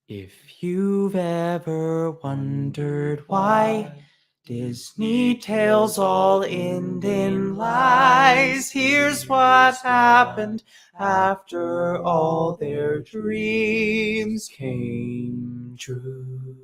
If you've ever wondered why Disney tales all end in lies, here's what happened after all their dreams came true.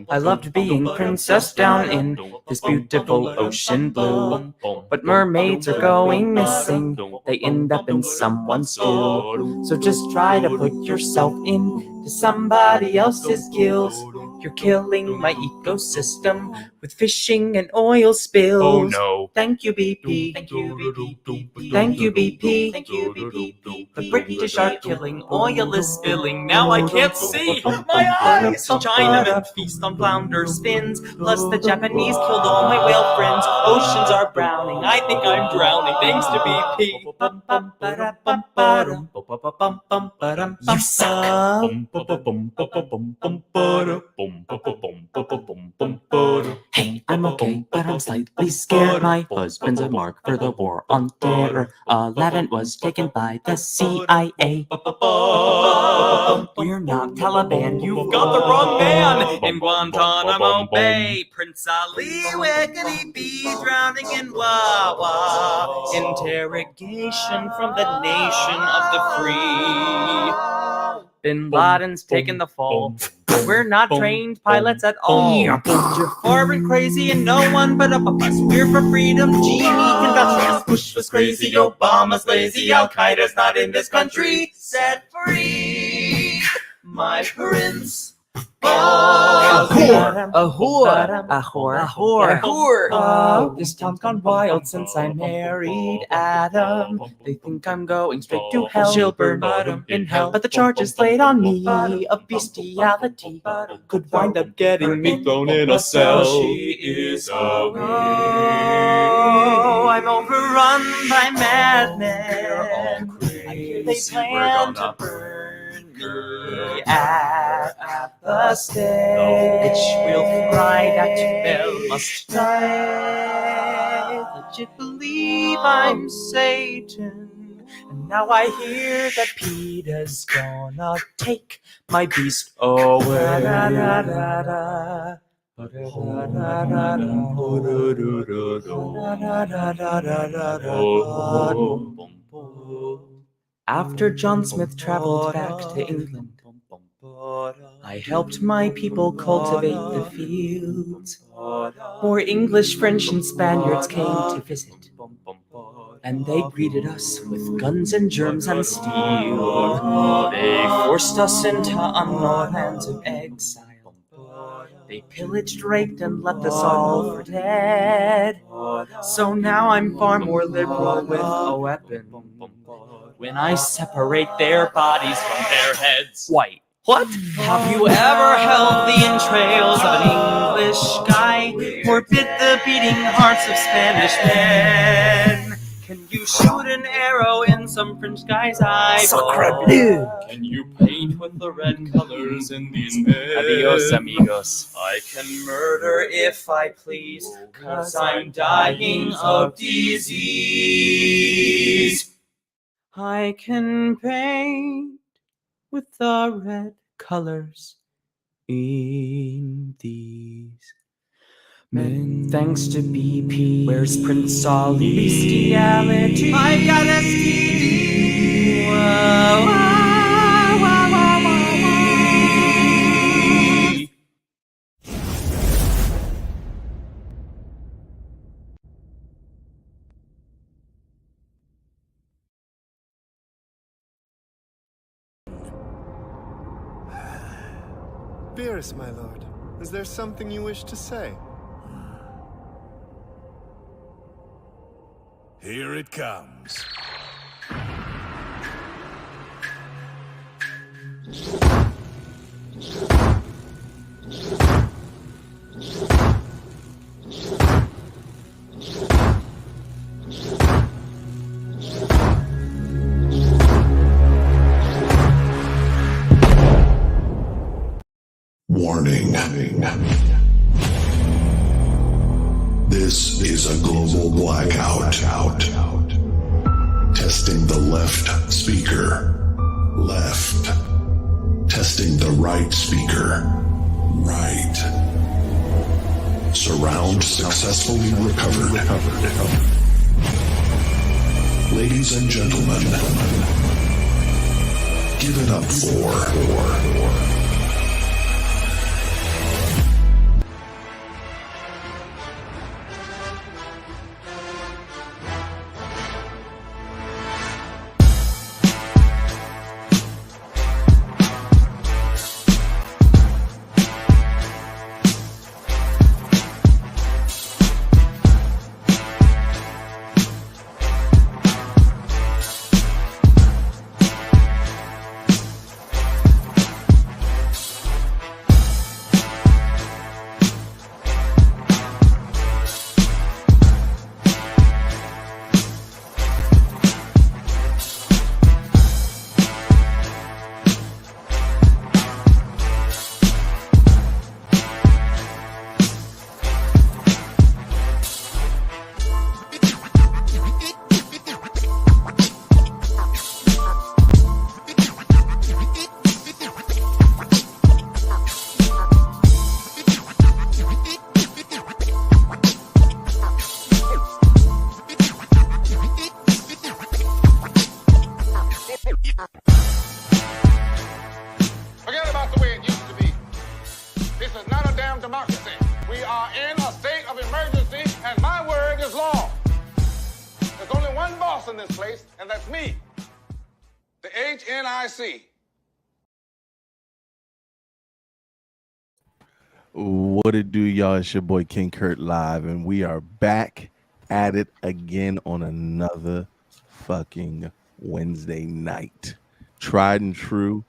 I loved being princess down in this beautiful ocean blue, but mermaids are going missing. They end up in someone's stew. So just try to put yourself into somebody else's gills. You're killing my ecosystem with fishing and oil spills. Oh no. Thank you, BP. Thank you, BP. Thank you, BP. Thank you, BP. The British are killing, oil is spilling. Now I can't see. My eyes! Chinamen feast on flounder spins. Plus the Japanese killed all my whale friends. Oceans are browning. I think I'm drowning. Thanks to BP. You suck. Hey, I'm okay, but I'm slightly scared. My husband's a mark for the war on terror. Aladdin was taken by the CIA. We're not Taliban, you've got the wrong man. In Guantanamo Bay, Prince Ali Wiggity be drowning in Wawa. Interrogation from the nation of the free. Bin Laden's taken the fall. We're not trained pilots at all. You're foreign crazy and no one but up us. We're for freedom, Genie Convention. Bush was crazy, Obama's lazy, Al-Qaeda's not in this country. Set free, my prince. A whore. This town's gone wild since I married Adam. They think I'm going straight to hell. She'll burn bottom in hell. But the charges laid on me of bestiality could wind up getting me thrown in a cell. She is a witch. Oh, I'm overrun by madmen. I hear they plan to burn me at the stake. We'll fry that bell must die. Let you believe I'm Satan. And now I hear that PETA's gonna take my beast away. After John Smith traveled back to England, I helped my people cultivate the fields. More English, French, and Spaniards came to visit, and they greeted us with guns and germs and steel. They forced us into unknown lands of exile. They pillaged, raped, and left us all for dead. So now I'm far more liberal with a weapon when I separate their bodies from their heads. White. What? Have you ever held the entrails of an English guy, or bit the beating hearts of Spanish men? Can you shoot an arrow in some French guy's eyeball? Can you paint with the red colors in these men? Adios, amigos. I can murder if I please, 'cause I'm dying of disease. I can paint with the red colors in these men. Thanks to BP, where's Prince Ali? Bestiality. I've got STD. Whoa, whoa, whoa, whoa, whoa. Beerus, my lord, is there something you wish to say? Here it comes. Warning. This is a global blackout. left speaker. Left. Testing the right speaker. Right. Surround successfully recovered. Ladies and gentlemen, give it up for... Forget about the way it used to be. This is not a damn democracy. We are in a state of emergency, and my word is law. There's only one boss in this place, and that's me, the HNIC. What it do, y'all? It's your boy King Kurt live, and we are back at it again on another fucking Wednesday night. Tried and true.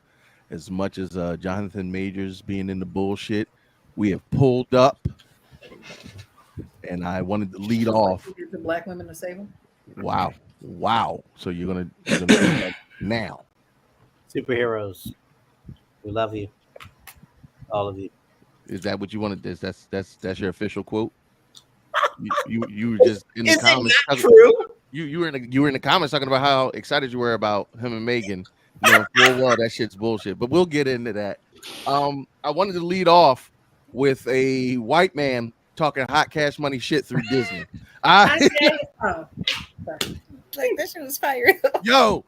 As much as Jonathan Majors being in the bullshit, we have pulled up, and I wanted to lead off. The black women to save them. Wow. So you're gonna do that now. Superheroes, we love you, all of you. Is that what you wanted? That's your official quote. You were just in the Is comments. it not true? You were in the comments talking about how excited you were about him and Megan. You know, full well that shit's bullshit. But we'll get into that. I wanted to lead off with a white man talking hot cash money shit through Disney. Sorry. Like that shit was fire. Yo,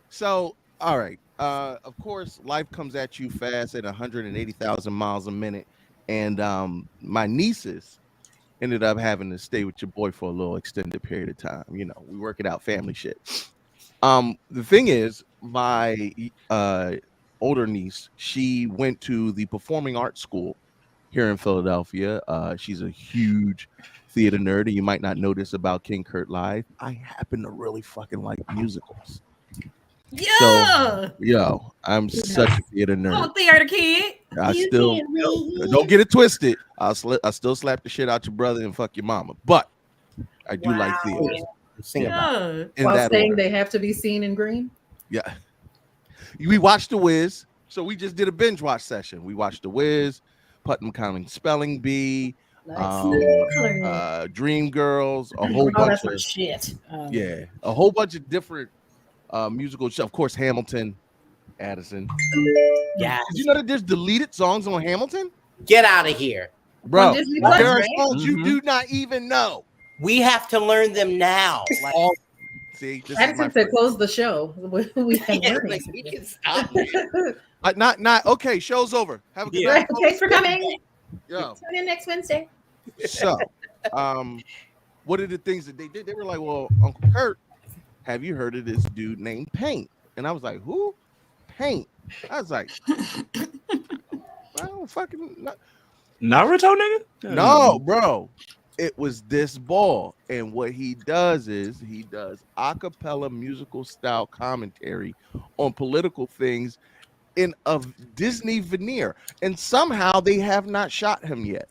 So, all right. Of course, life comes at you fast at 180,000 miles a minute, and my nieces ended up having to stay with your boy for a little extended period of time. You know, we work it out, family shit. The thing is, my older niece, she went to the performing arts school here in Philadelphia. She's a huge theater nerd, and you might not know this about King Kurt Live. I happen to really fucking like musicals. Yeah. So, I'm such a theater nerd. I'm a theater kid. I still don't get it twisted. I still slap the shit out your brother and fuck your mama, but I do like theater. Sing about Yeah. In While that saying order. they have to be seen in green. Yeah. We watched The Wiz. So we just did a binge watch session. We watched The Wiz, Putnam County Spelling Bee, Nice. Dream Girls, a whole Oh, bunch that's of my shit. a whole bunch of different musical shows. Of course, Hamilton, Addison. yeah. Did you know that there's deleted songs on Hamilton? Get out of here. Bro, On Disney Plus, there are right? songs you do not even know. We have to learn them now. Like, See, this is Addison my said first. close the show. We can yeah, learn like, it. we can stop. Not okay. Show's over. Have a good Yeah. night. Thanks for coming. Yo, Tune in next Wednesday. so, what are the things that they did? They were like, "Well, Uncle Kurt, have you heard of this dude named Paint?" And I was like, "Who? Paint?" I was like, "I don't fucking know." Naruto, nigga? No, bro. It was this ball. And what he does is he does a cappella musical style commentary on political things in a Disney veneer. And somehow they have not shot him yet.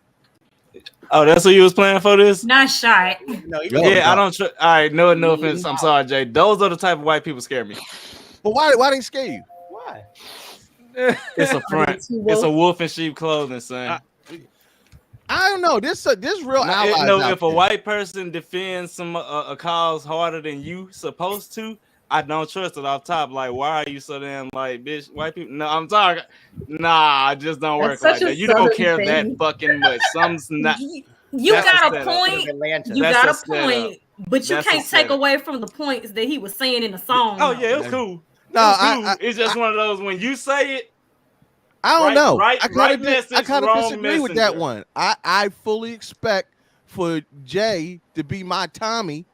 Oh, that's what you was playing for this? Nice shot. No, you Yo, Yeah, I don't. All right, no offense. I'm sorry, Jay. Those are the type of white people scare me. But why they scare you? Why? It's a front. Too It's a woke. wolf in sheep clothing, son. I don't know. This real allies out if a there. white person defends some a cause harder than you supposed to, I don't trust it off top. Like, why are you so damn like, bitch? White people? No, I'm talking. Nah, it just don't work That's such like a that. You don't Southern care thing. that fucking much. Some's not. You That's got a a setup. point. Atlanta. You That's got a a setup. point, but you That's a can't take setup. away from the points that he was saying in the song. Oh though. yeah, it was cool. No, It was cool. It's just one of those when you say it. I don't know. Right I kind of message, disagree with that messenger. one. I fully expect for Jay to be my Tommy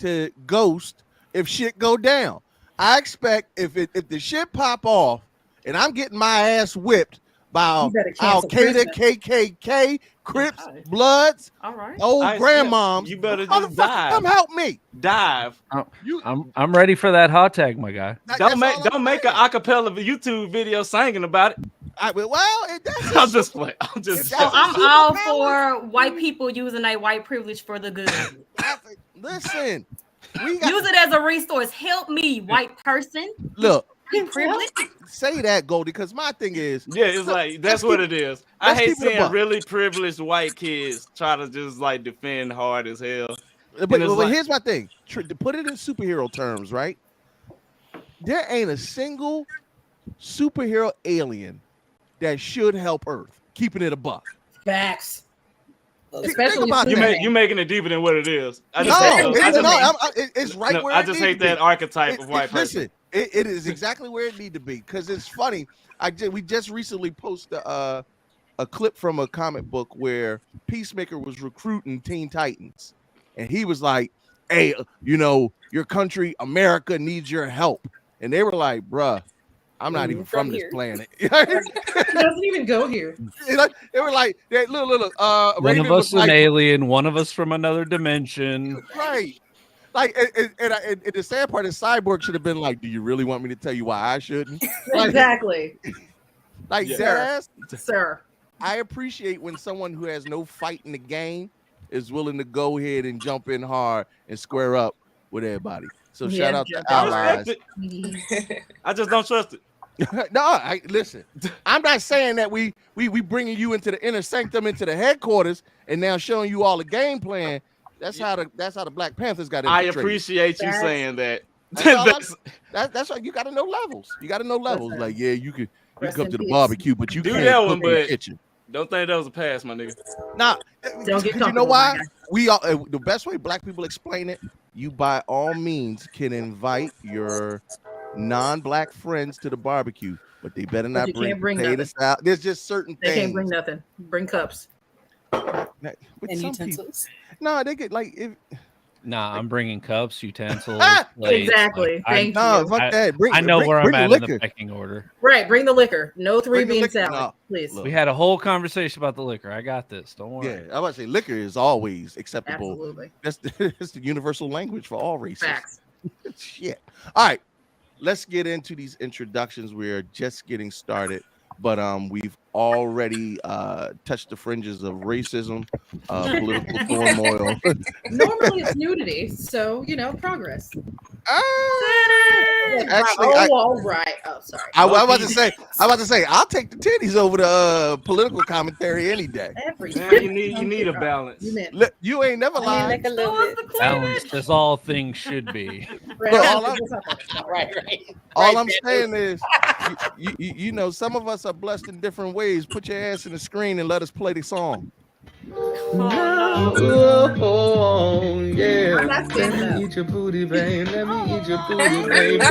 to ghost if shit go down. I expect if the shit pop off and I'm getting my ass whipped by You better Al cancel Qaeda, Christmas. KKK, Crips, Okay. Bloods, All right. old I- grandmoms. You better just Motherfucker, dive. come help me. Dive. I'm ready for that hot tag, my guy. Don't make an acapella YouTube video singing about it. I'm just playing. I'm just. So I'm all for white people using their white privilege for the good. Listen, Use it as a resource. Help me, white person. Look, privilege. say that, Goldie, because my thing is, Yeah, it's like that's what it is. I let's hate keep it a seeing buck. really privileged white kids try to just like defend hard as hell. But And it's like- here's my thing. To put it in superhero terms, right? There ain't a single superhero alien that should help Earth. Keeping it a buck. Facts. Think Especially about You that. you making it deeper than what it is. I No, just it's right no, where I it just need hate to be. that archetype of white person. Listen, it is exactly where it need to be because it's funny. We just recently posted a clip from a comic book where Peacemaker was recruiting Teen Titans, and he was like, "Hey, your country, America, needs your help," and they were like, "Bruh, I'm not even from this planet." He doesn't even go here. They were like, look. One Raven of us was an like, alien, one of us from another dimension. right. Like, and the sad part is Cyborg should have been like, "Do you really want me to tell you why I shouldn't?" Like, Exactly. like Yeah. dead ass. Sir. I appreciate when someone who has no fight in the game is willing to go ahead and jump in hard and square up with everybody. So shout out to I allies. respect it. I just don't trust it. No, listen. I'm not saying that we bringing you into the inner sanctum, into the headquarters, and now showing you all the game plan. That's how the Black Panthers got I infiltrated. appreciate you saying that. That's why you got to know levels. You got to know levels. Listen. Like, yeah, you could Rest come in to the peace. barbecue, but you Do can't that cook one, in the but kitchen. don't think that was a pass, my nigga. Nah, Don't get because you know comfortable, why? my guy. We all the best way Black people explain it. You by all means can invite your non-Black friends to the barbecue, but they better not you bring can't bring potato nothing. salad. There's just certain They things. can't bring nothing. Bring cups. But And some people, utensils. no, they get like if Nah, I'm bringing cups, utensils, Ah! plates. Exactly. I- Thank no, you. fuck that. Bring, I know bring, where I'm bring the at in the liquor. pecking order. Right. Bring the liquor. No three Bring the bean liquor. salad, No. please. Look. We had a whole conversation about the liquor. I got this. Don't worry. Yeah, I was about to say liquor is always acceptable. Absolutely. That's the universal language for all races. Facts. Shit. All right, let's get into these introductions. We're just getting started, but we've already touched the fringes of racism, political turmoil. Normally it's nudity, so progress. Actually, all right. Oh, sorry. I was about to say, I'll take the titties over the political commentary any day. Every Man, you need a balance. You meant You ain't never lied. Like a little bit. Balanced as all things should be. right. Look, all Right. All I'm saying is, you know, some of us are blessed in different ways. Put your ass in the screen and let us play the song. Oh, yeah. I'm not Let standing me up. eat your booty, babe. Let me eat your booty, baby.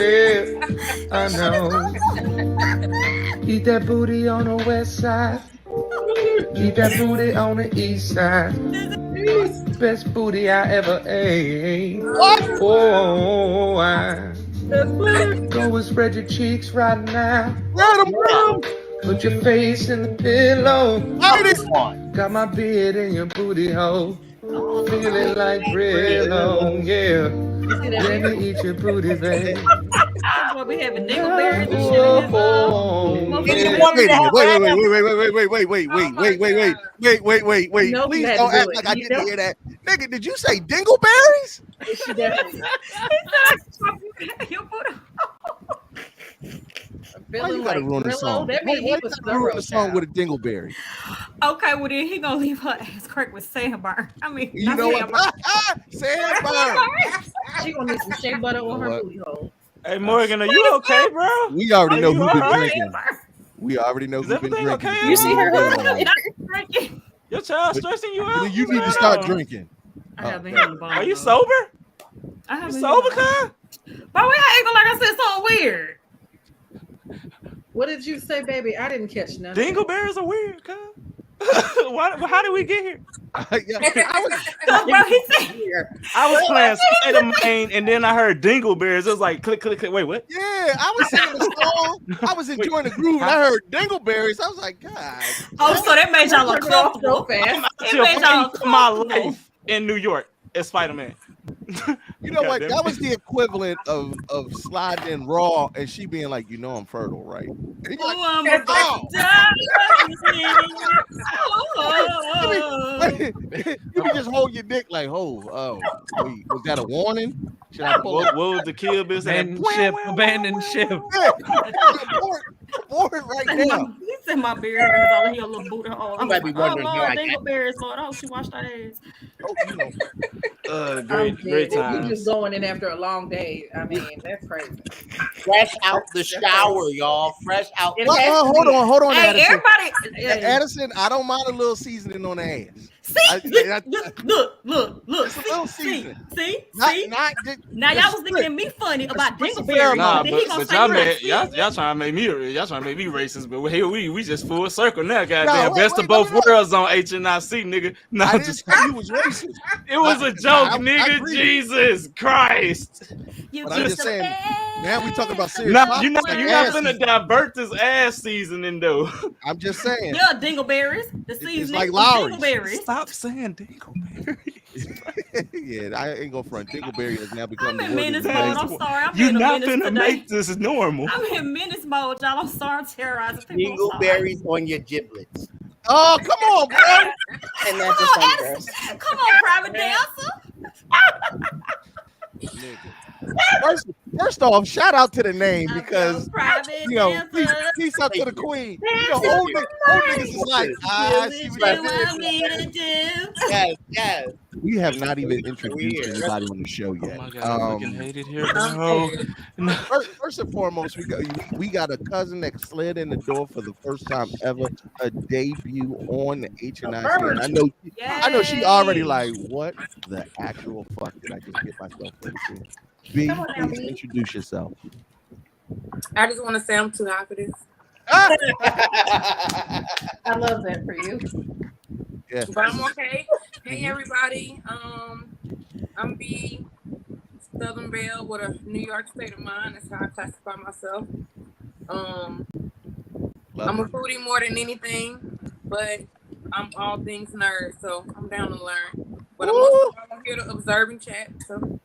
I know. Eat that booty on the west side. Eat that booty on the east side. Best booty I ever ate. Oh, go and spread your cheeks right now. Put your face in the pillow. Got my beard in your booty hole. Feeling like Brillo, yeah. Let me eat your booty, babe. That's why we having dingleberries and shit in this. Wait. Nope, Please you had don't to do act it. like I You didn't know- hear that. Nigga, did you say dingleberries? She definitely. You put a- Why you gotta ruin the song? That Why means he you was gotta ruin thorough, the song child. with a dingleberry? Okay, well then he gonna leave her ass crack with sandburn. I mean, You not know what? sandburn. Sandburn. She gonna need some shea butter on her What? booty hole. Hey Morgan, are you okay, bro? We already know you who's been alright? drinking. We already know Is who's been everything drinking. okay? You see her Drinking. Your child stressing you out? You need to What's start going on? drinking. I haven't hit the ball. Are you though. sober? I You haven't sober, hit the ball. cuz? But we acting like I said something weird. What did you say, baby? I didn't catch nothing. Dingleberries are weird, cuz. How did we get here? Bro, he said, I was playing State of Maine, and then I heard Dingleberries. It was like click, click, click. Wait, what? Yeah, I was singing the song. I was enjoying the groove, and I heard Dingleberries. I was like, God. oh, so that made y'all uncomfortable. I'm It still made y'all paying for my uncomfortable. life in New York as Spider-Man. You know what? Goddamn. That was the equivalent of sliding in Raw and she being like, you know, I'm fertile, right? And you're like, Oh, I'm oh. about to die. You can just hold your dick like, oh, wait, was that a warning? Should I pull What it? was the kill bitch? Abandon ship. Board right now. He said my beard hairs all in here, little booty hole. You might be wondering how I got- Dingleberries, Lord. Oh, she washed her ass. Great You times. just going in after a long day. I mean, that's crazy. Fresh out the shower, y'all. Fresh out. Well, hold on, Hey, Addison. everybody. Addison, I don't mind a little seasoning on the ass. See, look. It's a little seasoning. See. just Now y'all was looking split. at me funny about Split some Dingleberry. Nah, Then he but gonna y'all, say y'all trying to make me racist, but here we just full circle now, goddamn. No, wait, Best of both worlds on HNIC, nigga. No, I I'm didn't just say you was racist. it was a joke, I nigga. agree. Jesus Christ. You But I'm just saying, now we talking about serious Nah, topics you're not like finna ass seasoning. divert this ass seasoning though. I'm just saying. Yeah, Dingleberries. The seasoning like is Lowry's. Dingleberries. Stop saying Dingleberry. Yeah, I ain't gonna front. Dingleberry has now become I'm the in word menace of the mode. day. I'm sorry. I'm You're in a not menace finna today. make this normal. I'm in menace mode, y'all. I'm sorry. I'm terrorizing people. I'm sorry. Dingleberries on your giblets. Oh, come on, bro. And that's just unfair. Come on, private dancer. First off, shout out to the name because Private you know, dancer. peace up to the queen. You know, old niggas is like, I see what What you you want me to do? Yes. We have not even introduced Weird. anybody on the show yet. Oh my God, I fucking hate it here, bro. First and foremost, we got a cousin that slid in the door for the first time ever, a debut on the HNIC. And I know she already like, what the actual fuck did I just get myself into? B, Come on now, please B. introduce yourself. I just want to say I'm too hot for this. I love that for you. Yeah. But I'm okay. Hey everybody. I'm B, Southern Belle with a New York state of mind. That's how I classify myself. I'm a foodie more than anything, but I'm all things nerd, so I'm down to learn. But I'm also here to observe and chat. So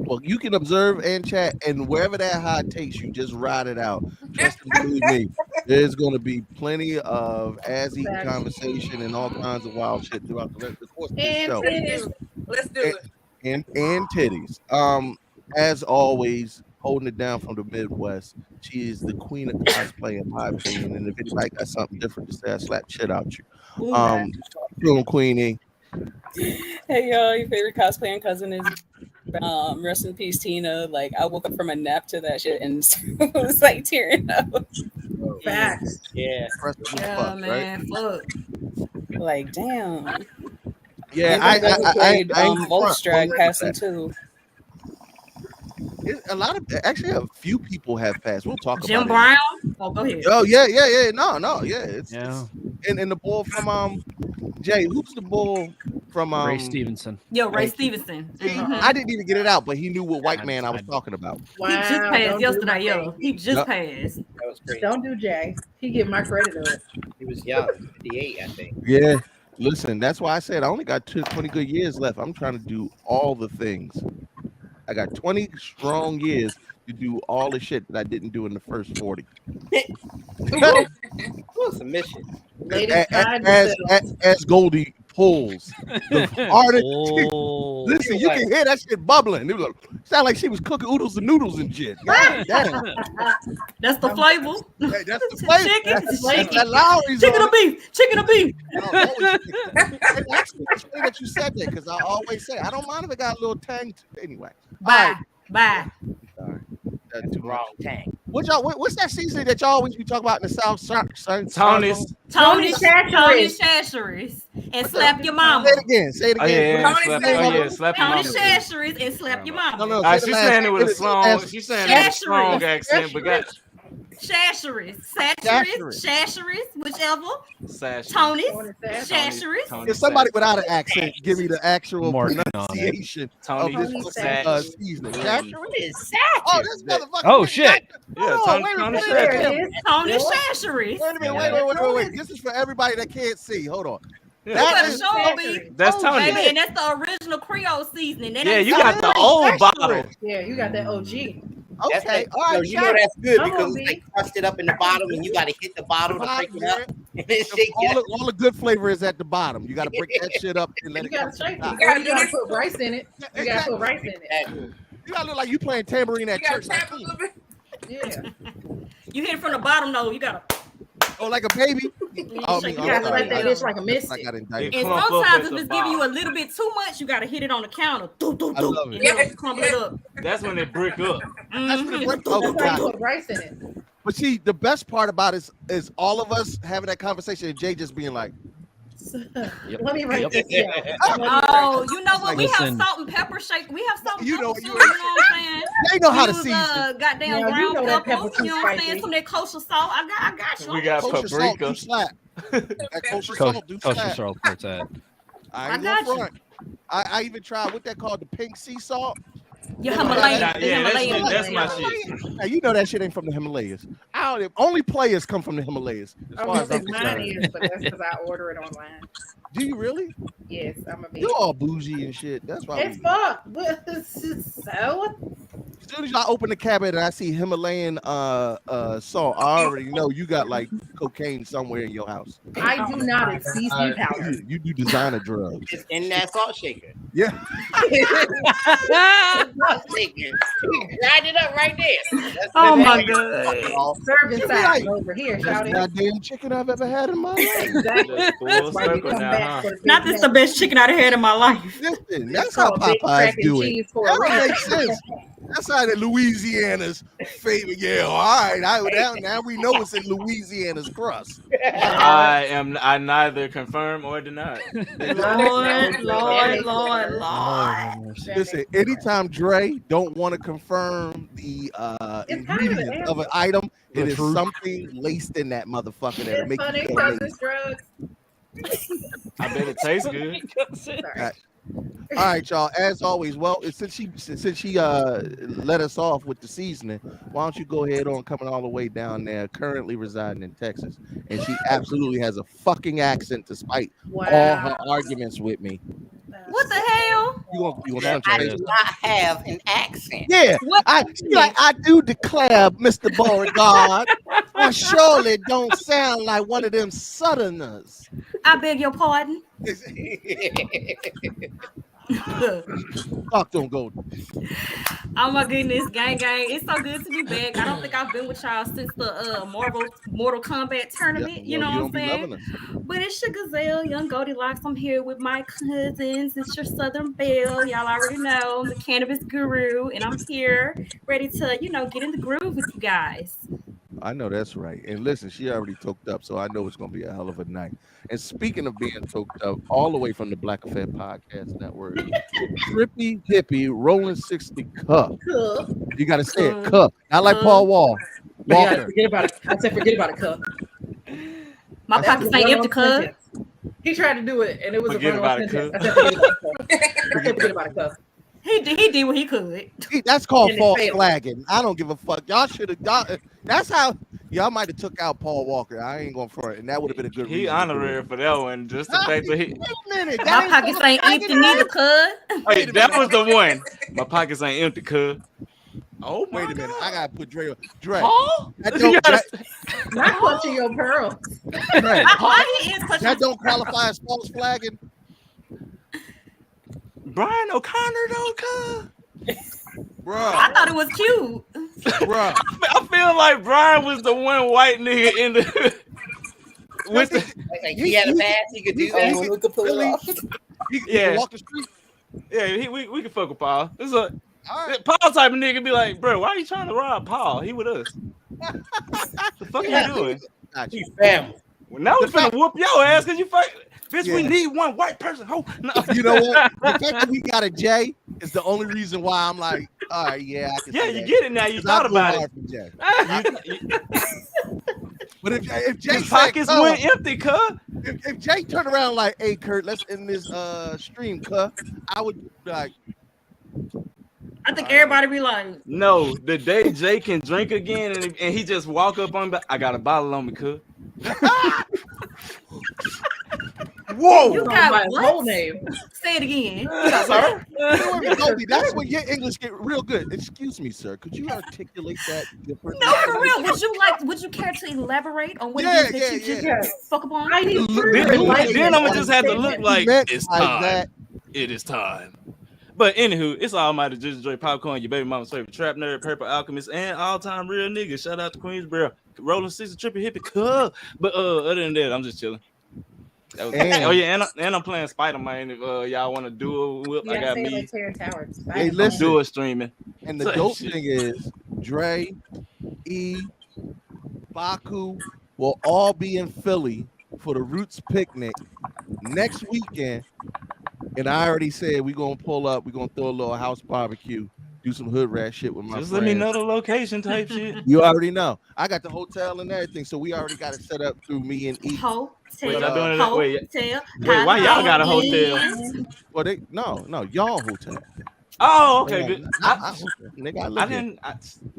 Well, you can observe and chat, and wherever that high takes you, just ride it out. Trust and believe me, there's going to be plenty of ass-eating conversation and all kinds of wild shit throughout the course of the show. let's do it. And titties. As always, holding it down from the Midwest. She is the queen of cosplay, in my opinion. And if anybody got something different to say, I slap shit out you. Feeling Queenie. Hey y'all, your favorite cosplaying cousin is rest in peace, Tina. Like I woke up from a nap to that shit and it was like tearing up. Facts. Yeah. Yeah, man. Fuck. Like damn. Yeah, I played ain't Volstrag front. passing too. A lot of actually a few people have passed. We'll talk Jim about Brown. it. Oh, go ahead. Oh yeah. No, yeah. It's and the bull from Jay. Who's the bull from Ray Stevenson? Yo, Ray Stevenson. I didn't even get it out, but he knew what white man I was talking about. Wow, He just passed don't yesterday, do yo. my He just Yep. passed. That was crazy. Don't do Jay. He get my credit on it. He was young, 58, I think. Yeah. Listen, that's why I said I only got 20 good years left. I'm trying to do all the things. I got 20 strong years to do all the shit that I didn't do in the first 40. Submission. Ladies, as Goldie holes. The hardest. Oh. Listen, you can hear that shit bubbling. It was like, sound like she was cooking oodles and noodles and shit. God damn. That's the flavor. Hey, that's the flavor. Chicken, That's chicken. that Lowry's Chicken on or beef. Chicken or beef. No, and actually, it's funny that you said that because I always say I don't mind if it got a little tang. Anyway, Bye. Bye. Sorry. That's too Wrong much. tank. What's that season that y'all always be talking about in the South? Tony's. Tony Shasheries and slap your mama. Say it again. Say it Oh again. yeah, slap your Tony mama. Shasheries and slap your mama. No, She's saying it with a strong. She's saying it with a strong accent, but got Shasheries, Shasheries, whichever. Tony's Shasheries. If somebody without an accent, give me the actual Marking on it. pronunciation Tony of this season. Oh, this motherfucker. Oh shit. Yeah, Tony Shasheries. Tony Shasheries. Wait a minute, wait. This is for everybody that can't see. Hold on. Yeah. That's Tony. Baby, and that's the original Creole seasoning. That Yeah, ain't you got the old bottle. Yeah, you got that OG. Okay, all No, right. you know that's good because it's like crusted up in the bottom, and you got to hit the bottom to break it up, and then shake it up. All the good flavor is at the bottom. You got to break that shit up and let it come. You gotta put rice in it. You gotta put rice in it. You gotta look like you playing tambourine at church. Yeah. You hit it from the bottom though. You gotta. Oh, like a baby. You gotta let that bitch like a mystic. And sometimes if it's giving you a little bit too much, you gotta hit it on the counter. I love it. And crumble it up. That's when it brick up. That's when it brick That's why you up. put rice in it. But see, the best part about it is all of us having that conversation and Jay just being like, Let me write this down. Oh, you know what? We have Listen. salt and pepper shake. We have salt and You know, pepper you too. You know what I'm saying? They know how to Use, season. Goddamn Now, you ground know that pepper. pepper too You know what I'm saying? spicy. Some of that kosher salt. I got you. We got kosher salt do paprika. slap. That kosher salt do Kosher slap. salt, what's that? I ain't got no you. front. I even tried what that called the pink sea salt. Your Himalayan. Yeah, that's my shit. Now, you know that shit ain't from the Himalayas. Only players come from the Himalayas. As far as I'm Mine concerned. is, but that's because I order it online. Do you really? Yes, I'm a big. You're all bougie and shit. That's why. It's fuck. So As soon as I open the cabinet and I see Himalayan salt, I already know you got like cocaine somewhere in your house. I do not. It's CC powder. You do designer drugs. It's in that salt shaker. Yeah. Salt shaker. You grind it up right there. That's Oh the my thing. god. Serving Right. size over here. Shout That's it. goddamn chicken I've ever had in my life. Exactly. Full That's why you circle come now, back huh? for the big Not this the best chicken I've had in my life. Listen, that's It's how called Big Popeyes Crack and do it. Cheese for That a don't reason. make sense. That's how the Louisiana's favorite. Yeah, all right. Now we know it's in Louisiana's crust. I neither confirm or deny. Lord. Listen, anytime Dre don't want to confirm the ingredients of an item, it is something laced in that motherfucker that'll It's make funny you go because lazy. it's drugs. I bet it tastes good. Sorry. All right, y'all. As always, well, since she let us off with the seasoning, why don't you go ahead on coming all the way down there, currently residing in Texas, and she absolutely has a fucking accent despite all her arguments with me. What the hell? You gonna I do not have an accent. Yeah, I do declare, Mr. Beauregard, I surely don't sound like one of them Southerners. I beg your pardon. Fuck don't go. Oh my goodness, gang. It's so good to be back. I don't think I've been with y'all since the Mortal Kombat tournament. You know what I'm saying? But it's your Gazelle, Young Goldilocks. I'm here with my cousins. It's your Southern Belle. Y'all already know I'm the cannabis guru, and I'm here ready to, get in the groove with you guys. I know that's right. And listen, she already toked up, so I know it's gonna be a hell of a night. And speaking of being toked up, all the way from the Black Effect Podcast Network, Trippy Hippie Rolling 60 Cup. You gotta say it, cup. Not like Paul Walker. Forget about it. I said forget about it, cup. My pockets ain't empty, cuz. He tried to do it, and it was Forget a about run-on it, sentence. I said forget about it, cup. He did what he could. That's called And it false failed. flagging. I don't give a fuck. Y'all should have. That's how y'all might have took out Paul Walker. I ain't going for it, and that would have been a good. He reason honorary for that one. Just the fact that he. Wait a minute. My pockets ain't empty neither, cuz. Hey, that was the one. My pockets ain't empty, cuz. Oh, wait a minute. I gotta put Dre. Dre. Huh? Not clutching your pearls. Dre. Why he is clutching? That don't qualify as false flagging. Brian O'Connor though, cuz. Bro, I thought it was cute. Bro, I feel like Brian was the one white nigga in the. With the Like he had a pass, he could do that. We could pull it off. He Yeah. can walk the street. Yeah, we can fuck with Paul. This is a Paul type of nigga be like, bro, why are you trying to rob Paul? He with us. The fuck are you doing? He family. Well, now we finna whoop your ass because you fuck. Bitch, we need one white person. No. You know what? The fact that we got a J is the only reason why I'm like, all right, yeah, I can. Yeah, say you that. get it now. You 'Cause thought I blew about hard it. for Jay. But if Jay His said, pockets "Cuz," went empty, cuz. if Jay turned around like, hey Kurt, let's end this stream, cuz, I would be like, I think everybody be like, No, the day Jay can drink again and he just walk up on me, I got a bottle on me, cuz. whoa, you got my what? whole name. Say it again. Sir? Goldie, that's when your English get real good. Excuse me, sir. Could you articulate that differently? No, for real. Would you care to elaborate on what it is that you just fuck upon? I need Then I'm gonna just have to look like meant it's like time. that. It is time. But anywho, it's Almighty Just Dre Popcorn, your baby mama's favorite trap nerd, purple alchemist, and all-time real nigga. Shout out to Queensboro, Rolling 60 Trippy Hippie, cuz. But other than that, I'm just chilling. Oh yeah, and I'm playing Spider-Man. If y'all want to duo whip, I got me. Hey, listen. Duo streaming. And the dope thing is, Dre, E, Baku will all be in Philly for the Roots picnic next weekend. And I already said we're gonna pull up, we're gonna throw a little house barbecue, do some hood rat shit with my Just friends. let me know the location type shit. You already know. I got the hotel and everything, so we already got it set up through me and E. Hotel. Wait, y'all doing it that way? Hotel. Wait, why y'all got a hotel? Well, they no, y'all hotel. Oh, okay. Yeah, Good. Nigga, I I live here. didn't.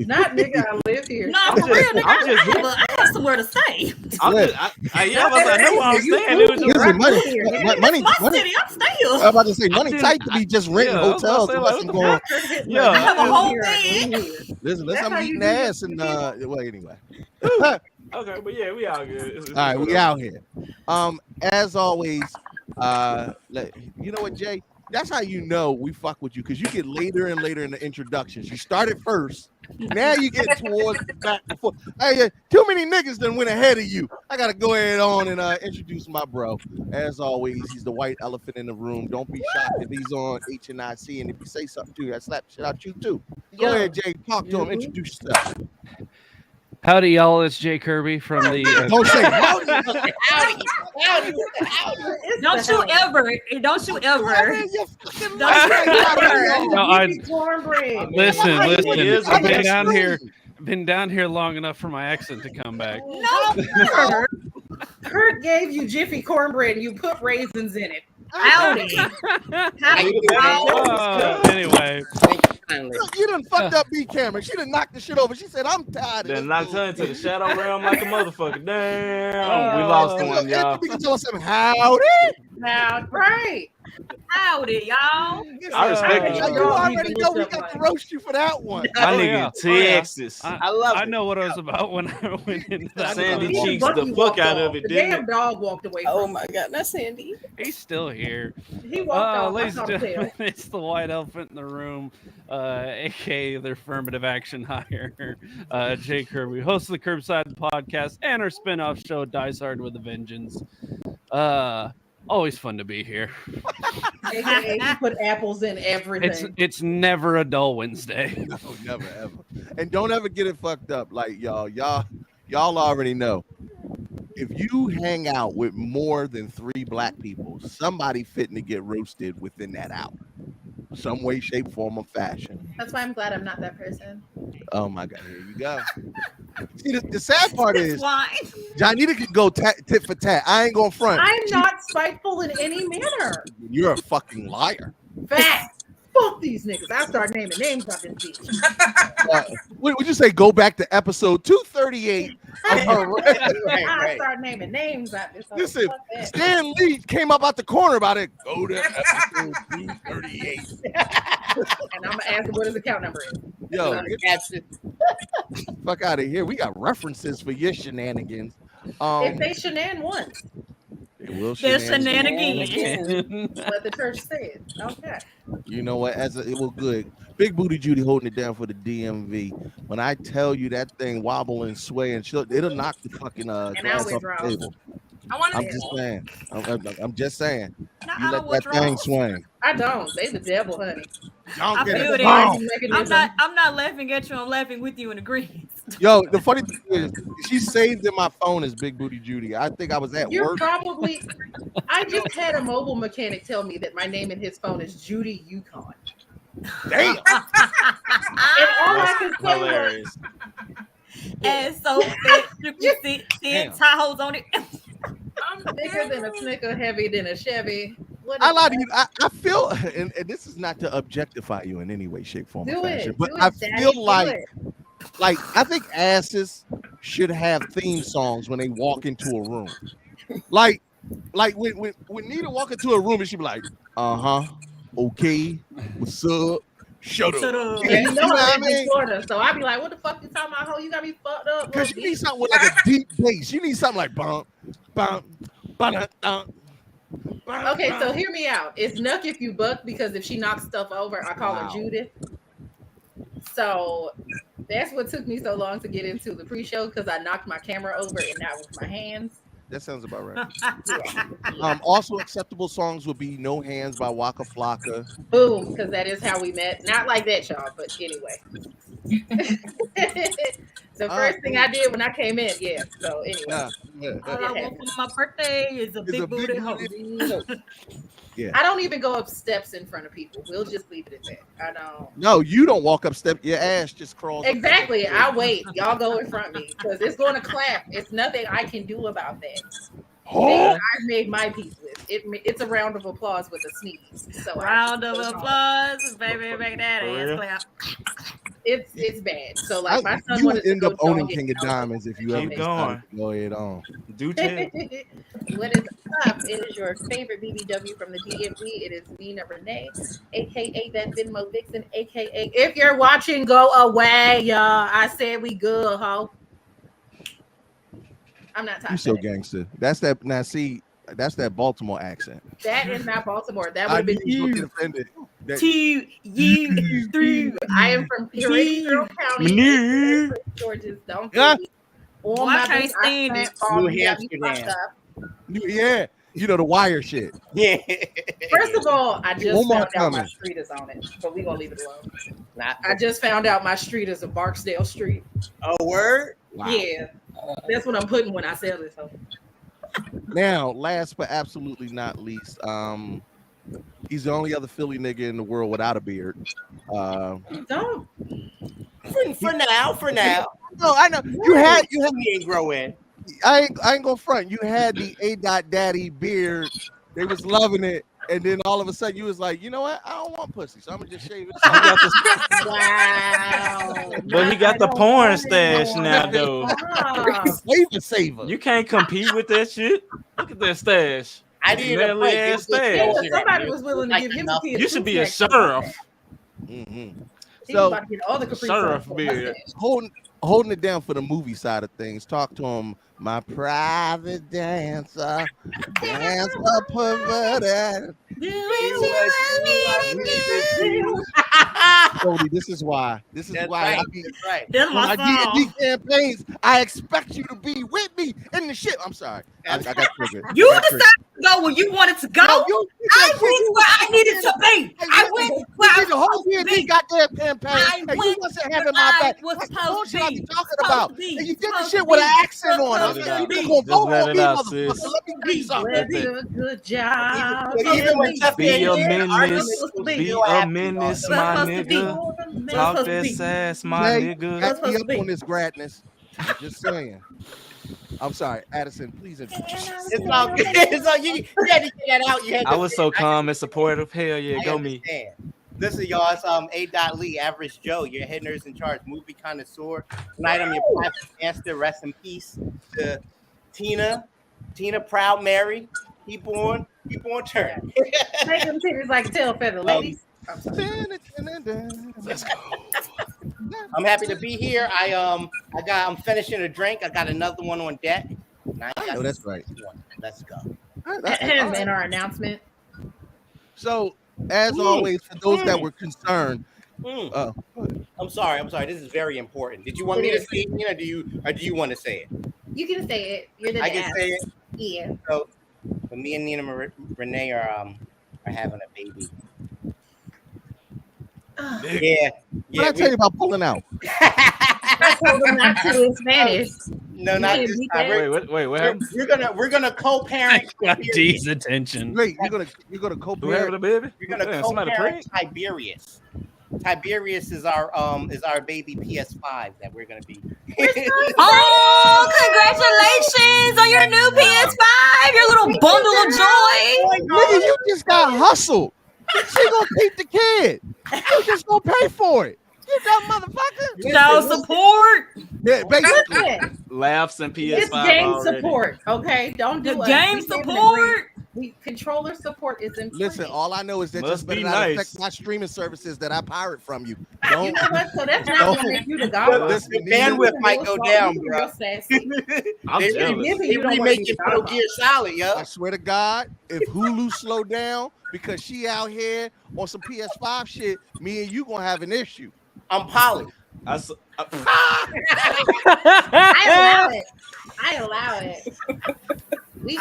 Not nigga, I live here. No, for real, nigga. I have somewhere to stay. I know where I'm staying. It was just Listen, money, My city, I'm staying. I'm about to say money tight to be just renting hotels. Unless I'm going. I have a whole thing. Listen, I'm eating ass and well, anyway. Okay, but yeah, we all good. All right, we out here. As always, you know what, Jay? That's how you know we fuck with you, because you get later and later in the introductions. You started first. Now you get towards the back and forth. Hey, too many niggas done went ahead of you. I gotta go ahead on and introduce my bro. As always, he's the white elephant in the room. Don't be shocked if he's on HNIC, and if you say something to you, I slap shit out you too. Go ahead, Jay. Talk to him. Introduce yourself. Howdy, y'all. It's Jay Kirby from the. Don't say howdy. Don't you ever. No, listen. I've been down here long enough for my accent to come back. No, Kurt gave you Jiffy cornbread and you put raisins in it. Howdy. Anyway. Look, you done fucked up B Cameron. She done knocked the shit over. She said, I'm tired of this. Then knocked her into the shadow realm like a motherfucker. Damn. We lost one, y'all. We can tell us something. Howdy. Now, right. Howdy, y'all. I respect it. You already know we got to roast you for that one. My nigga Texas. I know what I was about when I went into that. Sandy cheeks the fuck out of it, The didn't damn it? dog walked away. Oh my god, that's Sandy. He's still here. He walked off. Ladies and gentlemen, it's the white elephant in the room, aka the affirmative action hire. Jay Kirby, host of the Curbside Podcast and our spin-off show Dice Hard with a Vengeance. Always fun to be here. AKA, you put apples in everything. It's never a dull Wednesday. No, never ever. And don't ever get it fucked up. Like y'all already know. If you hang out with more than 3 black people, somebody fitting to get roasted within that hour. Some way, shape, form, or fashion. That's why I'm glad I'm not that person. Oh my god, here you go. See, the sad part is why Johnita could go tit for tat. I ain't gonna front. I'm not spiteful in any manner. You're a fucking liar. Facts. Fuck these niggas. I'll start naming names out this bitch. Would you say go back to episode 238? I'll start naming names out this. Listen, Stan Lee came up out the corner about it. Go to episode 238. And I'm gonna ask him what his account number is. Yo, fuck out of here. We got references for your shenanigans. If they shenan once. They will They're shenanigans. What the church said. Okay. You know what? It was good. Big Booty Judy holding it down for the DMV. When I tell you that thing wobble and sway and it'll knock the fucking glass off the table. I'm just saying. I'm just saying. You let that thing swing. I don't. They the devil, honey. I Get feel it. that. I'm not laughing at you. I'm laughing with you in agreement. Yo, the funny thing is, she saved in my phone as Big Booty Judy. I think I was at You're work. probably. I just had a mobile mechanic tell me that my name in his phone is Judy Yukon. Damn. And all I can say Hilarious. And so thick, you can see Tahoes on it. Bigger than a Snicker, heavy than a Chevy. I lied to you. I feel, and this is not to objectify you in any way, shape, form, or fashion, but I feel like I think asses should have theme songs when they walk into a room. Like when Nita walk into a room and she be like, okay, what's up? Shut up. And you know I live in Florida, so I be like, what the fuck you talking about, ho? You got me fucked up. Because you need something with like a deep bass. You need something like bump, bump, bump, bump. Okay, so hear me out. It's Nuck if you buck, because if she knocks stuff over, I call her Judith. So that's what took me so long to get into the pre-show, because I knocked my camera over and not with my hands. That sounds about right. Also acceptable songs would be No Hands by Waka Flocka. Boom, because that is how we met. Not like that, y'all, but anyway. The first thing I did when I came in, so anyway. All I want for my birthday is a big booty hoe. Yeah. I don't even go up steps in front of people. We'll just leave it at that. I don't. No, you don't walk up step. Your ass just crawls. Exactly. I wait. Y'all go in front of me because it's going to clap. It's nothing I can do about that. I've made my peace with. It's a round of applause with a sneeze. So round of applause, baby, make that ass clap. It's bad. So like my son you wanted to end go up owning jogging. King of Diamonds if you ever going. Go ahead on. Do tell. What is up? It is your favorite BBW from the DMV. It is Nina Renee, aka that Venmo Vixen, aka if you're watching, go away, y'all. I said we good, ho. I'm not talking. You so gangster. That's that. Now see, that's that Baltimore accent. That is not Baltimore. That would have been you. Get offended. T-U-3. I am from Carroll County, Georgia. Don't do it. Well, I can't stand it. New Hampshire. Yeah, you know the wire shit. Yeah. First of all, I just found out coming. my street is on it, but we're gonna leave it alone. I just found out my street is a Barksdale Street. Oh, word? Wow. Yeah. That's what I'm putting when I sell this home. Now, last but absolutely not least, he's the only other Philly nigga in the world without a beard. Don't. For now. No, I know you had he ain't grow in. I ain't gonna front. You had the A. Daddy beard. They was loving it, and then all of a sudden you was like, you know what? I don't want pussy, so I'm gonna just shave it. Wow. But he got the porn stash now, though. Saver. You can't compete with that shit. Look at that stash. I didn't Manly ass stash. Somebody was willing to give him a piece. You should be a sheriff. So about to get all the Capri sheriff Suns. beard. Holding it down for the movie side of things. Talk to him, my private dancer, perverted. Cody, this is why. That's I right. be, That's right. That's my when I song. D&D campaigns, I expect you to be with me in the ship. I'm sorry. I got triggered. You I got decided to go where you wanted to go. No, I went where I needed to be. I went where I did the was whole supposed to D&D be. goddamn campaign. I And you went wasn't having where my I back. was That's the supposed bullshit to I be. be talking Supposed about. to be. And you did the Supposed shit to with be. an accent on Supposed it. to You be. just gonna vote let on it me, out, motherfucker. sis. Let me be something. Let Did it. a good job. Even when Tough Be a Daddy menace. supposed to Be still a happy, menace, dog. my Supposed to be. nigga. Talk Supposed to that be. sass, my Jay, nigga. back me supposed to up be. on this gradness. I'm just saying. I'm sorry, Addison. Please introduce yourself. It's all good. It's all, you had to get that out. You had I to, was so calm and supportive. Hell yeah, I go me. understand. Listen, y'all, it's A. Lee, Average Joe, your head nurse in charge, movie connoisseur. Tonight I'm your private master. Rest in peace to Tina Proud Mary. Keep on turning. Make them titties like a tail feather, ladies. Let's go. I'm happy to be here. I'm finishing a drink. I got another one on deck. Oh, that's right. Let's go. And our announcement. So as always, for those that were concerned. I'm sorry. This is very important. Did you want me to say it, or do you want to say it? You can say it. You're the I can say it. Yeah. So, me and Nina Renee are having a baby. Yeah. What I tell you about pulling out? I told him not to in Spanish. No, not this time. Wait, what happened? We're gonna co-parent. Got D's attention. Wait, you're gonna co-parent. Who having a baby? We're gonna co-parent Tiberius. Tiberius is our baby PS5 that we're gonna be. Oh, congratulations on your new PS5, your little bundle of joy. Nigga, you just got hustled. She gonna keep the kid. You just gonna pay for it. You that motherfucker. Child support. Yeah, basically. Laughs and PS5 It's game already. support, okay? Don't do The it. game support. Controller support is in. Listen, all I know is that Must just better be not nice. affect my streaming services that I pirate from you. You Don't. know what? So that's not gonna make you the godfather. Listen, The bandwidth might go down, bro. I'm jealous. They remaking Metal Gear Solid, yo. I swear to God, if Hulu slow down because she out here on some PS5 shit, me and you gonna have an issue. I'm Polly. I allow it. We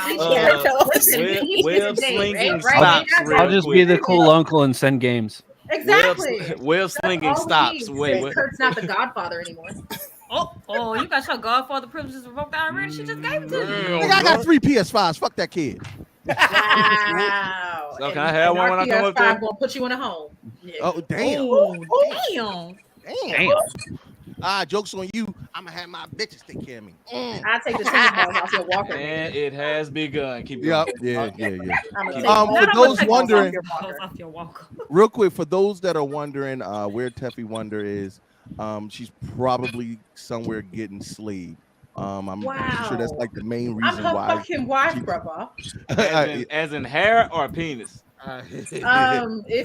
web slinging right? stops. I'll just be the cool uncle and send games. Exactly. Web slinging stops. Wait, what? Kurt's not the godfather anymore. Oh, you got your godfather privileges revoked already. She just gave it to you. Nigga, I got 3 PS5s. Fuck that kid. Wow. So can I have one when I come up there? I'm gonna put you in a home. Yeah. Oh damn. Oh, damn. Jokes on you. I'm gonna have my bitches take care of me. I take the tennis balls off your walker. And it has begun. Keep Yep. going. Yeah. For those wondering, real quick, for those that are wondering where Teffy Wonder is, she's probably somewhere getting slaved. I'm sure that's like the main reason I'm her why. fucking wife, brother. As in hair or penis? If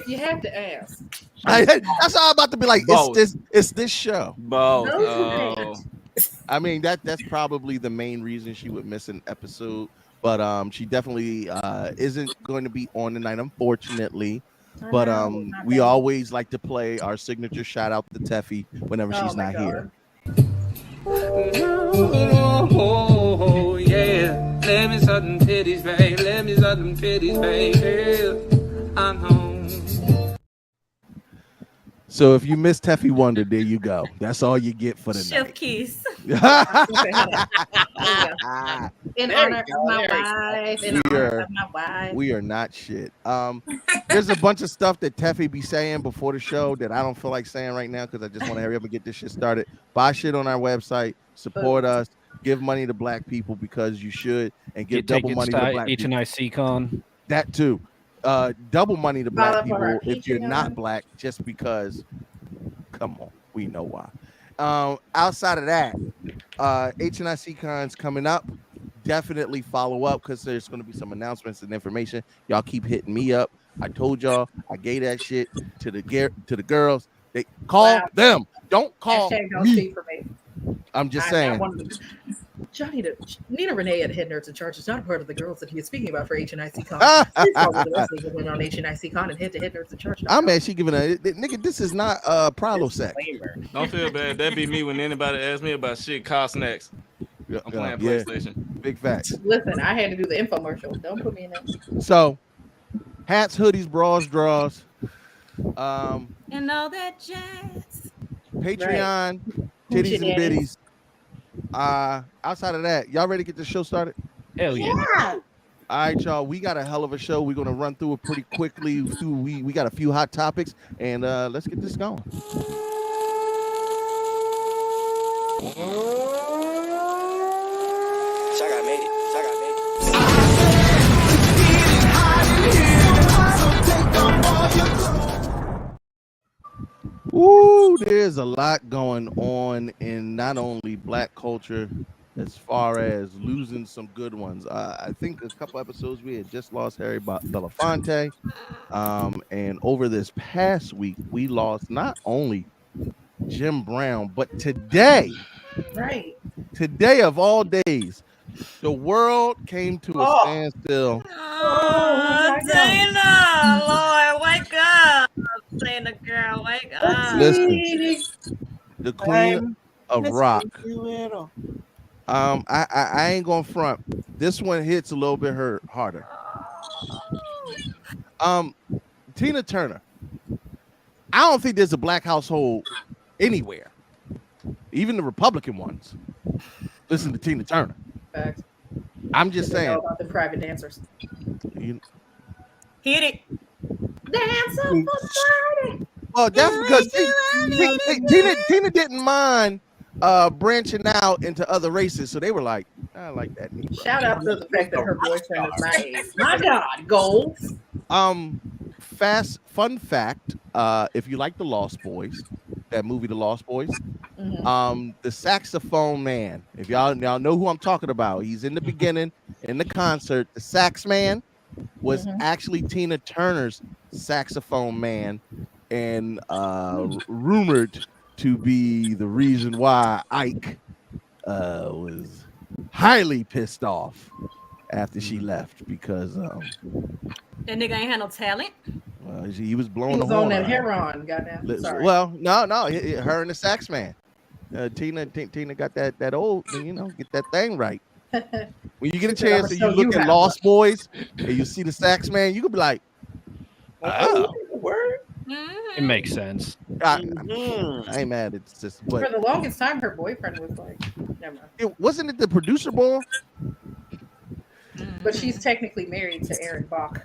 you have to ask. That's all I'm about to be like. It's this show. Both. No, I mean that's probably the main reason she would miss an episode, but she definitely isn't going to be on tonight, unfortunately. But we always like to play our signature shout out to Teffy whenever she's not here. Oh, yeah. Let me suck them titties, babe. Let me suck them titties, babe. Yeah. I'm home. So if you miss Teffy Wonder, there you go. That's all you get for the Chef night. Kiss. In honor of my wife. In honor of my wife. We are not shit. There's a bunch of stuff that Teffy be saying before the show that I don't feel like saying right now because I just want to hurry up and get this shit started. Buy shit on our website. Support us. Give money to black people because you should, and give double money to black people. HNIC Con. That too. Double money to black Follow for people our if you're Patreon. not black, just because. Come on, we know why. Outside of that, HNIC Con's coming up. Definitely follow up because there's going to be some announcements and information. Y'all keep hitting me up. I told y'all I gave that shit to the girls. They call them. Don't call Don't me. speak for me. I'm just saying. Nina Renee at Head Nerds and Charge is not a part of the girls that he is speaking about for HNIC Con. Please follow the rest of them on HNIC Con and head to Head Nerds and Charge. I'm actually giving a nigga. This is not Prilosec. Don't feel bad. That'd be me when anybody asks me about shit cost snacks. I'm playing PlayStation. Big facts. Listen, I had to do the infomercial. Don't put me in that. So, hats, hoodies, bras, draws. And all that jazz. Patreon, titties and bitties. Outside of that, y'all ready to get the show started? Hell yeah. Yeah. All right, y'all. We got a hell of a show. We're gonna run through it pretty quickly. We got a few hot topics, and let's get this going. Ooh, there's a lot going on in not only black culture as far as losing some good ones. I think a couple episodes we had just lost Harry Belafonte. And over this past week, we lost not only Jim Brown, but today of all days, The world came to a standstill. Oh, Tina, Lord, wake up. Tina, girl, wake up. Listen, the queen of rock. I ain't gonna front. This one hits a little bit harder. Tina Turner. I don't think there's a black household anywhere, even the Republican ones. Listen to Tina Turner. Facts. I'm just They know saying. about the private dancers. You, Hit it. Dance up for Friday. well, that's because Tina didn't mind branching out into other races, so they were like, I like that. Negro. Shout out to the fact that her boyfriend is my age. My God, goals. Fun fact, if you like the Lost Boys, that movie The Lost Boys, the saxophone man, if y'all know who I'm talking about, he's in the beginning in the concert. The sax man was actually Tina Turner's saxophone man, and rumored to be the reason why Ike was highly pissed off after she left, because that nigga ain't had no talent. he was blowing He was the horn on that out. heron, goddamn. Sorry. Well, no, her and the sax man. Tina got that old, get that thing right. When you get a chance and you look at Lost Boys and you see the sax man, you could be like, oh, It makes sense. I ain't mad. It's just For the longest time, her boyfriend was like, never mind. Wasn't it the producer boy? But she's technically married to Aaron Bach.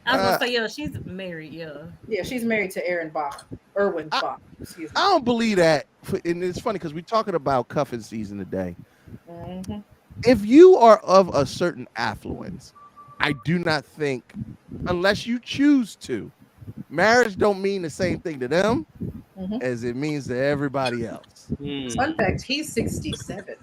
I was gonna say, yeah, she's married, yeah. Yeah, she's married to Aaron Bach. Erwin Bach. Excuse me. I don't believe that. And it's funny because we're talking about cuffing season today. If you are of a certain affluence, I do not think, unless you choose to, marriage don't mean the same thing to them as it means to everybody else. Fun fact, he's 67.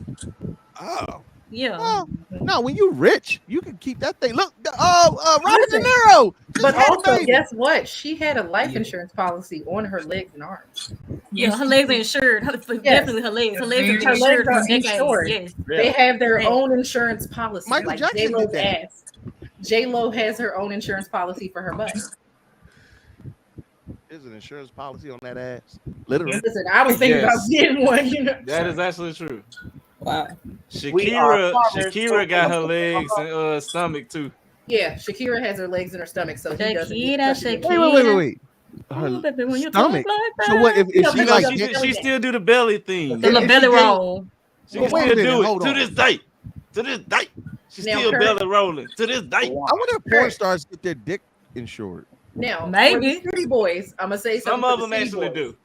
Oh. Yeah. Well, no, when you're rich, you can keep that thing. Look, Robert De Niro. But also, guess what? She had a life insurance policy on her legs and arms. Yeah, her legs are insured. Definitely her legs. Her legs are insured for decades. Yes. They have their own insurance policy. Michael like Jackson J-Lo's did that. ass. J-Lo has her own insurance policy for her butt. There's an insurance policy on that ass. Literally. Listen, I was thinking about getting one. That is actually true. Wow. Shakira got her legs and stomach too. Yeah, Shakira has her legs in her stomach, so he doesn't. Wait. Her stomach. So what if she like? She still do the belly thing. The belly roll. She can still do it to this day. To this day, she's Now, still Kurt- belly rolling. To this day. I wonder if porn stars get their dick insured. Now, Maybe. for the City Boys, I'm gonna say something. Some of for them the City actually Boys.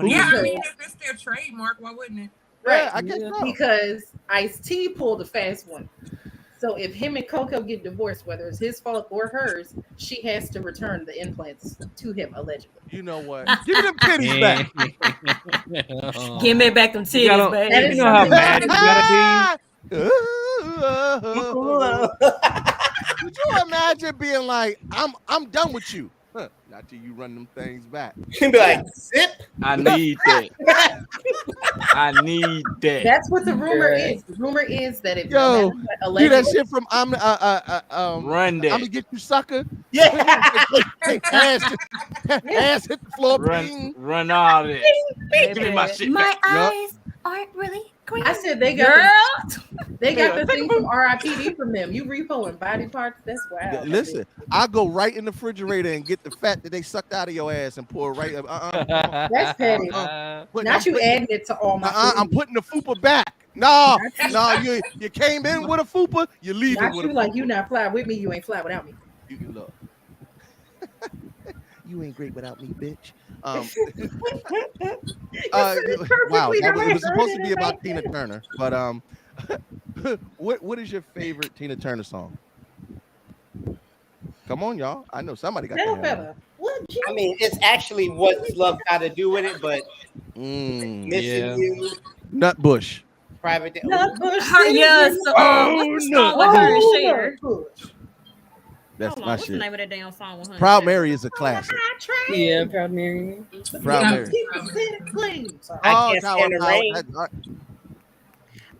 do. Yeah, I mean, if it's their trademark, why wouldn't it? Right, Yeah, I guess so. because Ice-T pulled a fast one. So if him and Coco get divorced, whether it's his fault or hers, she has to return the implants to him, allegedly. You know what? Give me them titties back. Give me back them titties, gotta- baby. That is You know how something- mad you gotta Could you imagine being like, I'm done with you? Huh, not till you run them things back. Be like, zip. I need that. I need that. That's what the rumor Yeah. is. The rumor is that if Yo, no matter what, do allegedly, that shit from I'm Run that. gonna get you, sucker. Yeah. ass hit the floor. Bing. Run all that. Give me my shit My back. eyes aren't really green. I said they got Girl. they got the thing from RIPD from them. You repoing body parts. That's wild. Listen, I go right in the refrigerator and get the fat that they sucked out of your ass and pour it right up. That's petty. Not you adding it to all my food. I'm putting the fupa back. No, you came in with a fupa, you leave it Not with you a like fupa. you not fly with me, you ain't fly without me. You look. You ain't great without me, bitch. Wow, it was supposed to be about Tina Turner, but what is your favorite Tina Turner song? Come on, y'all. I know somebody got Little that. fella. What you I mean, it's actually what's love got to do with it, but missing yeah. you, Nutbush. private. Not Bush Her, City. yes. What's the song with her and Cher? That's Hold on, my what's the shit. name of that damn song with her? and Proud Cher? Mary is a classic. Yeah, Proud Mary. Proud Mary. I Oh, can't Tower stand the Power. rain.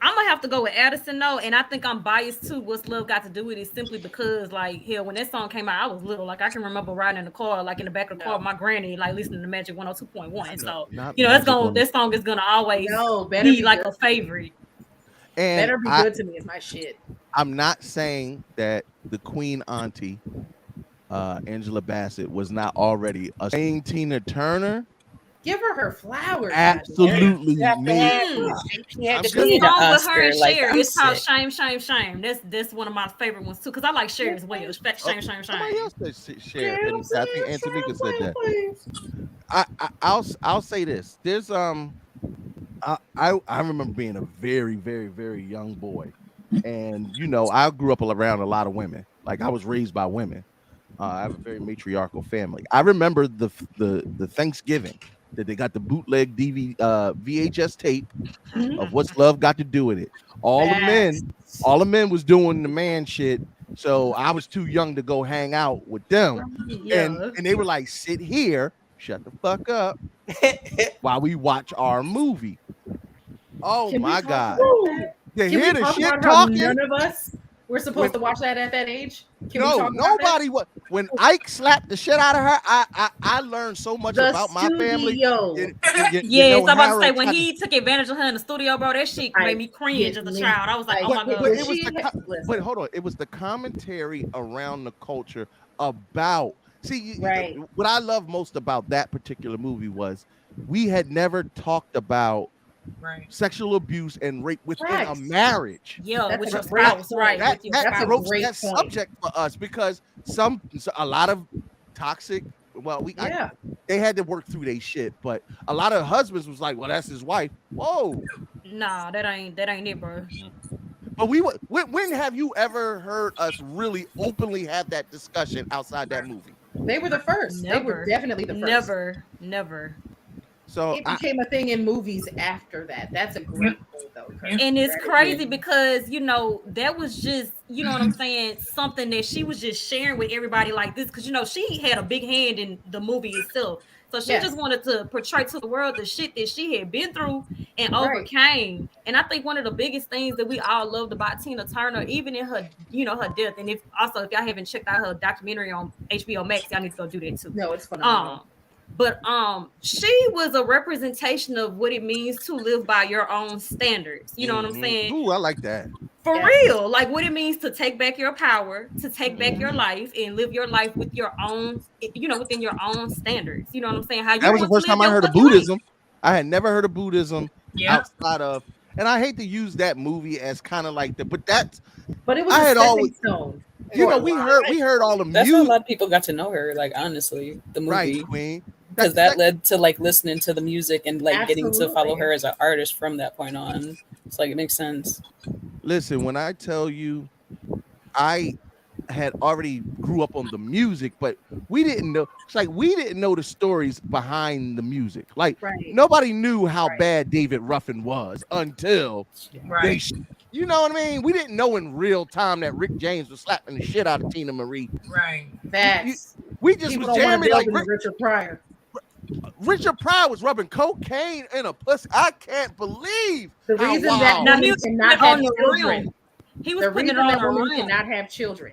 I'm gonna have to go with Addison though, and I think I'm biased too. What's Love Got to Do with it? Simply because, like, hell, when that song came out, I was little. Like, I can remember riding in the car, like in the back of the car with my granny, like listening to Magic 102.1. So, that song is gonna always be like a favorite. And Better Be Good to Me is my shit. I'm not saying that the Queen Auntie, Angela Bassett, was not already a saying Tina Turner. Give her flowers. Absolutely made. She had the song with her and Cher. It's called Shame, Shame, Shame. That's one of my favorite ones too, because I like Cher as well. Shame, Shame, Shame. Somebody else said Cher, and I think Antamika said that. I'll say this. There's I remember being a very, very, very young boy, and I grew up around a lot of women. Like, I was raised by women. I have a very matriarchal family. I remember the Thanksgiving that they got the bootleg VHS tape of What's Love Got to Do with It. All the men was doing the man shit. So I was too young to go hang out with them. And they were like, sit here, shut the fuck up while we watch our movie. Oh my God. You hear the shit talking? None of us were supposed to watch that at that age. Nobody was. When Ike slapped the shit out of her, I learned so much about my family. Yes, I'm about to say, when he took advantage of her in the studio, bro, that shit made me cringe as a child. I was like, oh my God. But hold on, it was the commentary around the culture about. See, what I love most about that particular movie was we had never talked about sexual abuse and rape within a marriage. Yeah, with your spouse, right? That broached that subject for us because a lot of toxic. Well, they had to work through their shit, but a lot of husbands was like, "Well, that's his wife." Whoa, nah, that ain't it, bro. But when have you ever heard us really openly have that discussion outside that movie? They were the first. Never. They were definitely the first. Never. So it became a thing in movies after that. That's a great thing, though. And it's crazy because that was just what I'm saying, something that she was just sharing with everybody like this, because she had a big hand in the movie itself. So she just wanted to portray to the world the shit that she had been through and overcame. And I think one of the biggest things that we all loved about Tina Turner, even in her, her death, and if y'all haven't checked out her documentary on HBO Max, y'all need to go do that too. No, it's phenomenal. But she was a representation of what it means to live by your own standards. You know what I'm saying? Ooh, I like that. For real, like what it means to take back your power, to take back your life and live your life with your own, within your own standards. You know what I'm saying? That was the first time I heard of Buddhism. I had never heard of Buddhism outside of, and I hate to use that movie as kind of like but it was a stepping stone. We heard all the music. That's how a lot of people got to know her. Like, honestly, the movie, right, Queen, because that led to like listening to the music and like getting to follow her as an artist from that point on. It's like, it makes sense. Listen, when I tell you, I had already grew up on the music, but we didn't know. It's like we didn't know the stories behind the music. Like nobody knew how bad David Ruffin was until they. You know what I mean? We didn't know in real time that Rick James was slapping the shit out of Tina Marie. Right. We just was jamming like Richard Pryor. Richard Pryor was rubbing cocaine in a pussy. I can't believe the reason that woman cannot have children. He was putting it on her woman cannot have children.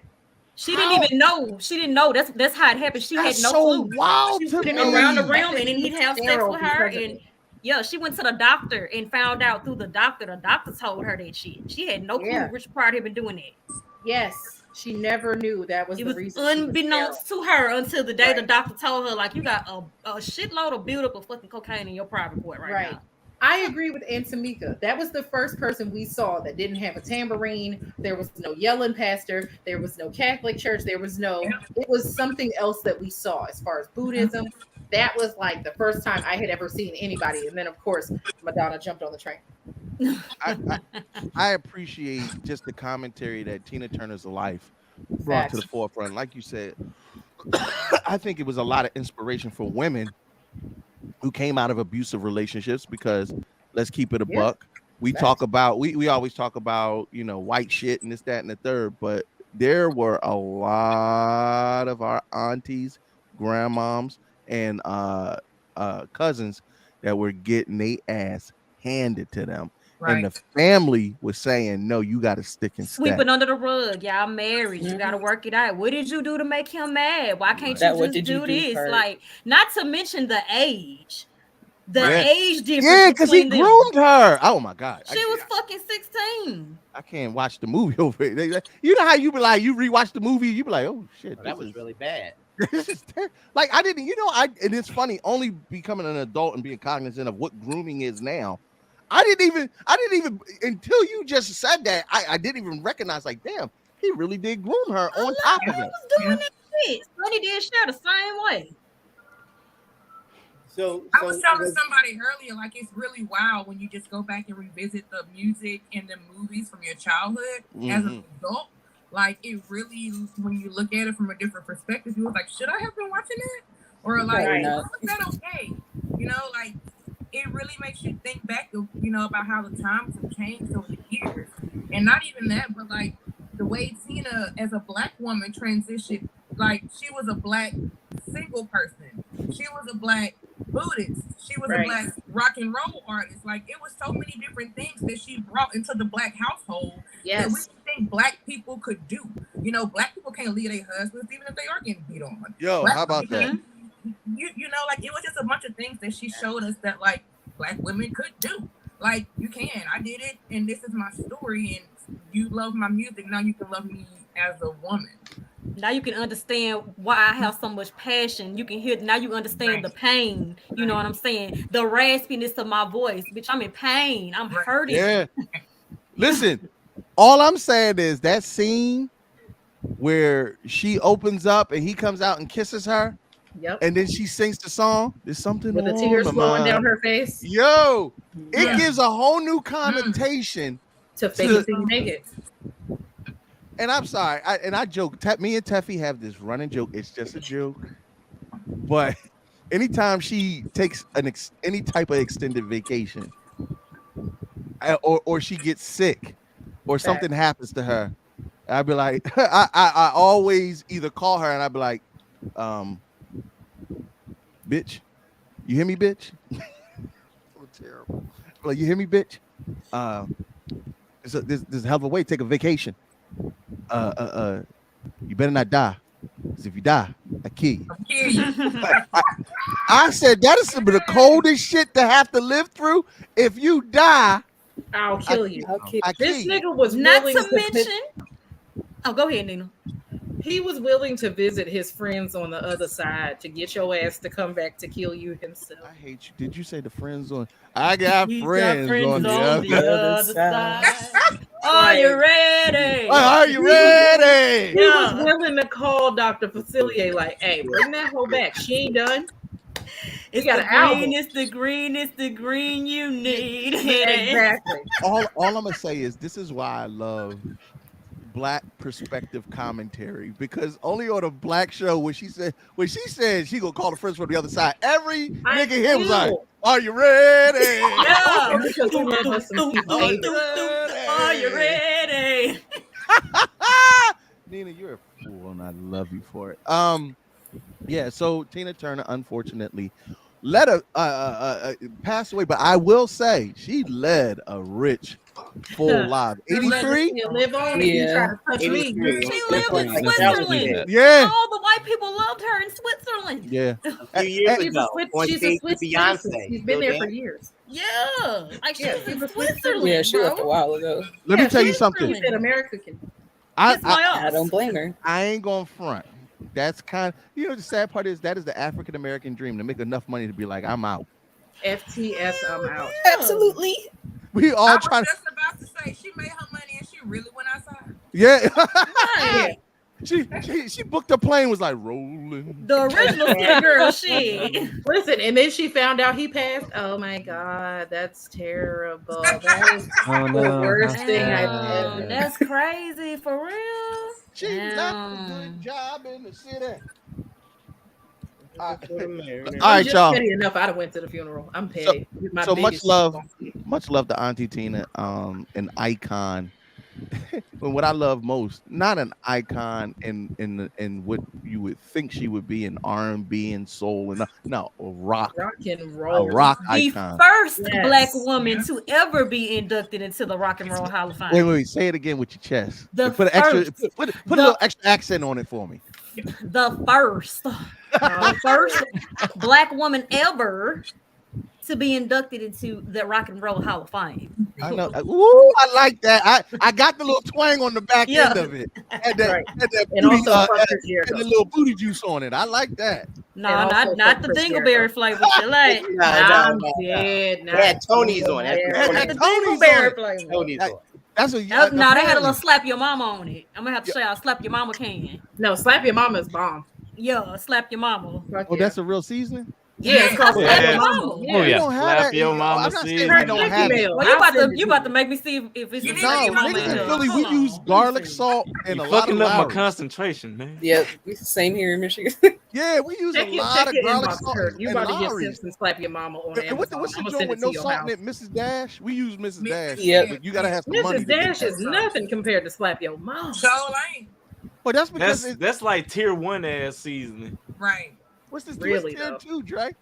She didn't even know. She didn't know. That's how it happened. She had no clue. Wild she put him around the realm, and then he'd have sex with her. And she went to the doctor and found out through the doctor. The doctor told her that shit. She had no clue Richard Pryor had been doing that. Yes. She never knew that was the reason. Unbeknownst to her until the day the doctor told her, like, you got a shitload of buildup of fucking cocaine in your private part right now. I agree with Aunt Tamika. That was the first person we saw that didn't have a tambourine. There was no yelling pastor. There was no Catholic church. There was no, it was something else that we saw as far as Buddhism. That was like the first time I had ever seen anybody. And then, of course, Madonna jumped on the train. I appreciate just the commentary that Tina Turner's life brought to the forefront. Like you said, I think it was a lot of inspiration for women who came out of abusive relationships, because let's keep it a buck. We talk about, we always talk about, white shit and this, that, and the third, but there were a lot of our aunties, grandmoms, and cousins that were getting their ass handed to them. and the family was saying, "No, you got to stick and stay." Sweeping under the rug. Y'all married. You got to work it out. What did you do to make him mad? Why can't you just do this? Like, not to mention the age. The age difference. Yeah, because he groomed her. Oh my God. She was fucking 16. I can't watch the movie over it. You know how you be like, you rewatch the movie, you be like, oh shit, that was really bad. Like I didn't, and it's funny, only becoming an adult and being cognizant of what grooming is now. I didn't even until you just said that, I didn't even recognize, like, damn, he really did groom her on top of it. I was doing that shit. Sonny did share the same way. I was telling somebody earlier, like, it's really wild when you just go back and revisit the music and the movies from your childhood as an adult. Like, it really, when you look at it from a different perspective, you was like, should I have been watching it? Or like, was that okay? You know, like, it really makes you think back of, about how the times have changed over the years. And not even that, but like the way Tina as a Black woman transitioned, like she was a Black single person. She was a Black Buddhist. She was a Black rock and roll artist. Like, it was so many different things that she brought into the Black household that we didn't think Black people could do. Black people can't leave their husbands even if they are getting beat on. Yo, Black how about people, that? Like, it was just a bunch of things that she showed us that, like, Black women could do. Like, you can. I did it, and this is my story, and you love my music. Now you can love me as a woman. Now you can understand why I have so much passion. You can hear, now you understand the pain. You know what I'm saying? The raspiness of my voice. Bitch, I'm in pain. I'm hurting. Yeah. Listen, all I'm saying is that scene where she opens up and he comes out and kisses her. Yep. And then she sings the song. There's something with the tears flowing down her face. Yo, it gives a whole new connotation to fake it till you make it. And I'm sorry, I joke. Me and Teffy have this running joke. It's just a joke, but anytime she takes any type of extended vacation, or she gets sick, or something happens to her, I'd be like, I always either call her and I'd be like, bitch, you hear me, bitch? So terrible. Like, you hear me, bitch? There's a hell of a way to take a vacation. You better not die, because if you die, I kill you. I said that is some of the coldest shit to have to live through. If you die, I'll kill you. This nigga was not willing to mention. Oh, go ahead, Nina. He was willing to visit his friends on the other side to get your ass to come back to kill you himself. I hate you. Did you say the friends on? I got friends on the other side. Are you ready? Are you ready? He was willing to call Dr. Facilier, like, hey, bring that hoe back. She ain't done. It's got the an album. green, it's the green you need. Exactly. All I'm gonna say is this is why I love Black perspective commentary, because only on a Black show when she said she gonna call the friends from the other side, every nigga here was like, "Are you ready?" Yeah. Because we love us some people. Are you ready? Nina, you're a fool, and I love you for it. Yeah. So Tina Turner, unfortunately, let her pass away, but I will say she led a rich, full life. 83. Live on. You try to touch me. She lived in Switzerland. Yeah. All the white people loved her in Switzerland. Yeah. A few years She's ago, on a stage Swiss with Beyonce. citizen. She's been there for years. Yeah. Like she was in she's Switzerland. Yeah, she bro. left a while ago. Let me tell you something. She said America can. I don't blame her. I ain't gonna front. That's kind of, the sad part is that is the African American dream, to make enough money to be like, I'm out. FTS, I'm out. Absolutely. We all trying just about to say she made her money and she really went outside. Yeah. Right. She booked a plane, was like rolling. The original City Girl shit. Listen, and then she found out he passed. Oh my God, that's terrible. That is the worst thing I've ever. That's crazy for real. She's done a good job in the city. All right, y'all. Petty enough. I'd have went to the funeral. I'm petty. So much love to Auntie Tina, an icon. And what I love most, not an icon in what you would think she would be in R&B and soul, and no, a rock and a roll. rock The icon. first Yes. black woman to ever be inducted into the Rock and Roll Hall of Fame. Wait, say it again with your chest. The Put an extra, first. put a little extra accent on it for me. The first black woman ever to be inducted into the Rock and Roll Hall of Fame. I know. Ooh, I like that. I got the little twang on the back end of it. And that, And also and the little booty juice on it. I like that. No, not the dingleberry flavor. Like, I'm dead. They had Tony's on it. Not the dingleberry flavor. Tony's on it. That's what. No, they had a little slap your mama on it. I'm gonna have to show y'all slap your mama can. No, slap your mama is bomb. Yeah, slap your mama. Oh, that's a real seasoning? Yeah, it's called slap your mama. Oh yeah, slap your mama. I'm not saying we don't have it. Well, you about to make me see if it's No, niggas in Philly, we use garlic salt and a lot of fucking up my Lowry. concentration, man. Yeah, same here in Michigan. Yeah, we use Check a your lot of garlic inbox, salt Kurt. You and about to get Lowry. Simpson slap your mama on And what's the Amazon. I'ma joint send with it no to your salt house. in it? Mrs. Dash. We use Mrs. Dash. Yep. But you gotta have some money. Mrs. Dash is nothing compared to slap your mama. So ain't But that's because That's like tier 1 ass seasoning. right. what's this Really, tier though. 2, Drake?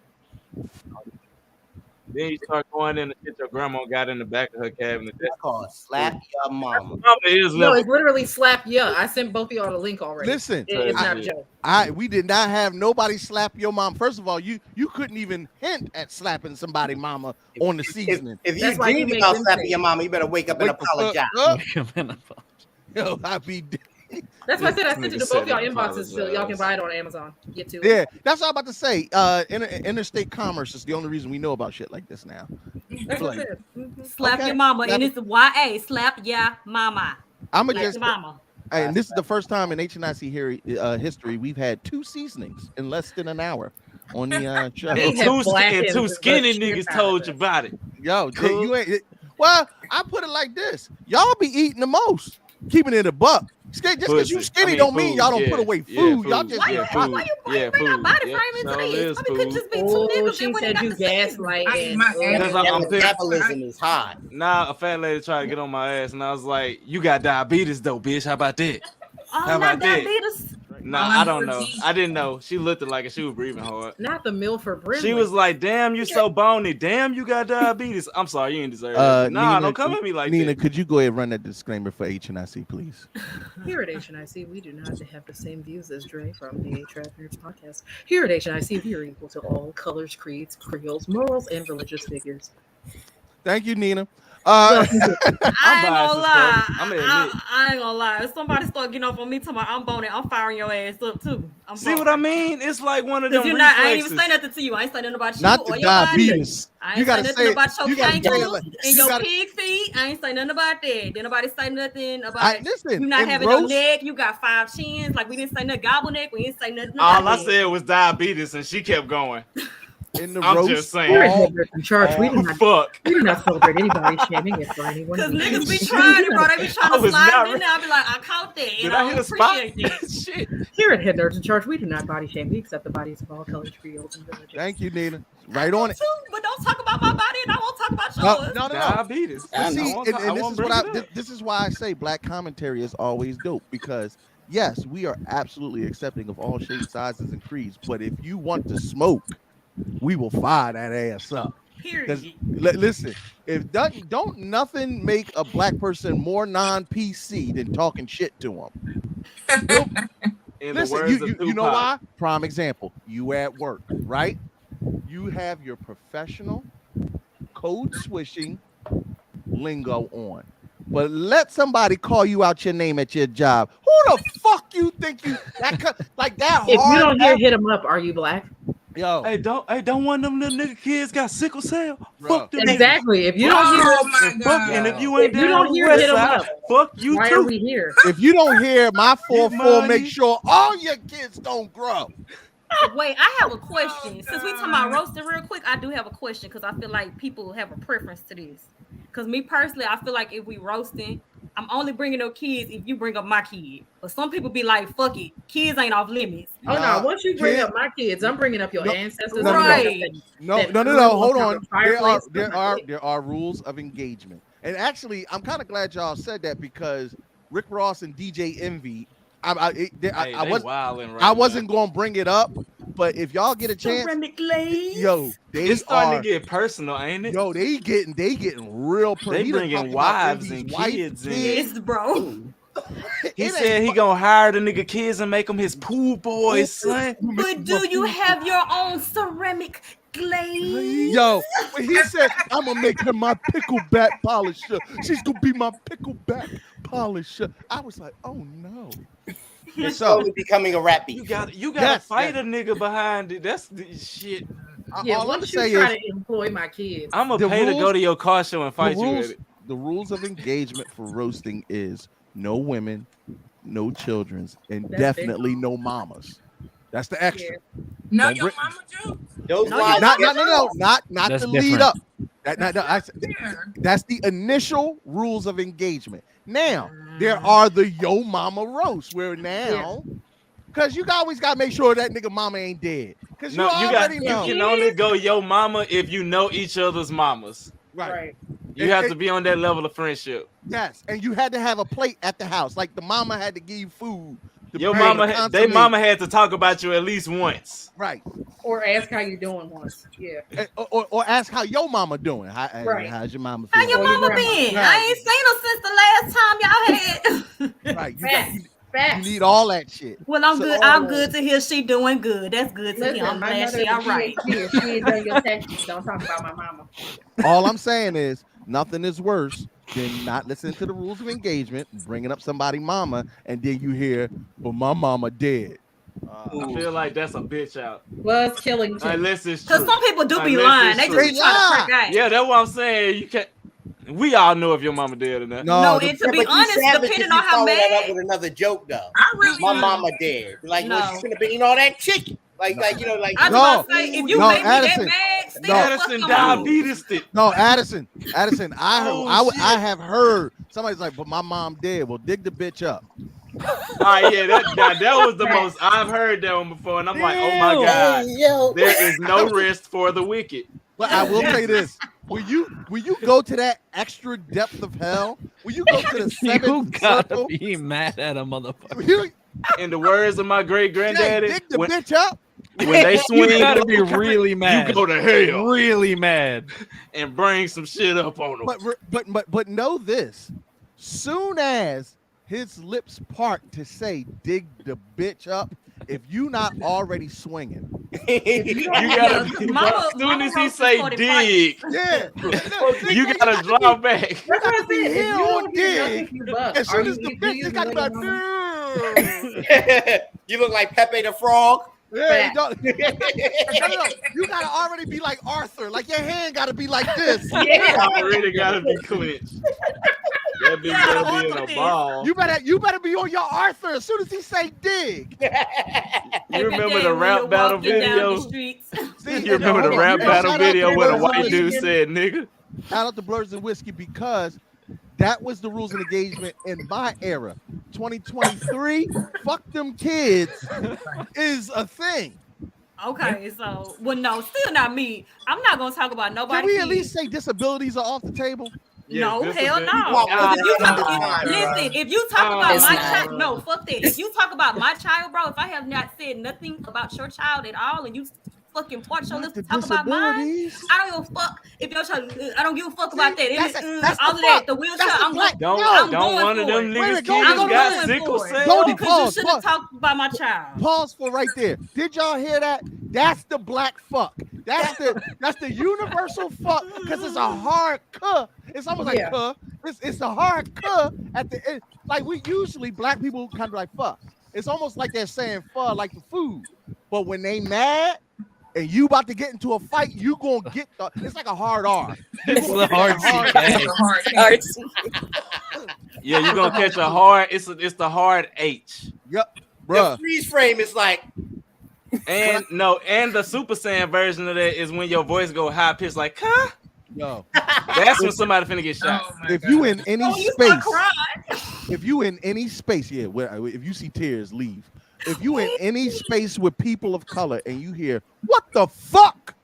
Then you start going in the shit your grandma got in the back of her cabinet. That's called slap your mama. Mama is No, level. it's literally slap ya. I sent both of y'all the link already. Listen, it's not a joke. we did not have nobody slap your mom. First of all, you couldn't even hint at slapping somebody mama on the seasoning. If you That's why you dream make about them slapping say- your mama, you better wake up and apologize. Yo, I be That's why I said I sent it to Nigga both said y'all inboxes so y'all can buy it on Amazon. Get to it. Yeah, that's what I'm about to say. Interstate commerce is the only reason we know about shit like this now. That's what I Like, said. Mhm. Slap Okay. your mama, and Slap- it's YA. Slap your mama. I'm Slap just your mama. and this is the first time in HNIC history we've had 2 seasonings in less than an hour on the show. And two skinny niggas told you about it. Yo, you ain't. Well, I put it like this: y'all be eating the most, keeping it a buck. Just because you skinny don't mean y'all don't put away food. Y'all just Why you bring up body frame into this? It could just be two Oh, niggas. she said you gaslight. Metabolism is high. Nah, a fat lady tried to get on my ass, and I was like, "You got diabetes, though, bitch. How about that?" Oh, How not about that? diabetes. Nah, I don't know. I didn't know. She looked like she was breathing hard. Not the Milford Brimley. She was like, "Damn, you so bony. Damn, you got diabetes." I'm sorry, you ain't deserve it. Nah, Nina, don't come at me like Nina, that. could you go ahead and run that disclaimer for HNIC, please? Here at HNIC, we do not have the same views as Dre from the Trap Nerds podcast. Here at HNIC, we are equal to all colors, creeds, creoles, morals, and religious figures. Thank you, Nina. I ain't gonna lie. I'm gonna admit. I ain't gonna lie. If somebody start getting off on me talking about I'm boning, I'm firing your ass up too. See what I mean? It's like one of them Because I ain't even reflexes. say nothing to you. I ain't say nothing about you Not or the your body. diabetes. I You ain't gotta say say nothing it- about your you gotta say it kangaroos like- and you your gotta- pig feet. I ain't say nothing about that. Did nobody say nothing about I- listen, you not in having no roast- neck? You got 5 chins. Like we didn't say nothing gobble neck. We didn't say nothing All about I that. said was diabetes, and she kept going. In the I'm roast, just We're saying. at Headrest in charge. We do not. Fuck. We do not celebrate anybody shaming it for anyone. Because niggas be trying it, bro. They be trying I to was slide not it in there. I be like, I caught that. Did And I I hit don't a spot? appreciate that. Shit. Here at Head Nerds in Charge, we do not body shame. We accept the bodies of all colors, creoles, and villages. Thank you, Nina. Right on it. Too, but don't talk about my body and I won't talk about No, yours. no. Diabetes. But see, I won't and bring it up. this is why I say black commentary is always dope, because yes, we are absolutely accepting of all shapes, sizes, and creeds. But if you want to smoke, we will fire that ass up. Because listen, if don't nothing make a black person more non-PC than talking shit to them. In the Listen, words you of know Tupac. why? Prime example. You at work, right? You have your professional code swishing lingo on. But let somebody call you out your name at your job. Who the fuck you think you like that If you hard don't hear act- hit them up, are you black? Yo, Hey, don't one of them little nigga kids got sickle cell? Fuck them. Exactly. If you don't hear, Oh my Fuck, god. and if you ain't If you down don't hear west hit 'em side, up, fuck you why too. are we here? if you don't hear my 4-4, money. make sure all your kids don't grow. Wait, I have a question. Since we talking about roasting real quick, I do have a question because I feel like people have a preference to this. Because me personally, I feel like if we roasting, I'm only bringing up kids if you bring up my kid. But some people be like, fuck it, kids ain't off limits. Oh Nah, no! Once you bring kids- up my kids, I'm bringing up your No, ancestors. no, no, Right. No, that no. grew Hold on on. top of fireplace. There are rules of engagement, and actually, I'm kind of glad y'all said that, because Rick Ross and DJ Envy. I wasn't gonna bring it up, but if y'all get a chance, yo, it's starting to get personal, ain't it? Yo, they getting real personal. They bringing wives and kids in. Bro. He said he gonna hire the nigga kids and make them his pool boys, son. But do you have your own ceramic glaze? Yo, when he said, I'm gonna make her my pickleback polisher. She's gonna be my pickleback polisher. I was like, oh no. You're slowly becoming a rap beat. You gotta fight a nigga behind it. That's the shit. Yeah, all once I'm you saying try is- to employ my kids, I'm gonna pay to go to your car show and fight you with it. The rules of engagement for roasting is no women, no children's, and That's definitely no mamas. That's the extra. No, Don't your bring- mama jokes. Those No, lines not That's the lead different. up. That's the initial rules of engagement. Now there are the yo mama roast where now, because you always gotta make sure that nigga mama ain't dead. Because No, you already know. You can only go yo mama if you know each other's mamas. Right. You have to be on that level of friendship. Yes, and you had to have a plate at the house. Like the mama had to give you food. Your mama, they mama had to talk about you at least once. Right. or ask how you doing once. Yeah. Or ask how your mama doing. Right. How's your mama How feeling? your mama been? I ain't seen her since the last time y'all had. Right. Facts. You need all that shit. Well, I'm So- good. I'm good to hear she doing good. That's good to hear. I'm my glad mother, she all she right. ain't here. She ain't done your taxes. Don't talk about my mama. All I'm saying is nothing is worse than not listening to the rules of engagement, bringing up somebody mama, and then you hear, "But my mama dead." I feel like that's a bitch out. Was killing too. Unless it's true. Because some people do be Unless lying. it's They true. just be trying to trick out. Yeah, that's what I'm saying. You can't. We all know if your mama dead or not. No, and to be honest, depending on how that mad. up with another joke though. I really My mama dead. Like No. well, she could have been eating all that chicken. Like you know, like I was about to say, if you make me that mad, still Addison diabetes it. No, Addison. Oh, I have heard somebody's like, "But my mom dead." Well, dig the bitch up. All right, yeah, that was the most I've heard that one before, and I'm like, oh my god, there is no rest for the wicked. But I will say this: when you go to that extra depth of hell, when you go to the You seventh gotta circle, be mad at a motherfucker. In the words of my great granddaddy, dig the when, bitch up. when they swing, You gotta be really mad. You go to hell, Really mad. and bring some shit up on them. But know this: soon as his lips part to say "dig the bitch up," if you not already swinging, You gotta. Mama- As soon as he Mama say started dig, yeah, you gotta draw back. That's what I be said. If here you on don't get dig. nothing, you buck. As Are soon as the do bitch, you they got know about. your mama? you look like Pepe the Frog. Yeah, no, you gotta already be like Arthur. Like your hand gotta be like this. Yeah. Already gotta be clenched. That bitch gotta be in a ball. You better be on your Arthur as soon as he say dig. You remember the rap battle video? See, You remember the rap battle video where the white dude said nigga? Shout out to Blurs and Whiskey because that was the rules of engagement in my era. 2023, fuck them kids is a thing. Okay, so no, still not me. I'm not gonna talk about nobody. Can we at least say disabilities are off the table? No, Yes, hell disability. no. 'Cause Listen, if you talk about It's my not. child, no, fuck that. If you talk about my child, bro, if I have not said nothing about your child at all, and you fucking part your lips to talk about mine, I don't give a fuck if your child. I don't give a fuck about that. All of that, the wheelchair. I'm going. Don't going one of for them it. niggas Wait, kids I'm got going sickle for it. cell? Goldie, Because you pause, shouldn't talk about my child. Pause for right there. Did y'all hear that? That's the black fuck. That's the universal fuck because it's a hard cuh. It's almost like Yeah. cuh. It's a hard cuh at the end. Like we usually black people kind of like fuck. It's almost like they're saying fuck like the food. But when they mad and you about to get into a fight, you gonna get the. It's like a hard R. It's the hard CK. Yeah, you gonna catch a hard. It's the hard H. Yep, The bruh. freeze frame is like And the Super Saiyan version of that is when your voice go high pitched like huh? Yo, That's when somebody finna get shot. if you in any You start space, crying. if you in any space, yeah, if you see tears, leave. If you in any space with people of color and you hear what the fuck,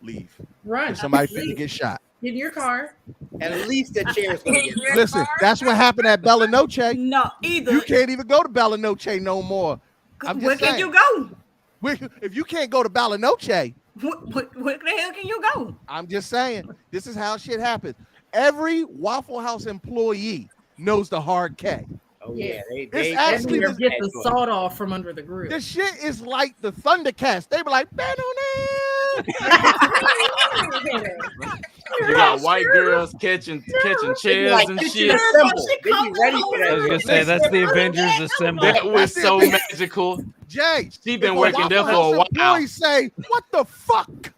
leave. Run. Somebody finna get shot. Get in your car. At least the chair's gonna get Listen, that's what happened at Bella Noche. No, either. You can't even go to Bella Noche no more. I'm just Where saying. can you go? If you can't go to Bella Noche, where the hell can you go? I'm just saying. This is how shit happens. Every Waffle House employee knows the hard K. Oh yeah, It's actually get the salt off from under the grill. the shit is like the Thundercats. They be like, "Bet on it." You got white girls catching chairs and shit. I was gonna say that's the Avengers assemble. That was so magical. Jay, she been if a working there Waffle for a House while. employee say, "What the fuck?"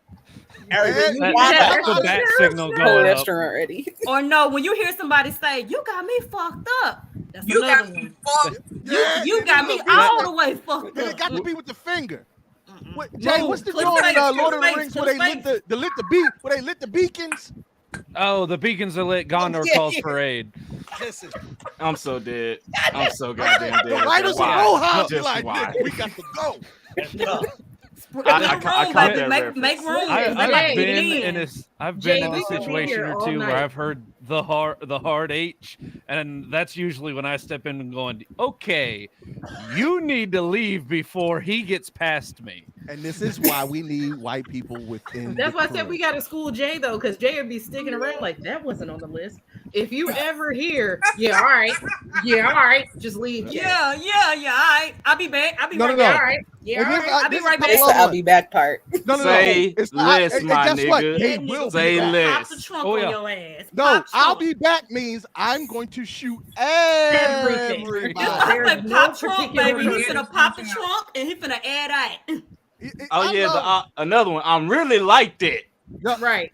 That's the bat signal going up. restaurant ready. Or no, when you hear somebody say, "You got me fucked up," that's You another got me one. fucked. You got me all the way fucked And it up. got to be with the finger. Jay, what's the Flip joint in face, Lord of the flip Rings face, where they flip lit the beacons? Oh, the beacons are lit. Gondor calls parade. Listen, I'm so dead. I'm so goddamn dead. the writers of Why? Rohan be Just like, why? "Nigga, we got to go." I caught that reference. Make room. I've been Jay, in we a could be situation here or all two where night. I've heard the hard H, and that's usually when I step in and going, "Okay, you need to leave before he gets past me." And this is why we need white people within. That's the why I said crew. we got to school Jay though, because Jay would be sticking around like that wasn't on the list. If you ever hear, yeah, all right, just leave. Jay. Yeah. All right. I'll be back. I'll be No, right no, back. no. All right. Yeah, And all here's- right. I'll be this right is back. the It's the I'll be back part. No. Say It's not- less, and my guess what? nigga. They will Say be back. less. Pop the trunk Oh, on yeah. your ass. No, Pop I'll trunk. be back means I'm going to shoot Everything. everybody. Like no pop trunk, particular baby. He reason. finna pop the trunk and he finna add out. Oh yeah, another one. I'm really like that. Right.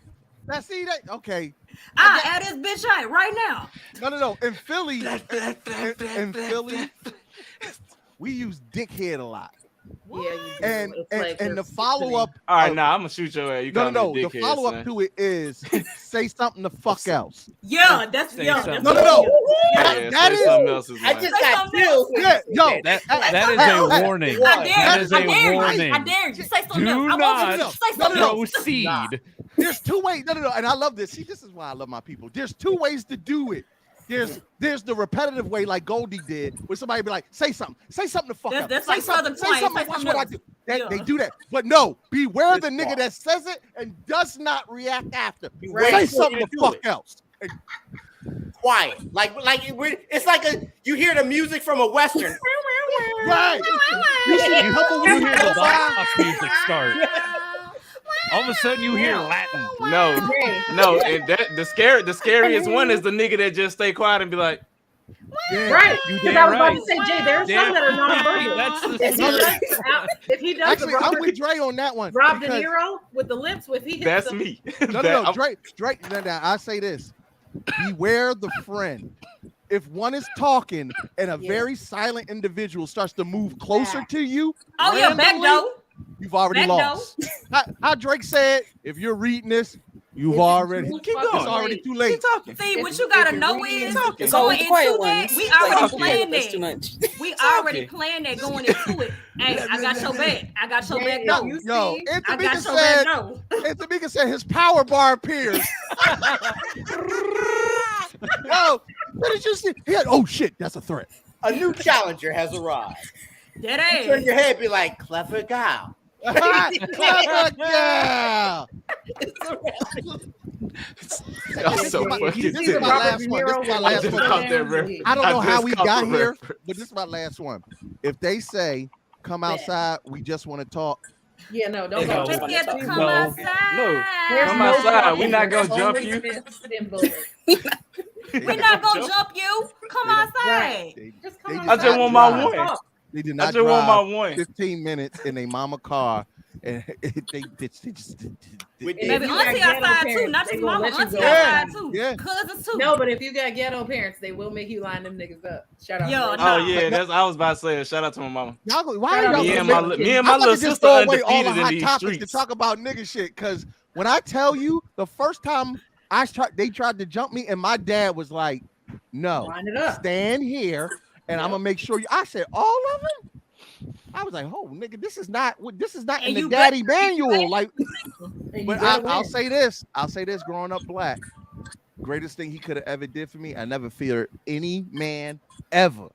Now see that? Okay. I add this bitch out right now. No. In Philly, in Philly, we use dickhead a lot. Yeah, you do. And It's and, like and the this follow up. All right, now I'm gonna shoot your ass. You No. call me a The dickhead, follow up son. to it is say something the fuck else. Yeah, that's Say yeah. something. That's No. Yeah, That say is. something else is I like. just Say got something chills. else. Yeah, yo, That is a warning. I dare That you. is I a dare you. warning. I dare you. Say something Do else. I want you to not say something else. proceed. There's two ways. No. And I love this. See, this is why I love my people. There's two ways to do it. There's the repetitive way, like Goldie did, where somebody be like, say something to fuck up. That's Say like something, Southern say twang. something. Say Watch something what I else. do. Yeah. They do that. But no, beware the This nigga part. that says it and does not react after. Beware Say for something you to to do fuck it. else. And Quiet, it's like you hear the music from a western. right. You hear the box music start. All of a sudden, you hear Latin. No, and that the scariest one is the nigga that just stay quiet and be like, Right. You Because damn I was about right. to say, Jay, there's Damn some that are non-verbal. That's the If he does Actually, the I'm Robert, with Dre on that one. Rob De because- Niro with the lips, if he hits that's the, me. No. Dre. Now, I say this: beware the friend. If one is talking and a very silent individual starts to move closer to you, Oh yeah, back randomly, door. you've already Back lost. How Drake said, if you're reading this, you've already Keep going. it's already too late. Keep talking. See, what you gotta know is It's going always the quiet into that. ones. We Like, already people play planned with us too that. much. We already planned that going into it. Hey, I got your back. I got your back Yo, door. yo, I Antamika got your back said, door. Antamika said his power bar appears. Yo, what did you see? He had, oh shit, that's a threat. A new challenger has arrived. That You turn ass. your head, be like, clever gal. Clever girl. I'm so fucking This is my last one. This is my I last just one. caught that reference. I don't know how just we caught got the here, reference. but this is my last one. If they say, come outside, we just want to talk. yeah, no, don't No. go. Just get to come No. outside. No, There's come no outside. jumping. We not gonna There's jump only you. fist and bullet. We not gonna jump you. Come outside. Just come They outside. did I just want my drive. one. They did I not just want my drive one. 15 minutes in a mama car, and they just With If Baby, you auntie got ghetto outside too, parents, not they just gonna mama, let you auntie go. outside too. Yeah. Cousins too. No, but if you got ghetto parents, they will make you line them niggas up. Shout out. Yo, to no. Oh yeah, that's I was about to say. Shout out to my mama. Y'all, why Shout are out y'all to Me and my I'm little about to just sister throw away all the undefeated in hot these topics to streets. talk about nigga shit. Because when I tell you, the first time they tried to jump me, and my dad was like, "No, Line it up. stand here, and I'm gonna make sure you." I said, "All of them." I was like, "Oh, nigga, this is not in And the you daddy bet- manual." Like, And you but better I'll win. say this. I'll say this. Growing up black, greatest thing he could have ever did for me. I never feared any man ever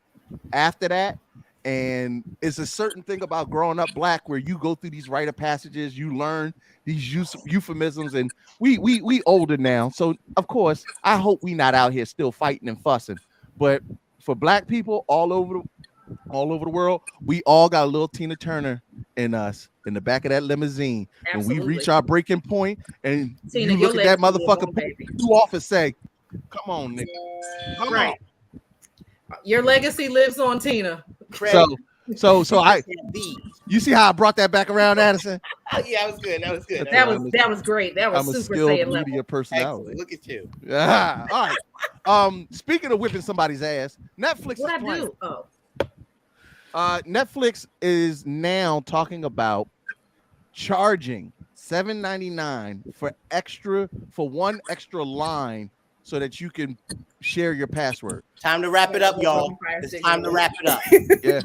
after that. And it's a certain thing about growing up black where you go through these rite of passages, you learn these euphemisms, and we older now. So of course, I hope we not out here still fighting and fussing. But for black people all over the world, we all got a little Tina Turner in us in the back of that limousine. Absolutely. When we reach our breaking point, and Tina, you look at that legacy live motherfucker on, baby. you off and say, "Come on, nigga, come on." Your legacy lives on, Tina. So I, you see how I brought that back around, Addison? Yeah, that was good. That was good. That was great. That was I'm a super skilled Saiyan media level. personality. Excellent. Look at you. Yeah. All right. Speaking of whipping somebody's ass, Netflix What is I playing. do? Oh, Netflix is now talking about charging $7.99 for one extra line so that you can share your password. Time to wrap it up, y'all. It's time to wrap it up. Yeah.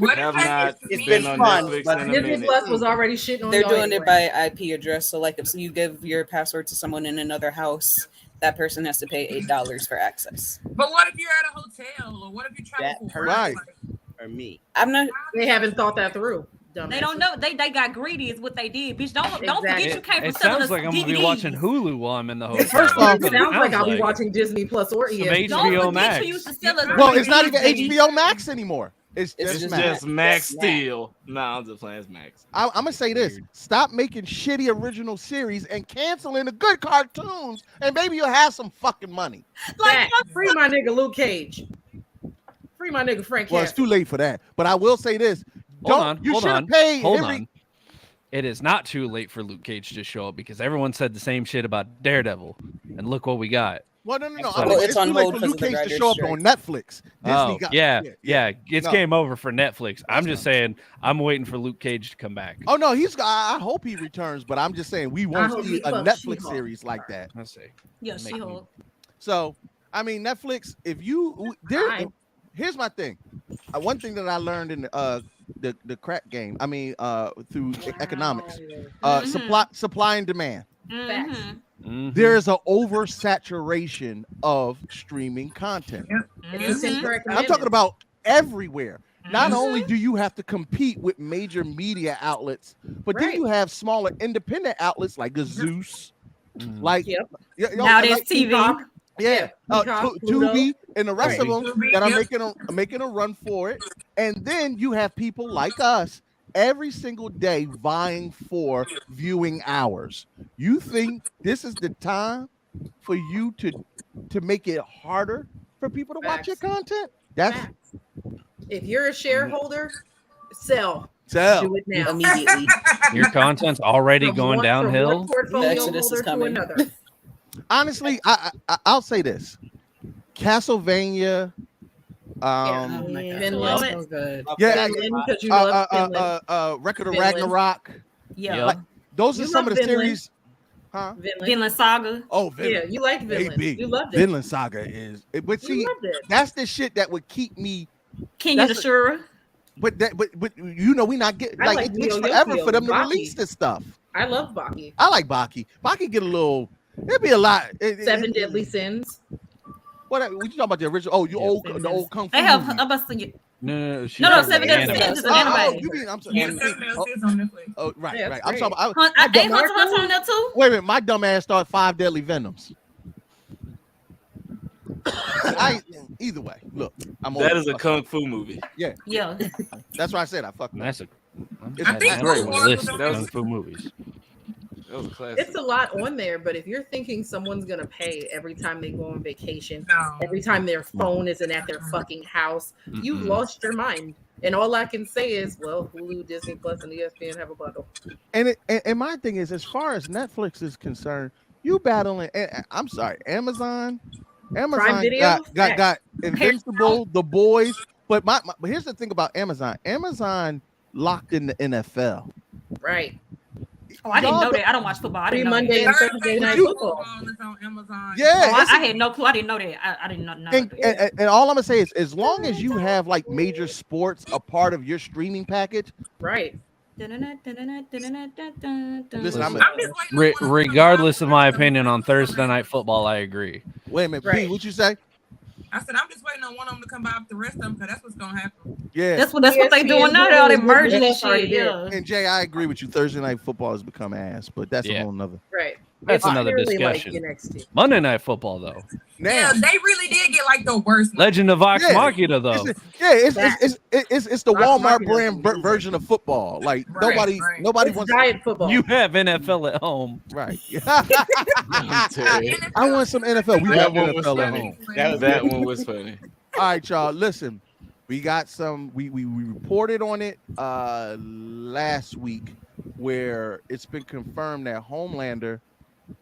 It's been fun. But Disney Plus was already shitting on They're y'all doing it anyway. by IP address. So, like, if you give your password to someone in another house, that person has to pay $8 for access. But what if you're at a hotel, or what if you travel for work? Right. Or me. I'm not. They haven't thought that through. They don't know. They got greedy is what they did, bitch. Don't forget you came from It selling sounds like I'm gonna be DVDs. watching Hulu while I'm in the hotel. First off, It sounds like I'll be watching Disney Plus or Some ESPN. HBO Max. You used to sell us Well, it's not DVDs, even baby. HBO Max anymore. It's It's just Max. just Max Steel. Nah, I'm just playing. It's Max. I'm gonna say this: stop making shitty original series and canceling the good cartoons, and maybe you'll have some fucking money. Like, free my nigga Luke Cage. Free my nigga Frank Well, it's Castle. too late for that. But I will say this: you should have paid Hold Henry. on. It is not too late for Luke Cage to show up because everyone said the same shit about Daredevil, and look what we got. Well, no. So- I mean, it's too late for Luke Cage to show up on Netflix. Disney got, yeah. It's No. game over for Netflix. I'm just saying, I'm waiting for Luke Cage to come back. Oh no, I hope he returns, but I'm just saying we I won't hope see he a fucks Netflix She-Hulk. series like that. Let's see. Yeah, She-Hulk. So, I mean, Netflix. If you here's my thing. One thing that I learned in the crack game. I mean, through economics, supply and demand. There is an oversaturation of streaming content. I'm talking about everywhere. Not only do you have to compete with major media outlets, but then you have smaller independent outlets like the Zeus, like Now there's TV. Tubi, and the rest of them Tubi, that are making a run for it. And then you have people like us every single day vying for viewing hours. You think this is the time for you to make it harder for people to watch your content? That's If you're a shareholder, sell. Sell. Do it now. Immediately. Your content's already From going one downhill. portfolio Exodus is holder to coming. another. honestly, I'll say this: Castlevania. Finland. So good. Yeah, Finland, 'cause you love Finland. Record of Finland. Ragnarok. Yeah. Like, those are You some love of the Finland. series. Huh? Vinland Saga. Oh, Vinland. Yeah, you like Vinland. AB. You loved it. Vinland Saga is. But see, loved it. that's the shit that would keep me. King of the Shura. But you know we not getting I like like it takes Neo forever Yokio, for them to Baki. release this stuff. I love Baki. I like Baki. Baki get a little. It'd be a lot. Seven Deadly Sins. What you talking about the original? Oh, the old kung fu. They have. movie. I'm about to say. No, No, Seven Deadly Sins is an anime. you mean I'm sorry. Yeah, Seven Deadly Sins on Netflix. Oh, right, Yeah, right. that's I'm talking about. Ain't Hunter Hunter on there too? Wait a minute, my dumb ass started 5 Deadly Venoms. Either way, look, That is a kung fu movie. Yeah, Yeah. that's why I said I fucked. That's a I think great those list of that was- kung fu movies. That was a classic. It's a lot on there, but if you're thinking someone's gonna pay every time they go on vacation, No. every time their phone isn't at their fucking house, you've Mm-mm. lost your mind. And all I can say is, well, Hulu, Disney Plus, and ESPN have a bundle. And my thing is, as far as Netflix is concerned, you battling. I'm sorry, Amazon Video? got Invincible, The Boys. But but here's the thing about Amazon. Amazon locked in the NFL. Right. Oh, I didn't know that. I don't watch football. I Free didn't know Monday that. and Thursday night you- football. It's on Amazon. Yeah, Oh, it's- I had no clue. I didn't know that. I didn't know. and all I'm gonna say is, as long as you have like major sports a part of your streaming package, Right. listen, I'm I'm just waiting on one of Regardless of my opinion on Thursday Night Football, I agree. Wait a minute, Right. P, what you say? I said I'm just waiting on one of them to come by with the rest of them because that's what's gonna happen. Yeah. That's what they doing now. They're all that merging and shit. Yeah. And Jay, I agree with you. Thursday night football has become ass, but that's a whole nother. Right. That's It's another clearly discussion. Like NXT. Monday Night Football, though. Yeah, they really did get like the worst. Legend of Vox Yeah. Machina, though. It's the Vox Walmart Machina brand version of football. Like nobody It's wants giant football. You have NFL at home. Right. I want some NFL. We got NFL at home. That one was funny. All right, y'all. Listen, we got some. We reported on it last week, where it's been confirmed that Homelander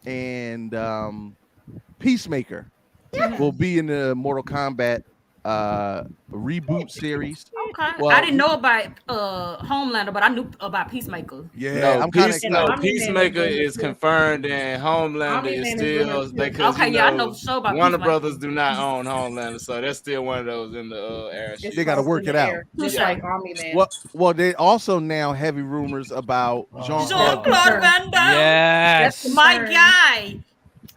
and Peacemaker will be in the Mortal Kombat reboot series. Okay. Well, I didn't know about Homelander, but I knew about Peacemaker. Yeah, No, I'm kind of Peacemaker is confirmed, and Homelander is still because Okay, yeah, I know for sure about Warner Peacemaker. Brothers do not own Homelander, so that's still one of those in the air. Shit. They got to work it out. Just like Omni-Man. Well, they also now heavy rumors about Jean-Claude Van Damme. Yes. That's my guy.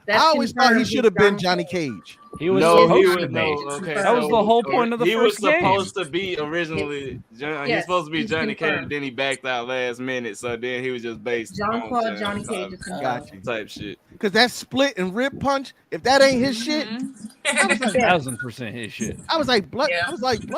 I always thought he should have been Johnny Cage. He was No, supposed he to was be. no. Okay, That was the whole point of the he first was game. supposed to be originally. He was Yes, supposed to be he's Johnny Cage, confirmed. then he backed out last minute. So then he was just based Jean-Claude on Johnny Cage is Got you. type shit. Because that split and rib punch, if that ain't his shit, I was like, 1,000% his shit. I was like blood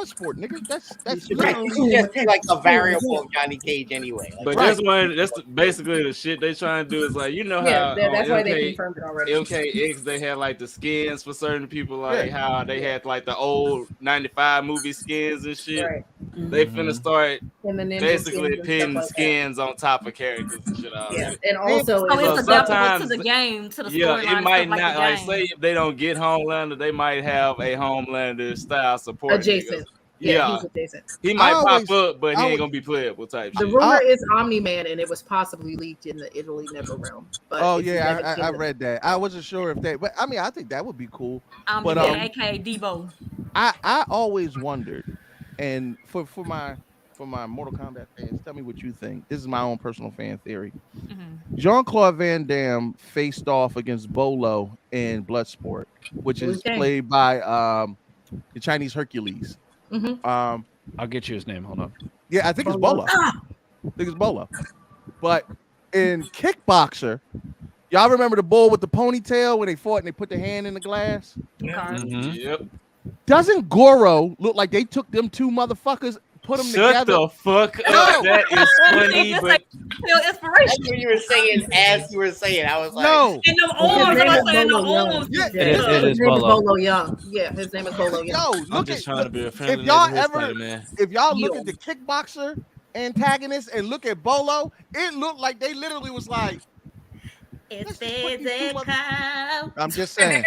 sport, nigga. That's Right. literally It's just like a variable of Johnny Cage anyway. Like, But that's basically the shit they trying to do is like, you know Yeah, how that's on why they confirmed it already. MKX they had like the skins for certain people, like Yeah. how they had like the old 95 movie skins and shit. Right. They finna start And the ninja basically skins and pinning stuff like skins on top of characters and shit. Yeah, and also So So it's adaptable to sometimes- the game, to the Yeah, storyline. it might stuff not like like the say game. if they don't get Homelander, they might have a Homelander style support. adjacent. Yeah, he's adjacent. he might I pop always- up, but he I ain't always- gonna be playable type The shit. rumor is Omni-Man, and it was possibly leaked in the Italy Never realm. But Oh it's yeah, back I in the- read that. I wasn't sure if they, but I mean, I think that would be cool. But Omni-Man, aka Debo. I always wondered, and for my Mortal Kombat fans, tell me what you think. This is my own personal fan theory. Jean-Claude Van Damme faced off against Bolo in Bloodsport, which is Okay. played by the Chinese Hercules. I'll get you his name. Hold on. Yeah, I think it's Bolo. I think it's Bolo. But in Kickboxer, y'all remember the bull with the ponytail when they fought and they put their hand in the glass? Yep. Doesn't Goro look like they took them two motherfuckers, put them Shut together? the fuck up. No. That is funny, It's but like feel inspiration. that's what you were saying as you were saying. I was like, No. And them His arms, name I'm is saying the Bolo Young. arms. Yeah, It is His name is Bolo. Bolo Young. Yeah, his name is Bolo Young. Yo, I'm look just at trying to be a if friendly y'all neighborhood ever Spider-Man. if y'all look Yo. at the Kickboxer antagonist and look at Bolo, it looked like they literally was like, It Let's says put these two it cow. I'm just saying.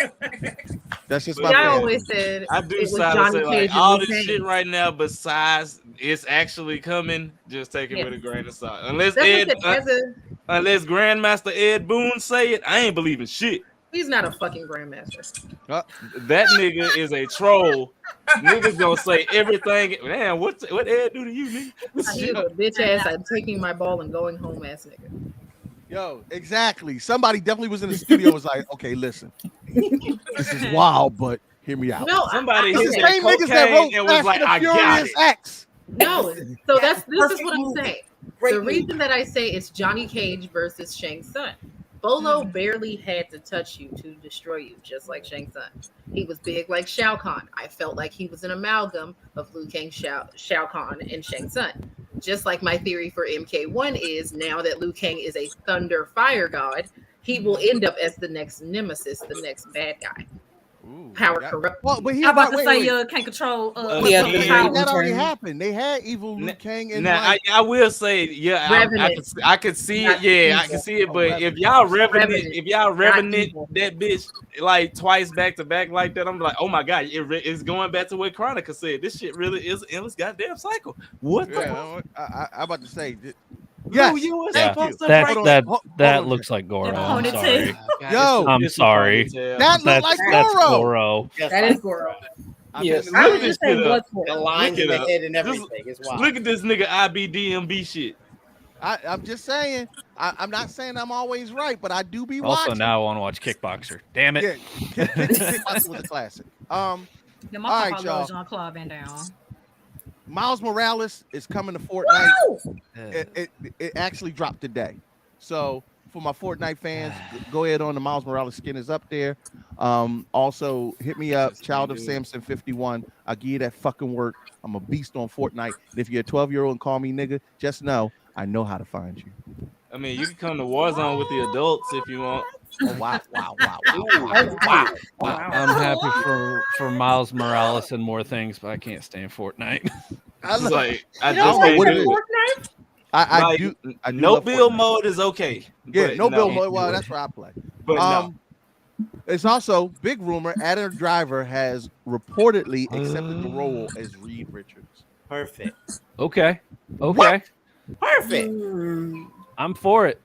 That's just my But I fan. always said I do it was side Johnny say like Cage and all Liu this Kang. shit right now, besides it's actually coming, just take it Yeah. with a grain of salt. Unless That's Ed, what I said. unless Grandmaster Ed Boon say it, I ain't believing shit. He's not a fucking grandmaster. That nigga is a troll. Niggas gonna say everything. Damn, what Ed do to you, nigga? He's a bitch ass. I'm taking my ball and going home ass nigga. Yo, exactly. Somebody definitely was in the studio was like, okay, listen. This is wild, but hear me out. No, Somebody It's hit the that same niggas that wrote cocaine and was Fast like, and the I got Furious it. X. No, so this is what I'm move. saying. Great The move. reason that I say it's Johnny Cage versus Shang Tsung. Bolo barely had to touch you to destroy you, just like Shang Tsung. He was big like Shao Kahn. I felt like he was an amalgam of Liu Kang, Shao Kahn, and Shang Tsung. Just like my theory for MK1 is now that Liu Kang is a thunder fire god, he will end up as the next nemesis, the next bad guy. Power corrupt. Well, but he I'm about to wait, say wait. can't control Yeah, the the power. That already Return. happened. They had evil Liu Kang and Now like, I will say, yeah, Revenant. I could see it. Not Yeah, I evil. can see it. Oh, But Revenant. if y'all Revenant, Not Revenant evil. that bitch like twice back to back like that, I'm like, oh my god, it's going back to what Chronica said. This shit really is an endless goddamn cycle. What the fuck? yeah, I'm about to say. Yes, you was Yeah, supposed to that break that Hold that on, looks like Goro. And I'm ponytail. sorry. Yo, I'm It's a sorry. ponytail. that looked That's like that's Goro. Goro. Yes, That like, is Goro. Yes. I was Look just this saying shit up. Bloodsport. the lines Look in it the up. head and Just everything. It's wild. Look at this nigga IBDMB shit. I'm just saying. I'm not saying I'm always right, but I do be Also, watching. now I want to watch Kickboxer. Damn it. Yeah, Kickboxer was a classic. Yeah, my All papa right, y'all. loves Jean-Claude Van Damme. Miles Morales is coming to Fortnite. It actually dropped today. So for my Fortnite fans, go ahead on the Miles Morales skin is up there. Also hit me up, Child of Samson 51. I'll give you that fucking work. I'm a beast on Fortnite. And if you're a 12-year-old and call me nigga, just know I know how to find you. I mean, you can come to Warzone with the adults if you want. Oh, wow. I'm happy for Miles Morales and more things, but I can't stand Fortnite. I just can't do it. I do no love build Fortnite. mode is okay. Yeah, but no build no. mode. Well, that's where I play. But no. It's also big rumor. Adam Driver has reportedly accepted the role as Reed Richards. Perfect. Okay. Perfect. I'm for it.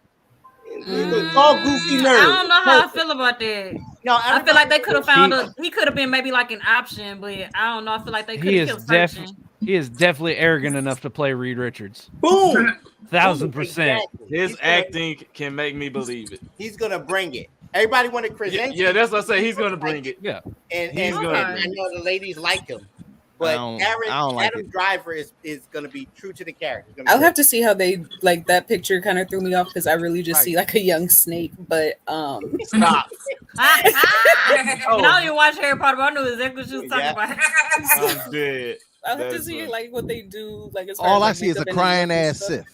All goofy nerds. I don't know how I feel about that. No, I feel like they could have found he could have been maybe like an option, but I don't know. I feel like they could He have is kept searching. He is definitely arrogant enough to play Reed Richards. Boom. 1000%. His acting can make me believe it. He's gonna bring it. Everybody want to present. Yeah, that's what I say. He's gonna bring it. Yeah, and he's gonna. I know the ladies like him, but Adam Driver is gonna be true to the character. I'll have to see how they like that picture. Kind of threw me off because I really just see like a young Snape. But stop. I don't even watch Harry Potter, but I knew exactly what she was talking about. I'm dead. I'll have to see like what they do. Like as far All as, I like, see is a makeup and crying makeup and ass stuff. Sith.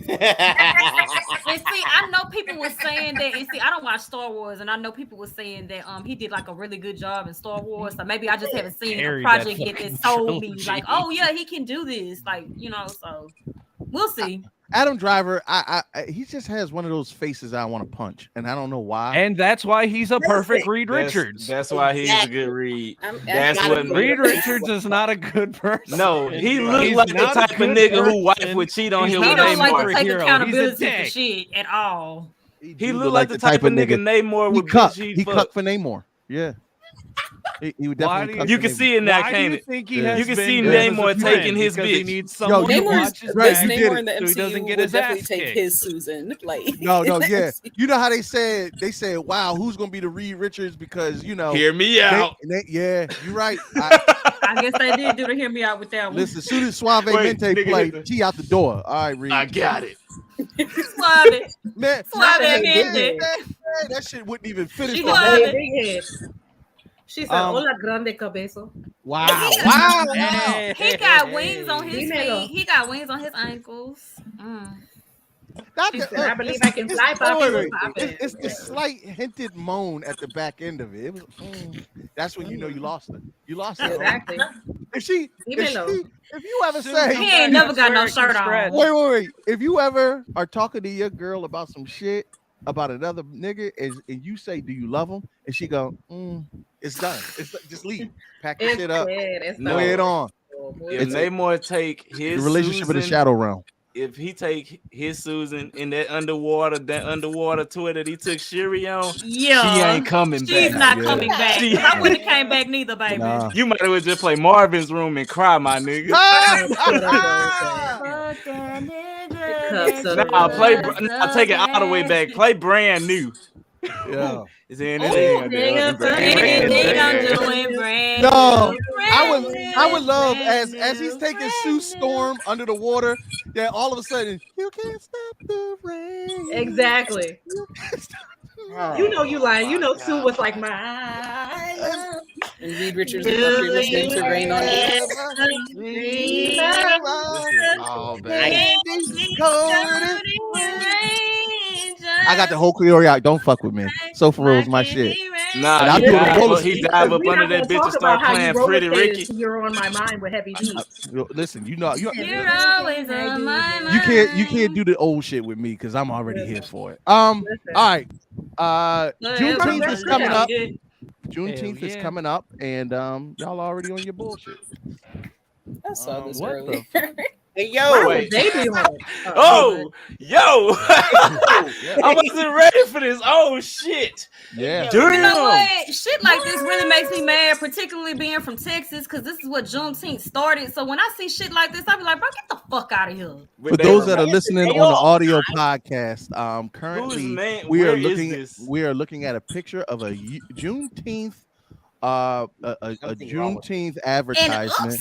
And see, I know people were saying that, and see, I don't watch Star Wars, and I know people were saying that he did like a really good job in Star Wars. So maybe I just haven't seen a Carried project that yet that fucking sold me trilogy. like, oh yeah, he can do this. Like, so we'll see. Adam Driver, he just has one of those faces I want to punch, and I don't know why. And that's why he's a perfect Reed Richards. That's why he's a good Reed. That's what Reed Richards is not a good person. No, he looks He's like the not a type of good nigga who wife person. would cheat on He's him He with don't like to Neymar. take He's a accountability for dick. shit at all. He look like the type of nigga Neymar would He fuck. cucked for Namor. Yeah. He would definitely cuck You for can Namor. see it now, Why do can't you it? think he You has can been see good as a Namor friend? taking his Because he bitch. needs someone to watch his right, back you did Namor in the so he MCU doesn't get would his definitely ass take kicked. his Susan. Like No, yeah. You know how they said, wow, who's gonna be the Reed Richards? Because Hear me out. Yeah, you're right. I guess they did do to hear me out with that one. Listen, as soon as Suave Mente play, she out the door. All right, Reed. I got it. Suave. Man, Suave man, Mente. that shit wouldn't even finish She the got whole. it. Big head. She said, "Hola, grande cabezo." Wow. He got wings on his Dímelo. feet. He got wings on his ankles. Not She the- said, "I believe I can fly, wait, papi, wait. papi." It's the slight hinted moan at the back end of it. It was, that's when you know you lost it. You lost it. Exactly. If you ever say He ain't never got no shirt on. Wait. If you ever are talking to your girl about some shit about another nigga and you say, "Do you love him?" and she go, "It's done. Just leave. Pack your It's shit up. good. It's Go ahead on." If Neymar take his The relationship Susan, of the shadow realm. If he take his Susan in that underwater tour that he took Shiri on, Yeah, she ain't coming back. She's not coming back. She- I wouldn't have came back neither, baby. Nah. You might as well just play Marvin's Room and cry, my nigga. Nah, take it all the way back. Play brand new. Yeah. Is there Ooh, anything? No, I would love as he's taking Sue Storm under the water, that all of a sudden you can't stop the rain. Exactly. You know you lying. You know Sue was like my. And Reed Richards is up here listening to Rain on It. I got the whole choreography. Don't fuck with me. So for real is my shit. Nah, he dive up under that bitch and start playing Pretty Ricky. You're on my mind with Heavy D. Listen, you You're always on my mind. you can't do the old shit with me because I'm already here for it. All right. Juneteenth is coming up. Juneteenth is coming up, and y'all already on your bullshit. I saw this what earlier. Hey, yo. Wait. Baby on. Oh, yo. I wasn't ready for this. Oh, shit. Yeah. You know what? Shit like this really makes me mad, particularly being from Texas, because this is what Juneteenth started. So when I see shit like this, I be like, bro, get the fuck out of here. For those that are listening on the audio podcast, currently we are looking at a picture of a Juneteenth a Juneteenth advertisement.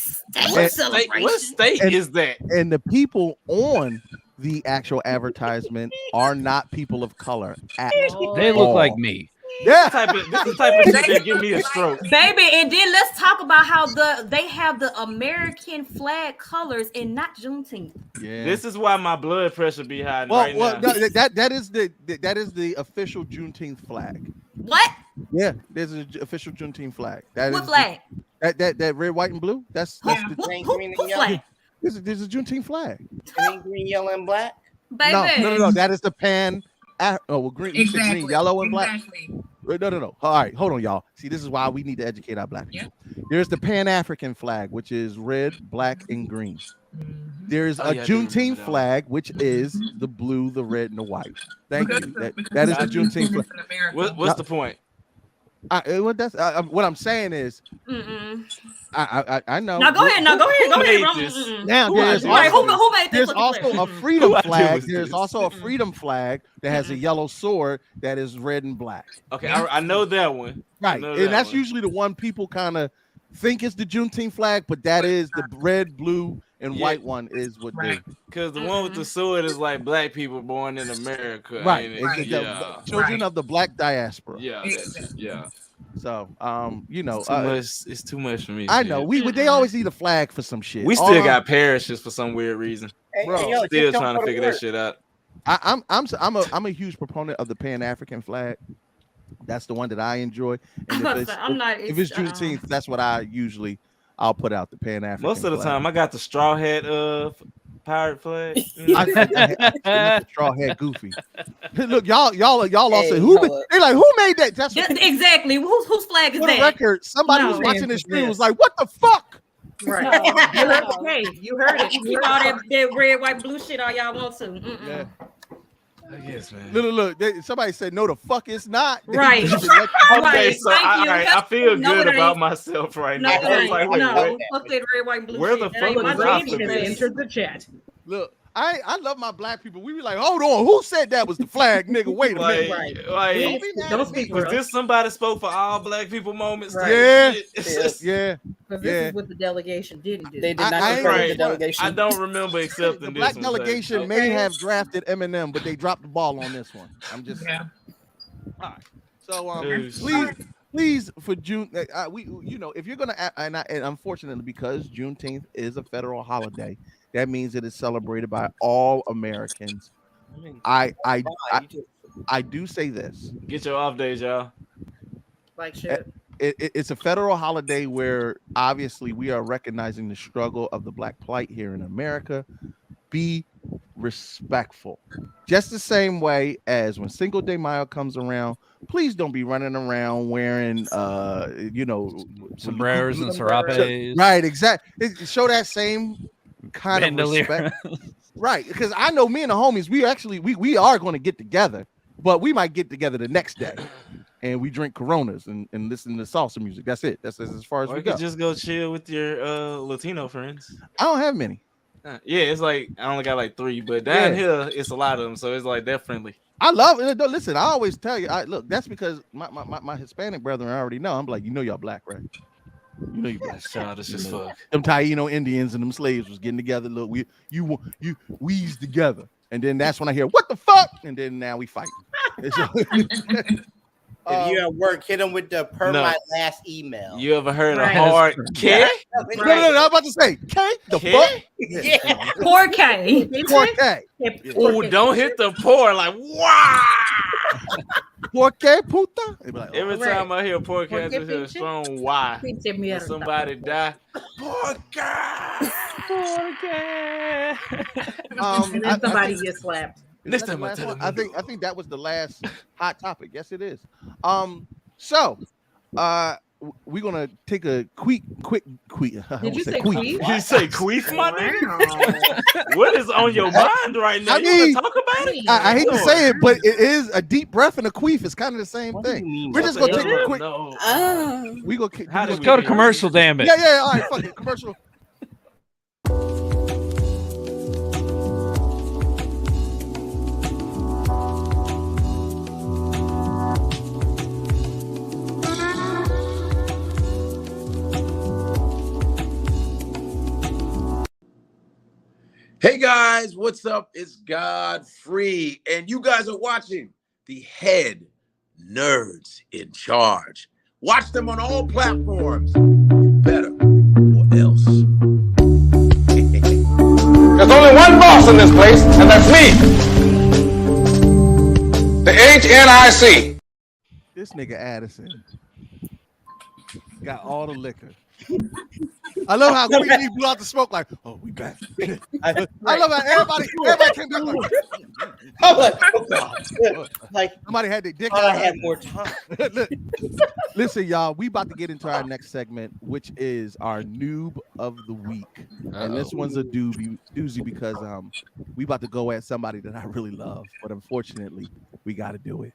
What state is that? And the people on the actual advertisement are not people of color at They look like me. Yeah, this is the type of shit that give me a stroke, baby. And then let's talk about how they have the American flag colors and not Juneteenth. Yeah, this is why my blood pressure be high well, right well, now. no, that is the official Juneteenth flag. What? Yeah, there's an official Juneteenth flag. What flag? That red, white, and blue. That's the green, and yellow. There's a Juneteenth flag. Green, yellow, and black. Baby. No. That is the pan. Green, Exactly. green, yellow, and black. Exactly. No. All right, hold on, y'all. See, this is why we need to educate our black people. There's the Pan-African flag, which is red, black, and green. There's a Juneteenth flag, which is the blue, the red, and the white. Thank you. That is the Juneteenth flag. What's the point? What I'm saying is, I know. Now go ahead. Now who made this? There's also a freedom flag. There's also a freedom flag that has a yellow sword that is red and black. Okay, I know that one. Right, and that's usually the one people kind of think is the Juneteenth flag, but that is the red, blue, and white one is what they. Because the one with the sword is like black people born in America. Right. Yeah. Children of the black diaspora. Yeah. So, it's too much for me. I know. They always need a flag for some shit. We still got parishes for some weird reason. Bro, still trying to figure that shit out. I'm a huge proponent of the Pan-African flag. That's the one that I enjoy. And if it's Juneteenth, that's what I'll put out, the Pan-African. Most of the flag. time, I got the straw hat pirate flag. I straw hat goofy. Look, y'all all say who? They like, who made that? That's exactly. Whose flag is for that? the record, somebody was watching this stream was like, what the fuck? Right. You heard it. You keep all that red, white, blue shit all y'all want to. Yeah. I guess, man. Look. Somebody said, no, the fuck it's not. Right. Okay, so I feel good about myself right now. Fuck that red, white, blue where shit. the fuck was Rage has entered the chat. Look, I love my black people. We be like, hold on, who said that was the flag, nigga? Wait a minute. Don't speak was for this somebody spoke for all black people moments? Right. Yeah. Because this is what the delegation didn't do. They did not confirm the delegation. I don't remember accepting the black this delegation may have drafted Eminem, but they dropped the ball on this one. I'm just all right. So please for June, if you're gonna and unfortunately because Juneteenth is a federal holiday, that means it is celebrated by all Americans. I do say this. Get your off days, y'all. Like shit. It's a federal holiday where obviously we are recognizing the struggle of the black plight here in America. Be respectful. Just the same way as when Cinco de Mayo comes around, please don't be running around wearing sombreros and serapes. Right, exactly. Show that same kind Bandolier. of respect. Right, because I know me and the homies, we are going to get together, but we might get together the next day. And we drink Coronas and listen to salsa music. That's it. That's as far as we go. Could just go chill with your Latino friends. I don't have many. Yeah, it's like I only got like 3, but down here it's a lot of them, so it's like they're friendly. I love it. Listen, I always tell you, look, that's because my Hispanic brethren already know. I'm like, y'all black, right? You know you black. Childish as fuck. Them Taino Indians and them slaves was getting together. Look, you we's together, and then that's when I hear what the fuck, and then now we fighting. If you're at work, hit them with the my last email. You ever heard a hard K? No, I'm about to say K. The fuck? Yeah. Poor K. Poor K. Oh, don't hit the poor like wow. Por qué, puta? Every time I hear poor K, I just hear a strong Y. When somebody die. Poor K. Poor K. And then somebody gets slapped. I think that was the last hot topic. Yes, it is. So we're gonna take a quick. Did you say queef? Did you say queef, my nigga? What is on your mind right now? I You mean, want to talk about it? I hate to say it, but it is a deep breath and a queef. It's kind of the same thing. We're just gonna take a quick. We go. Let's go to commercial, damn it. Yeah. All right, fuck it. Commercial. Hey guys, what's up? It's Godfrey, and you guys are watching the Head Nerds in Charge. Watch them on all platforms. Better or else. There's only one boss in this place, and that's me. The HNIC. This nigga Addison got all the liquor. I love how quickly he blew out the smoke. Like, oh, we back. I love how everybody came back like, I'm like, oh God. Like somebody had their dick thought out. I had more time. Listen, y'all, we about to get into our next segment, which is our noob of the week. And this one's a doozy because we about to go at somebody that I really love, but unfortunately, we got to do it.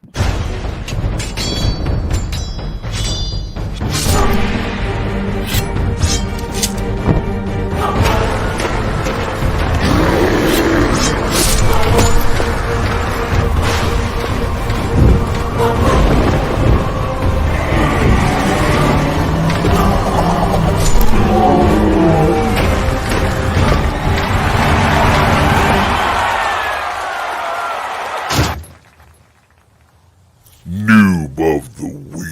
Noob of the week.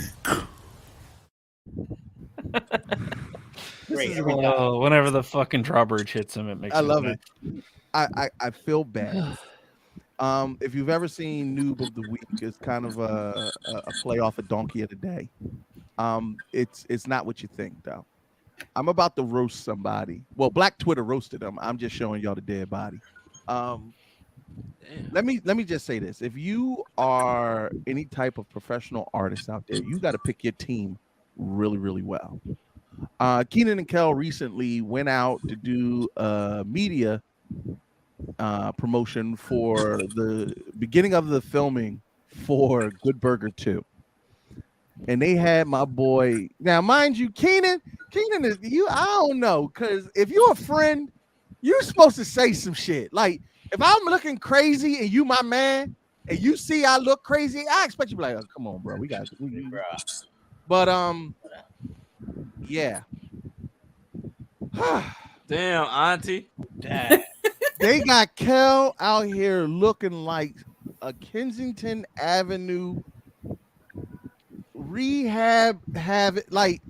Oh, whenever the fucking drawbridge hits him, it makes I me love mad. it. I feel bad. If you've ever seen Noob of the Week, it's kind of a play off a Donkey of the Day. It's not what you think though. I'm about to roast somebody. Well, Black Twitter roasted him. I'm just showing y'all the dead body. Let me just say this. If you are any type of professional artist out there, you got to pick your team really, really well. Keenan and Kel recently went out to do a media promotion for the beginning of the filming for Good Burger 2. And they had my boy. Now, mind you, Keenan is you. I don't know, because if you're a friend, you're supposed to say some shit. Like, if I'm looking crazy and you my man, and you see I look crazy, I expect you to be like, oh, come on, bro. We got it. But yeah. Damn, auntie. They got Kel out here looking like a Kensington Avenue rehab like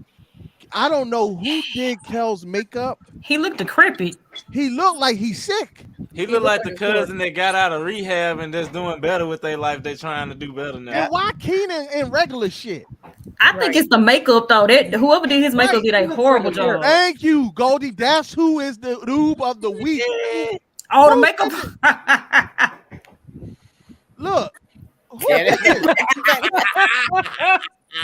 I don't know who did Kel's makeup. He looked decrepit. He looked like he's sick. He looked like the cousin that got out of rehab and just doing better with their life. They trying to do better now. And why Keenan in regular shit? I think it's the makeup though. That whoever did his makeup did a horrible job. Thank you, Goldie. That's who is the noob of the week. Oh, the makeup. Look.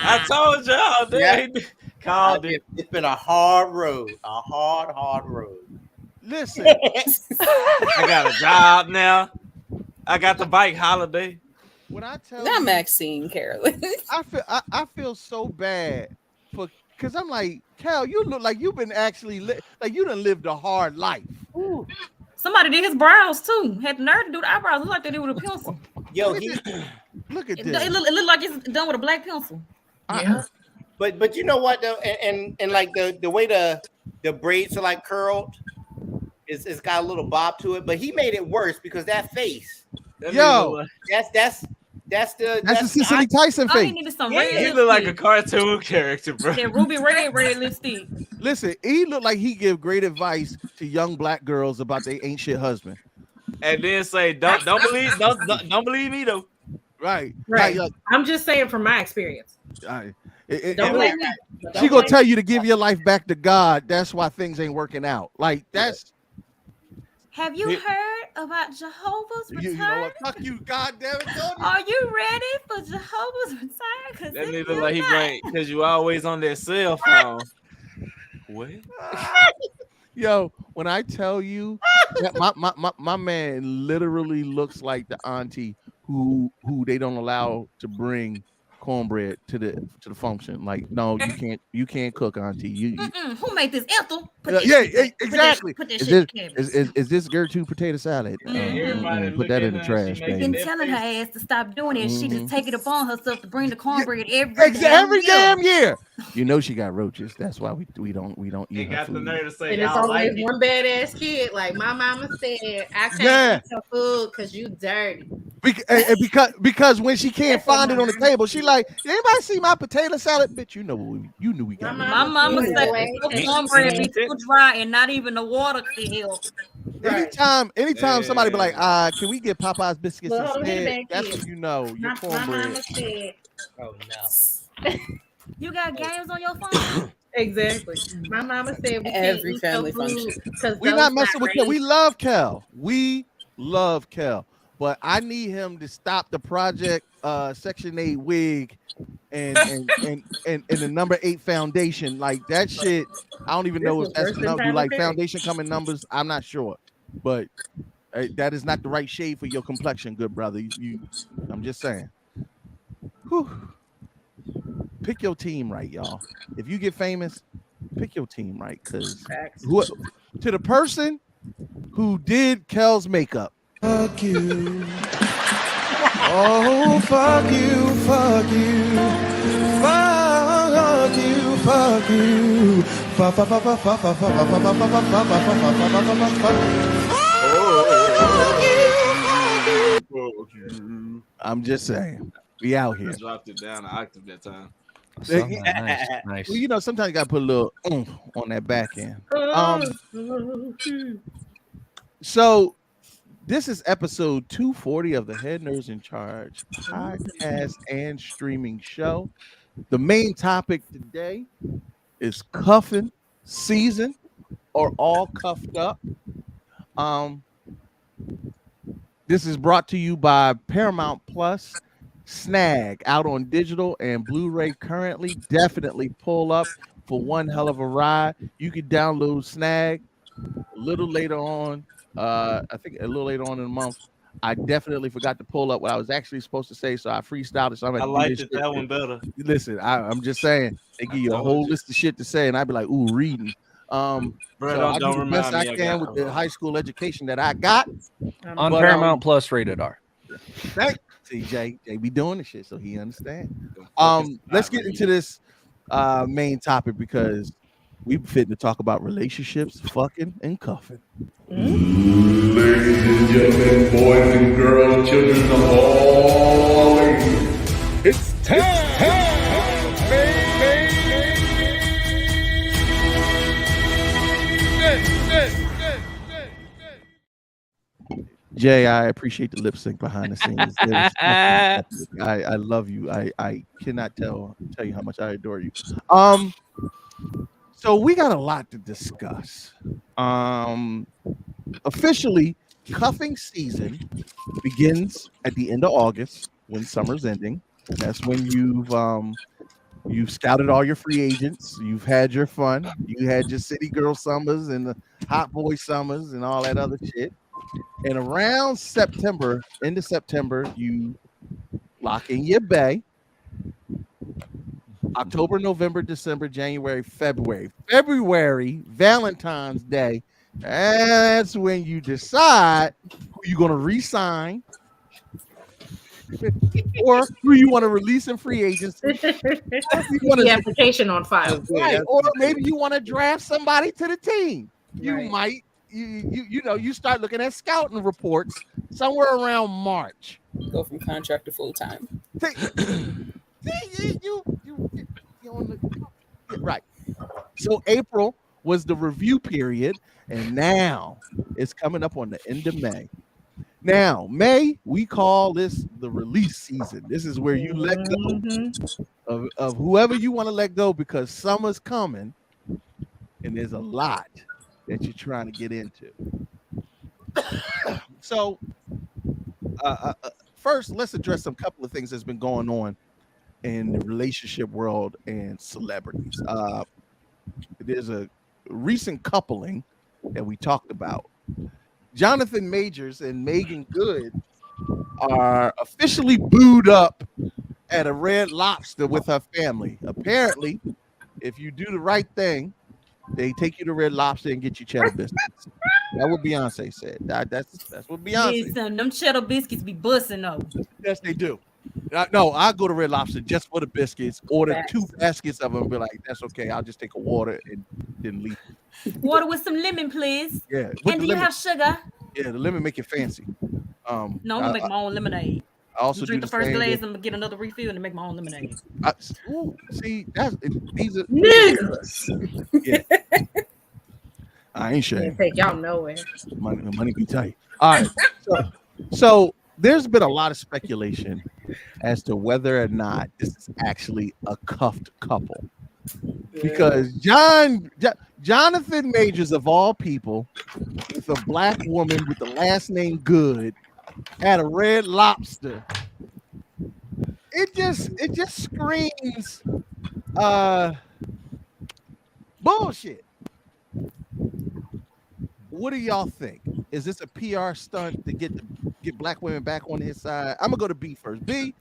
I told y'all, dude. Called it. It's been a hard road. A hard road. Listen. I got a job now. I got the bike holiday. When I tell Not you, Maxine Carolyn. I feel so bad for because I'm like, Cal, you look like you've been actually like you done lived a hard life. Ooh. Somebody did his brows too. Had the nerve to do the eyebrows. Look like they did with a pencil. Yo, look at it, this. it looked like it's done with a black pencil. Yeah. But you know what though, and like the way the braids are like curled, it's got a little bob to it. But he made it worse because that face. Yo, that's the Cicely Tyson face. He needed some red He look like a cartoon character, bro. That ruby red lipstick. Listen, he looked like he give great advice to young black girls about their ain't shit husband. And then say, don't believe me though. Right. Right. I'm just saying from my experience. Don't blame me. She gonna tell you to give your life back to God. That's why things ain't working out. Like that's. Have you heard about Jehovah's return? You know what? Fuck you, goddamn it, Tony. Are you ready for Jehovah's return? Because That nigga look like he blank because you always on that cell phone. What? Yo, when I tell you that my man literally looks like the auntie who they don't allow to bring cornbread to the function. Like, no, you can't cook, auntie. You who made this Ethel? exactly. Put that Is shit this in the cabinet. is this Gertrude potato salad? Put that in the trash, baby. Been telling her ass to stop doing it. She just take it upon herself to bring the cornbread every damn year. You know she got roaches. That's why we don't eat her food. And it's always one badass kid. Like my mama said, I can't eat your food because you dirty. Because when she can't find it on the table, she like, anybody see my potato salad? Bitch, you knew we got it. My mama said the cornbread be too dry and not even the water can help. Anytime somebody be like, can we get Popeye's biscuits instead? That's when you know your cornbread. My mama said, oh no. You got games on your phone? Exactly. My mama said we Every can't family eat your food function. because We're not messing with Kel. We love Kel. But I need him to stop the Project Section 8 wig and the number 8 foundation. Like that shit, I don't even know if that's enough. Do like foundation come in numbers? I'm not sure. But that is not the right shade for your complexion, good brother. I'm just saying. Whew. Pick your team right, y'all. If you get famous, pick your team right. Because to the person who did Kel's makeup, Fuck you. Oh, fuck you, fuck you. Fuck you, fuck you. Fuck, fuck, fuck, fuck, fuck, fuck, fuck, fuck, fuck, fuck, fuck, fuck, fuck. I'm just saying, we out here. Dropped it down an octave that time. Nice. Well, you know, sometimes you gotta put a little oomph on that back end. So this is episode 240 of the Head Nerds in Charge podcast and streaming show. The main topic today is cuffing season, or all cuffed up. This is brought to you by Paramount Plus. Snag out on digital and Blu-ray currently. Definitely pull up for one hell of a ride. You can download Snag a little later on. I think a little later on in the month. I definitely forgot to pull up what I was actually supposed to say, so I freestyled it. So I liked it. That one better. Listen, I'm just saying they give you a whole list of shit to say, and I'd be like, "Ooh, reading." Bro, So I'll do the best I can with the high school education that I got on Paramount Plus rated R. Thank CJ. They be doing the shit, so he understands. Let's get into this main topic because we fit to talk about relationships, fucking, and cuffing. Ladies and gentlemen, boys and girls, children of all ages, it's Jay, I appreciate the lip sync behind the scenes. I love you. I cannot tell you how much I adore you. So we got a lot to discuss. Officially, cuffing season begins at the end of August when summer's ending. That's when you've scouted all your free agents. You've had your fun. You had your city girl summers and the hot boy summers and all that other shit. And around September, end of September, you lock in your bay. October, November, December, January, February, Valentine's Day. That's when you decide who you're going to re-sign or who you want to release in free agency. The application on file. Right. Or maybe you want to draft somebody to the team. You might, you start looking at scouting reports somewhere around March. Go from contract to full time. Right. So April was the review period, and now it's coming up on the end of May. Now, May, we call this the release season. This is where you let go of whoever you want to let go because summer's coming, and there's a lot that you're trying to get into. So, first, let's address some couple of things that's been going on in the relationship world and celebrities. There's a recent coupling that we talked about. Jonathan Majors and Megan Good are officially booed up at a Red Lobster with her family. Apparently, if you do the right thing, they take you to Red Lobster and get you cheddar biscuits. That's what Beyonce said. That's what Beyonce. Listen, them cheddar biscuits be busting though. Yes, they do. No, I go to Red Lobster just for the biscuits. Order 2 baskets of them. Be like, that's okay. I'll just take a water and then leave. Water with some lemon, please. Yeah. And do you have sugar? Yeah, the lemon make it fancy. No, I'm gonna make my own lemonade. I also drink do the first same glass with- and get another refill and make my own lemonade. See, these are Niggas. Yeah. I ain't sure. Can't take y'all nowhere. Money be tight. All right. So there's been a lot of speculation as to whether or not this is actually a cuffed couple. Because Jonathan Majors, of all people, with a black woman with the last name Good, at a Red Lobster. It just screams bullshit. What do y'all think? Is this a PR stunt to get black women back on his side? I'm gonna go to B first. B,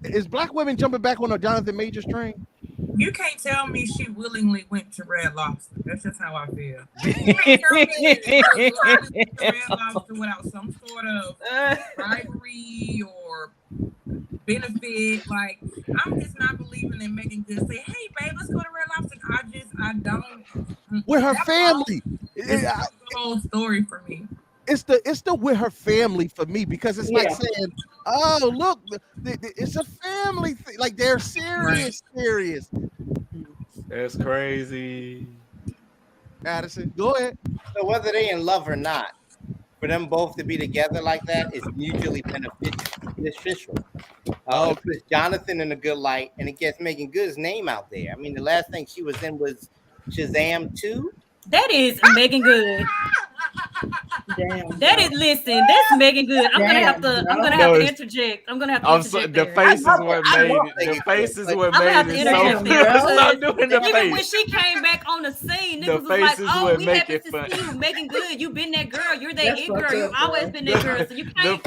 is black women jumping back on a Jonathan Majors train? You can't tell me she willingly went to Red Lobster. That's just how I feel. You can't tell me she went to Red Lobster without some sort of bribery or benefit. Like, I'm just not believing in Megan Good say, "Hey, babe, let's go to Red Lobster." I don't. With her family. It's the whole story for me. It's the with her family for me, because it's like saying, oh, look, it's a family thing. Like, they're serious. That's crazy. Addison, go ahead. So whether they in love or not, for them both to be together like that is mutually beneficial. It puts Jonathan in a good light, and it gets Megan Good's name out there. I mean, the last thing she was in was Shazam 2. That is Megan Good. Damn. That is, listen, that's Megan Good. I'm gonna have to interject. I'm gonna have to interject. The face is what made it. The face is what made it so there. Stop doing the Even face. when she came back on the scene, The niggas was like, face is "Oh, what we make happy it to fun. see you, Megan Good. You been that girl. You're that That's it girl. fucked You up, always bro. been that girl. So you can't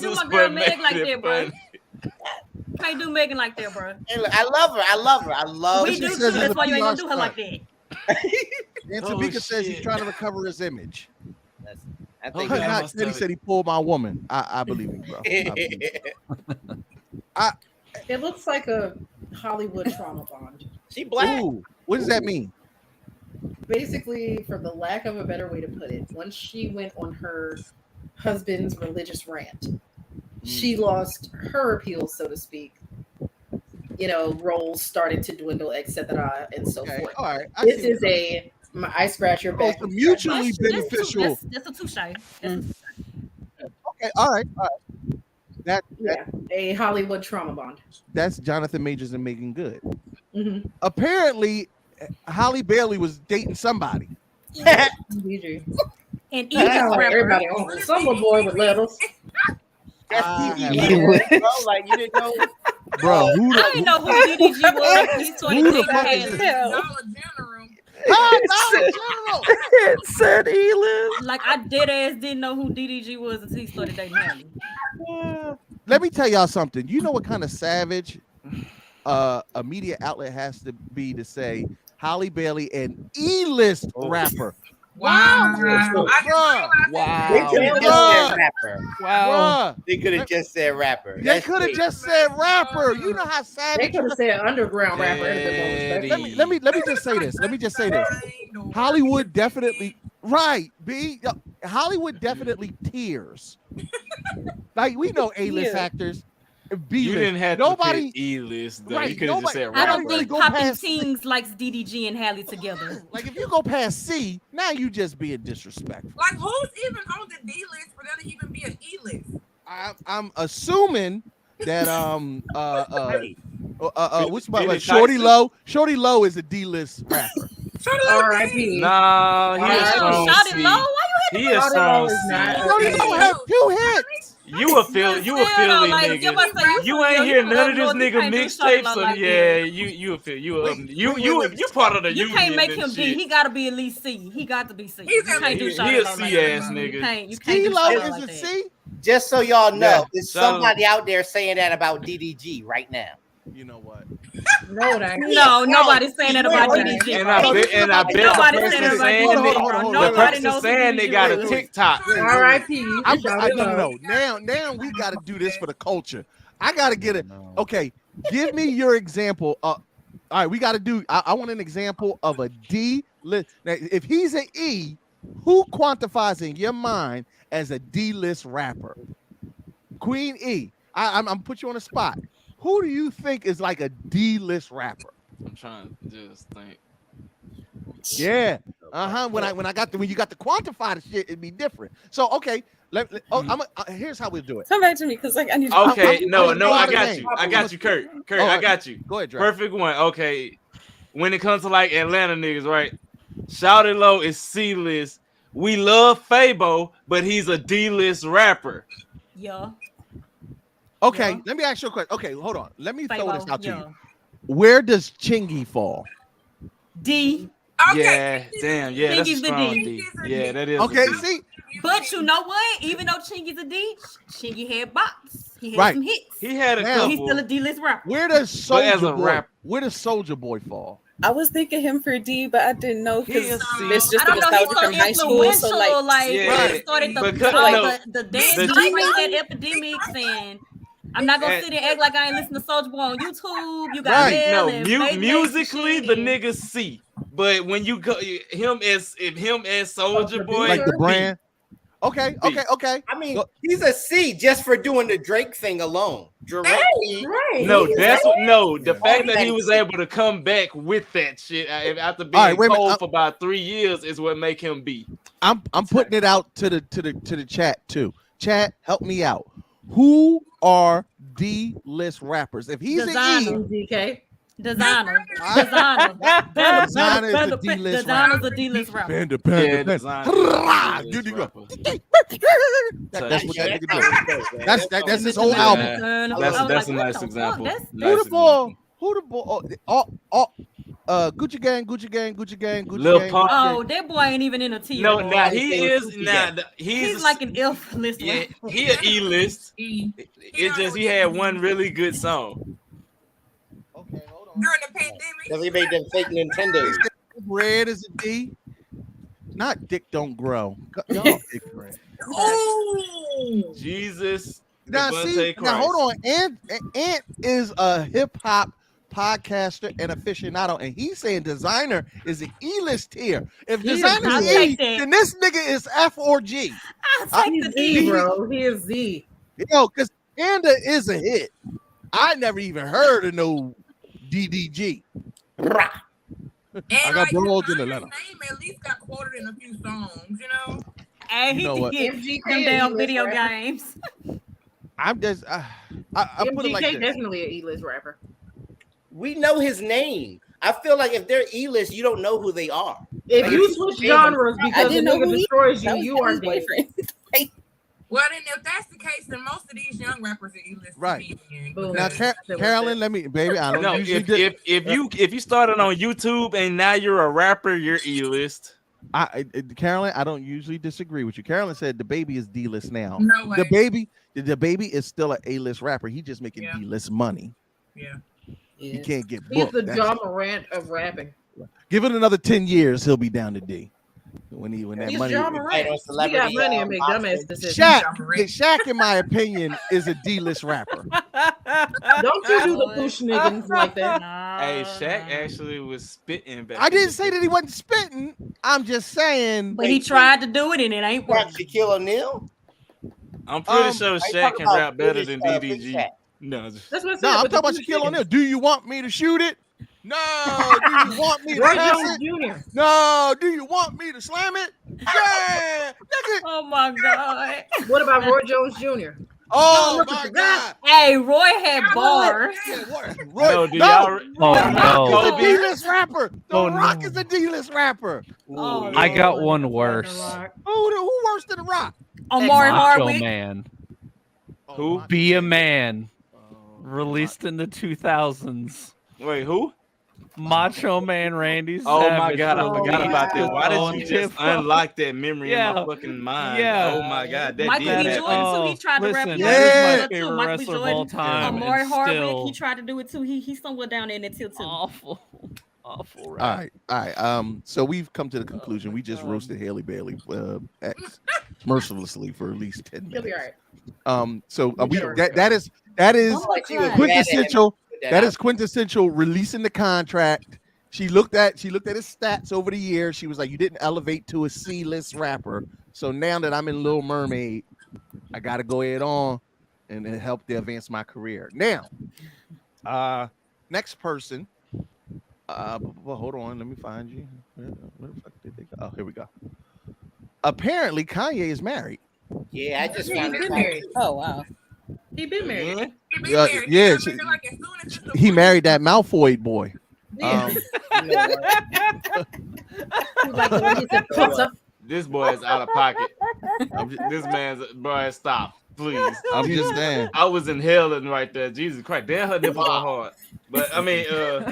do my girl Meg like that, bro. Can't do Megan like that, bro. Hey, look, I love her. We do too. That's why you ain't gonna do her like that. And Tamika says he's ting to recover his image. I think He said he pulled my woman. I believe him, bro. It looks like a Hollywood trauma bond. She black. Ooh, what does that mean? Basically, for the lack of a better way to put it, once she went on her husband's religious rant, she lost her appeal, so to speak. You know, roles started to dwindle, etc., and so forth. All right. This is I scratch your back. It's mutually beneficial. That's a touche. Okay, all right. That a Hollywood trauma bond. That's Jonathan Majors and Megan Good. Mm-hmm. Apparently, Halle Bailey was dating somebody. DJ. And everybody on the summer boy with letters. Like, you didn't know. Bro, I didn't know who DDG was. He's 23. Said E-List. Like, I dead ass didn't know who DDG was until he started dating Halle. Let me tell y'all something. You know what kind of savage a media outlet has to be to say Halle Bailey, an E-list rapper. Wow. They could have just said rapper. Wow. They could have just said rapper. They could have just said rapper. You know how They savage. could have said underground rapper. Let me just say this. Hollywood definitely Hollywood definitely tears. Like, we know A-list actors. B-list. You didn't have nobody to pick E-list though. Right, You could have just said I rapper. don't think Poppin' Teens likes DDG and Halle together. Like, if you go past C, now you just being disrespectful. Like, who's even on the D list for there to even be an E list? I'm assuming that what's my Billy Shorty Tyson? Low? Shorty Low is a D-list rapper. R.I.P. Nah, he was Damn, on Shawty C. Low? Why you had He a Shawty strong Low is C. not Shawty Low had 2 hits. You a Philly nigga. You ain't hear none of this nigga mixtapes, so yeah, you a Philly. You part of the You union can't make and him D. shit. He got to be at least C. He got to be C. He's You can't do he Shawty a Low C like ass that. nigga. You can't do C-Lo Shawty is Low a like that. C. Just so y'all know, Yeah. there's Shout out- somebody out there saying that about DDG right now. You know what? No, it ain't. No, nobody's saying that about DDG. And bro. I bet the Nobody's person saying that saying about it, DDG, bro. the Nobody person knows who saying they DDG got a is. TikTok. R.I.P. No. Now we got to do this for the culture. I got to get it. Okay, give me your example. All right, we got to do. I want an example of a D list. Now, if he's an E, who quantifies in your mind as a D list rapper? Queen E. I'm put you on the spot. Who do you think is like a D list rapper? I'm trying to just think. Yeah. When you got to quantify the shit, it'd be different. So okay, here's how we do it. Come back to me because like I need to. Okay, no, I I'm got you, Kurt. All I right. got you. Go ahead, Dre. Perfect one. Okay, when it comes to like Atlanta niggas, right? Shawty Low is C list. We love Fabo, but he's a D list rapper. Yeah. Okay, let me ask you a question. Okay, hold on. Let me throw this Fabo, out to yeah. you. Where does Chingy fall? D. Yeah, damn, yeah, that's a Chingy's the strong D. D. Yeah, that is. Okay, a D. see, But you know what? Even though Chingy's a D, Chingy had bops. He had Right. some hits. He had a Now, couple. He's still a D-list rapper. where does But as a Soldier Boy? rapper- Where does Soldier Boy fall? I was thinking him for D, but I didn't know He because is C. it's just I don't the know. He's nostalgia so from high school. So influential. like, Yeah. When he started the, Because, like, no, the dance the- copycat epidemics, and I'm not gonna And- sit and act like I ain't listen to Soulja Boy on YouTube. You got Right. Mel No, and Baby musically and the shit, nigga C, but when you go him as Soldier Boy, Like the B. brand? Okay. I mean, he's a C just for doing the Drake thing alone. Directly. No, that's what. No, the Yeah. fact that he was able to come back with that shit after being All right, wait a minute. cold for about 3 years is what make him be. I'm putting it out to the chat too. Chat, help me out. Who are D list rappers? If he's Designer. an E, DK. Designer. Designer is a D-list Designer's a D-list rapper. Panda. Yeah, Designer is a Dude, you go. rapper. That's what that nigga do. That's his whole album. That's a nice example. Who the boy? Gucci Gang. Lil Gang, Pump. Oh, that boy ain't even in a tier. No, boy. now he is. Now He's like an F list. Yeah, he an E list. It's just he had one really good song. During the pandemic. Because he made them fake Nintendos. Red is a D. Not Dick Don't Grow. Y'all ignorant. Oh, Jesus. Now see, now hold on. Ant is a hip hop podcaster and aficionado, and he's saying Designer is an E-list tier. If Designer's E, then this nigga is F or G. He's Z, bro. He is Z. Because Panda is a hit. I never even heard of no DDG. I got bros in Atlanta. name at least got quoted in a few songs, you know? And he You know what? did MGK them damn is video rapper. games. I'm just, I put it like MGK this. definitely an E-list rapper. We know his name. I feel like if they're E-list, you don't know who they are. If Like, you switch genres I because the didn't know nigga who he destroys you, that was you are his dead. boyfriend. Well, then if that's the case, then most of these young rappers are E-list. Right. Boom. Now, Carolyn, let me, baby, I don't No, usually if you started on YouTube and now you're a rapper, you're E-list. Carolyn, I don't usually disagree with you. Carolyn said the baby is D-list now. No way. The baby is still an A-list rapper. He just making D-list money. Yeah. He can't get He's booked. the That's John it. Morant of rapping. Give it another 10 years, he'll be down to D. When that He's money. John Morant. He got money and make dumbass decisions. Shaq, in my opinion, is a D-list rapper. Don't you do the push niggas like that. Hey, Shaq actually was spitting back. I didn't say that he wasn't spitting. I'm just saying. But he tried to do it and it ain't working. Shaquille O'Neal? I'm pretty sure I Shaq talk can about rap better British, than Big DDG. Shaq. No, That's what I said. No, I'm with talking about the Shaquille push O'Neal. niggas. Do you want me to shoot it? No. Do you want me to Roy pass Jones it? Jr. No. Do you want me to slam it? Yeah. Nigga. Oh my god. What about Roy Jones Jr.? Oh my God! Hey, Roy had bars. Roy, No, do y'all? Oh, The Rock is a no. D-list rapper. The Oh, Rock no. is a D-list rapper. Oh, I got Lord. one worse. Who worse than The Rock? Omari Macho Hardwick. Man. Who? Be a Man. Released in the 2000s. Wait, who? Macho Man Randy Savage. Oh my God, I forgot released about that. his Why own did you just hip-hop. unlock that memory in Yeah. my fucking mind? Yeah. Oh my God, that Michael did B. happen. Jordan too. He tried to rap. Listen, like that is my that too. favorite Michael B. wrestler of Jordan. all time. Omari and Hardwick. still He tried to do it too. He's somewhere down there in that tilt too. awful All rap. right. So we've come to the conclusion. We just roasted Haley Bailey mercilessly for at least 10 minutes. He'll be all right. So We we get her. that is Like she was mad at him. quintessential. Put that That out. is quintessential releasing the contract. She looked at his stats over the years. She was like, "You didn't elevate to a C-list rapper. So now that I'm in Little Mermaid, I got to go ahead on and help to advance my career." Now, next person. Well, hold on. Let me find you. Where the fuck did they go? Oh, here we go. Apparently, Kanye is married. Yeah, I just Yeah, found he's it. been married. Oh wow. He been married. Yeah, he married that Malfoy boy. Yeah. This boy is out of pocket. This man's boy, stop, please. I'm just saying. I was inhaling right there. Jesus Christ, damn, her nipples are hard. But I mean, Yo,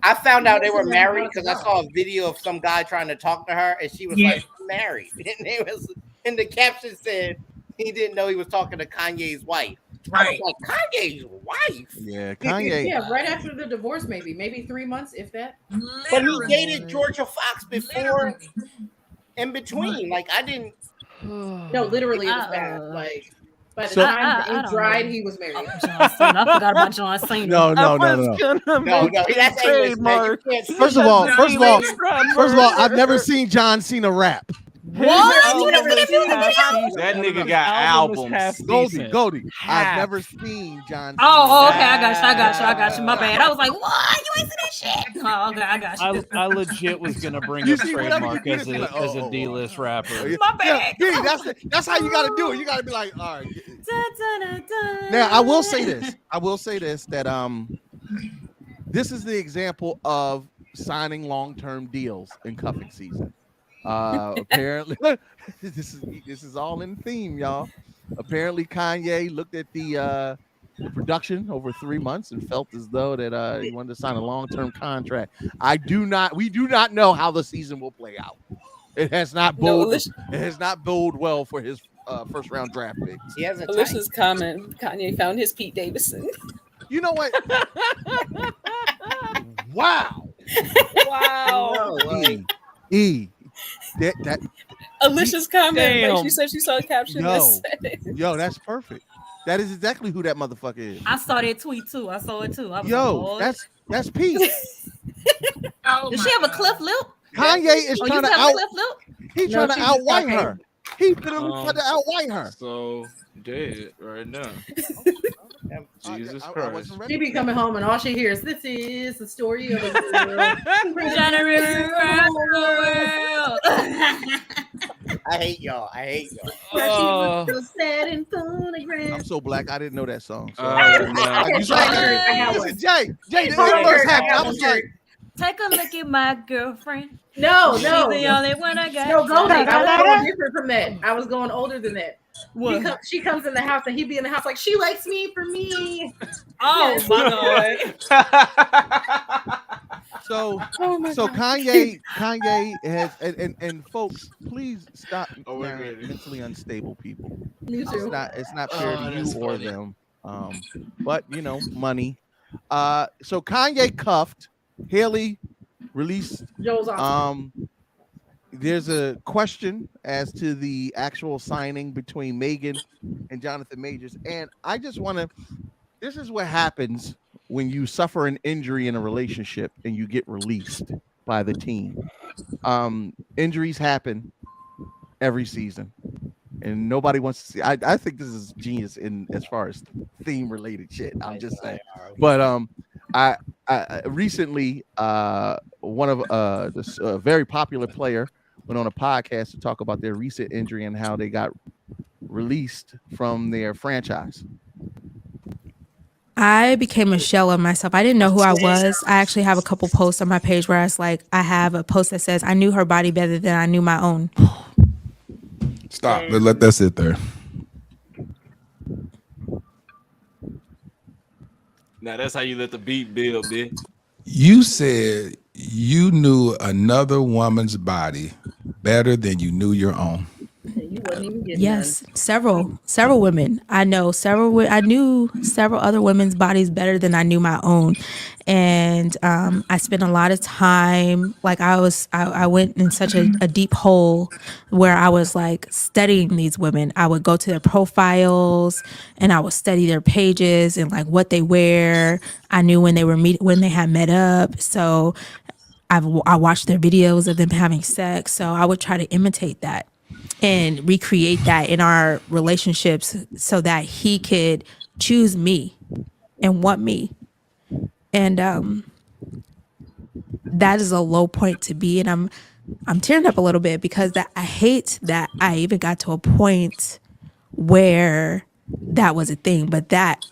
I found out they were married because I saw a video of some guy trying to talk to her, and she was like, "I'm married." And it was, and the caption said he didn't know he was talking to Kanye's wife. Right. I was like, Kanye's wife. Yeah, Kanye. Yeah, right after the divorce, maybe 3 months, if that. But he dated Georgia Fox before, in between. Like I didn't. No, literally, it was bad. Like by the So- time I it don't dried, know. he was married. I forgot about John Cena. No. No, that's English, man. You can't say First of that. all, I've never seen John Cena rap. What? You never seen that music video? that nigga got albums. Goldie. I've never seen John Cena. Oh, okay. I got you. My bad. I was like, what? You ain't seen that shit? Oh, okay. I got you. I legit was gonna bring You up see, whatever trademark you as get, a like, as a D-list rapper. My bad. Yeah, that's how you gotta do it. You gotta be like, all right. Now I will say this that this is the example of signing long-term deals in cuffing season. Apparently this is all in theme, y'all. Apparently Kanye looked at the production over 3 months and felt as though that he wanted to sign a long-term contract. We do not know how the season will play out. It has not boded well for his first round draft picks. He hasn't. Alicia's comment: Kanye found his Pete Davidson. You know what? Wow. Wow. That Alicia's comment: Damn. like she said, she saw a caption that said it. Yo, that's perfect. That is exactly who that motherfucker is. I saw that tweet too. I saw it too. I was Yo, like, that's Pete. does she have a cleft lip? Kanye is Oh, trying you to have a cleft lip? He's No, trying to she's just outwhite Caucasian. her. He literally tried to outwhite her. So dead right now. Jesus Christ. She be coming home and all she hears, "This is the story of a girl." Trying to run around the world. I hate y'all. So sad and photographed. I'm so black. I didn't know that song. So. no. You saw it? I got one. Listen, Jay, the Hold on, universe I happened. got I one, was like, Take a look at my girlfriend. No, She's no. the only one I got. No, go back. I was going different from that. I was going older than that. What? She comes in the house and he be in the house like, she likes me for me. Oh my God. so Oh so God. Kanye has and folks, please stop Oh, wait, marrying wait. mentally unstable people. Me too. It's not fair to that's you or funny. them. But you know, money. So Kanye cuffed. Haley released. Joel's awesome. There's a question as to the actual signing between Megan and Jonathan Majors, and I just want to. This is what happens when you suffer an injury in a relationship and you get released by the team. Injuries happen every season, and nobody wants to see. I think this is genius in as far as theme related shit. I'm just saying, but I recently one of this very popular player went on a podcast to talk about their recent injury and how they got released from their franchise? I became a shell of myself. I didn't know who I was. I actually have a couple posts on my page where it's like, I have a post that says, I knew her body better than I knew my own. Stop. Let that sit there. Now that's how you let the beat build, bitch. You said you knew another woman's body better than you knew your own. You wasn't even getting Yes, several women. I know several. I knew several other women's bodies better than I knew my own, and I spent a lot of time. Like I went in such a deep hole where I was like studying these women. I would go to their profiles and I would study their pages and like what they wear. I knew when they had met up. So I watched their videos of them having sex. So I would try to imitate that and recreate that in our relationships so that he could choose me and want me. And that is a low point to be. And I'm tearing up a little bit because I hate that I even got to a point where that was a thing, but that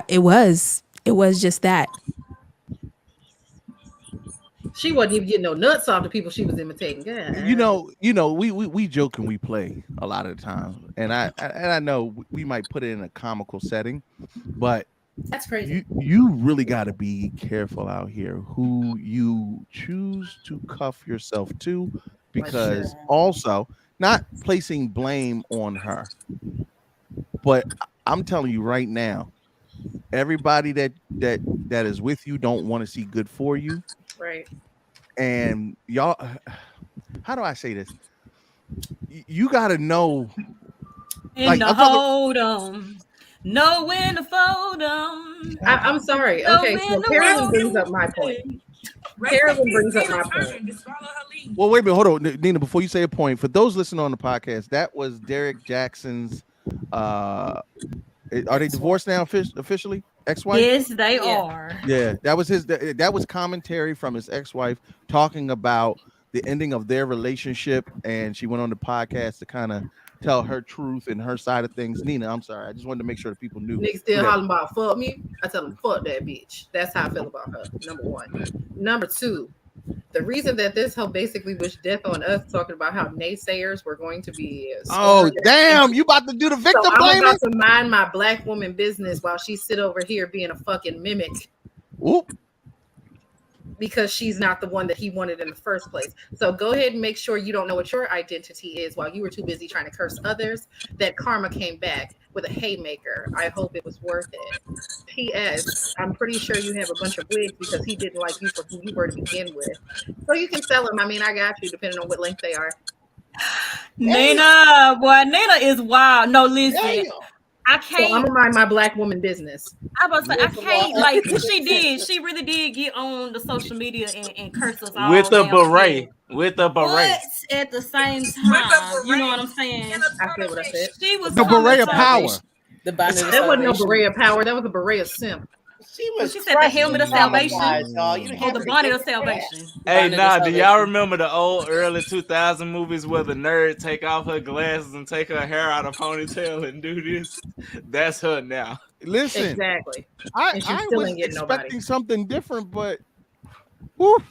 it was just that. She wasn't even getting no nuts off the people she was imitating. God. You know, we joke and we play a lot of the time, and I know we might put it in a comical setting, but that's crazy. You really got to be careful out here who you choose to cuff yourself to, because also not placing blame on her, but I'm telling you right now, everybody that is with you don't want to see good for you. Right. And y'all, how do I say this? You got to know. And to hold them. Know when to fold them. I'm sorry. Okay, so Carolyn brings up my point. Well, wait a minute. Hold on, Nina, before you say a point, for those listening on the podcast, that was Derek Jackson's, are they divorced now officially? Ex-wife? Yes, they are. Yeah, that was that was commentary from his ex-wife talking about the ending of their relationship, and she went on the podcast to kind of tell her truth and her side of things. Nina, I'm sorry, I just wanted to make sure that people knew. Niggas still hollering about fuck me. I tell them fuck that bitch. That's how I feel about her. Number one. Number two, the reason that this hoe basically wished death on us, talking about how naysayers were going to be. Oh damn! You about to do the victim so blaming? I'm about to mind my black woman business while she sit over here being a fucking mimic. Oop. Because she's not the one that he wanted in the first place. So go ahead and make sure you don't know what your identity is while you were too busy trying to curse others. That karma came back with a haymaker. I hope it was worth it. P.S. I'm pretty sure you have a bunch of wigs because he didn't like you for who you were to begin with. So you can sell them. I mean, I got you depending on what length they are. Nina, boy, Nina is wild. No, listen. Damn. I can't. So I'm gonna mind my black woman business. I was about to say, I can't, like, she really did get on the social media and curse us all. With a beret. With a beret. But at the same time, you know what I'm saying? I feel what I said. She was the beret of power. That wasn't no beret of power. That was a beret of simp. She said the helmet of salvation or the bonnet of salvation. Hey, do y'all remember the old early 2000 movies where the nerd take off her glasses and take her hair out of ponytail and do this? That's her now. Listen, exactly. I was expecting something different, but whew,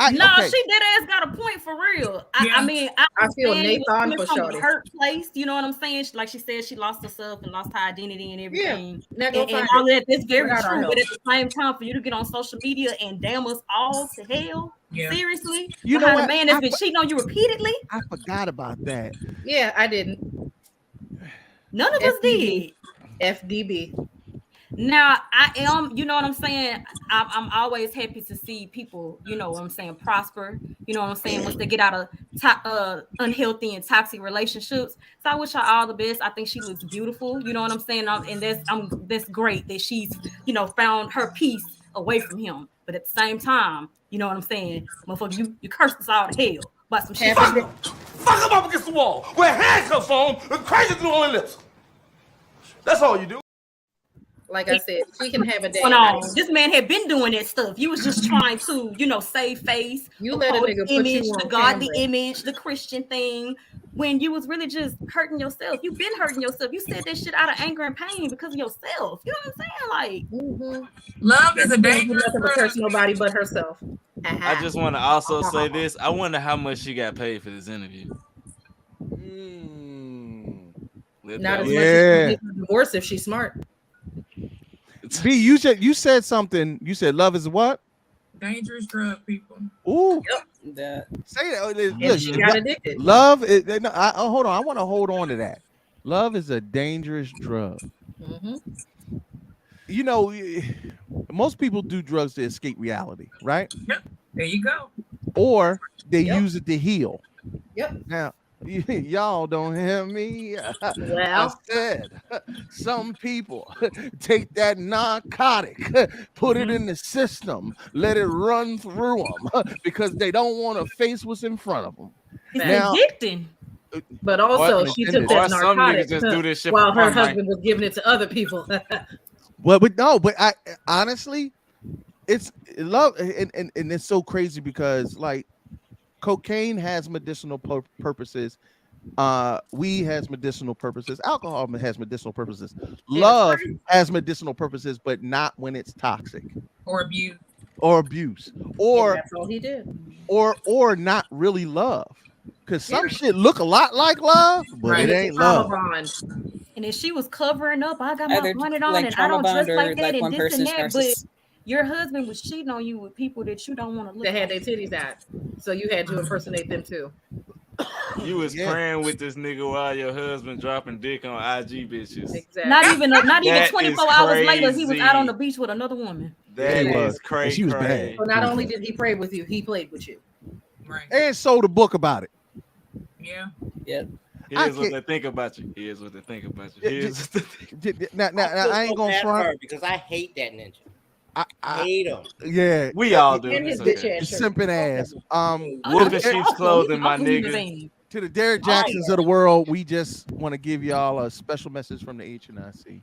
she dead ass got a point for real. I mean, I feel Nathan for from sure. a hurt place, you know what I'm saying? Like she said, she lost herself and lost her identity and everything. Yeah, and all that. That's very true. But at the same time, for you to get on social media and damn us all to hell, seriously, you know what? what? A man that's been cheating on you repeatedly. I forgot about that. Yeah, I didn't. None of us did. FDB. Now I am, you know what I'm saying? I'm always happy to see people, you know what I'm saying, prosper. You know what I'm saying? Once they get out of unhealthy and toxic relationships. So I wish her all the best. I think she looks beautiful. You know what I'm saying? And that's great that she's, you know, found her peace away from him. But at the same time, you know what I'm saying, motherfucker, you cursed us all to hell about some shit. Fuck him up against the wall with handcuffs on and crazy glue on the lips. That's all you do. Like I said, she can have a day. This man had been doing that stuff. You was just trying to, save face. You let a nigga put you image, on the godly camera. image, the Christian thing. When you was really just hurting yourself. You've been hurting yourself. You said that shit out of anger and pain because of yourself. You know what I'm saying? Like, love is a dangerous nothing to curse nobody but herself. I just want to also say this. I wonder how much she got paid for this interview. Not as much as she gets a divorce if she's smart. B, you said something. You said love is what? Dangerous drug, people. Ooh. Yep. Say that. And she got addicted. Love is. Hold on. I want to hold on to that. Love is a dangerous drug. You know, most people do drugs to escape reality, right? Yep. There you go. Or they use it to heal. Yep. Now, y'all don't hear me. I said some people take that narcotic, put it in the system, let it run through them because they don't want to face what's in front of them. It's addicting. But also, she took that narcotic just do this shit while for her fun, husband was giving it to other people. But I honestly, it's love, and it's so crazy because like cocaine has medicinal purposes, weed has medicinal purposes, alcohol has medicinal purposes, love has medicinal purposes, but not when it's toxic or abuse, or that's all he did, or not really love. Because some shit look a lot like love, but it ain't love. And if she was covering up, I got my Either bonnet on like and I don't trauma dress bond or like that like and one this and person's that, but narcissist. your husband was cheating on you with people that you don't want to look They had like. their titties out, so you had to impersonate them too. You was praying with this nigga while your husband dropping dick on IG bitches. Exactly. Not even That 24 is hours later, he was crazy. out on the beach with another woman. That Yeah, he is was. crazy. She was bad. So not only did he pray with you, he played with you. And sold a book about it. Yeah. Yeah. Here's what they think about you. Here's what they think about you. Here's what they think. Now, I ain't gonna front because I hate that ninja. I hate him. Yeah, We all do. And his It's bitch okay. ass shirt. simping ass. Wolf in sheep's clothing, my nigga. To the Derek Jacksons of the world, we just want to give y'all a special message from the HNIC.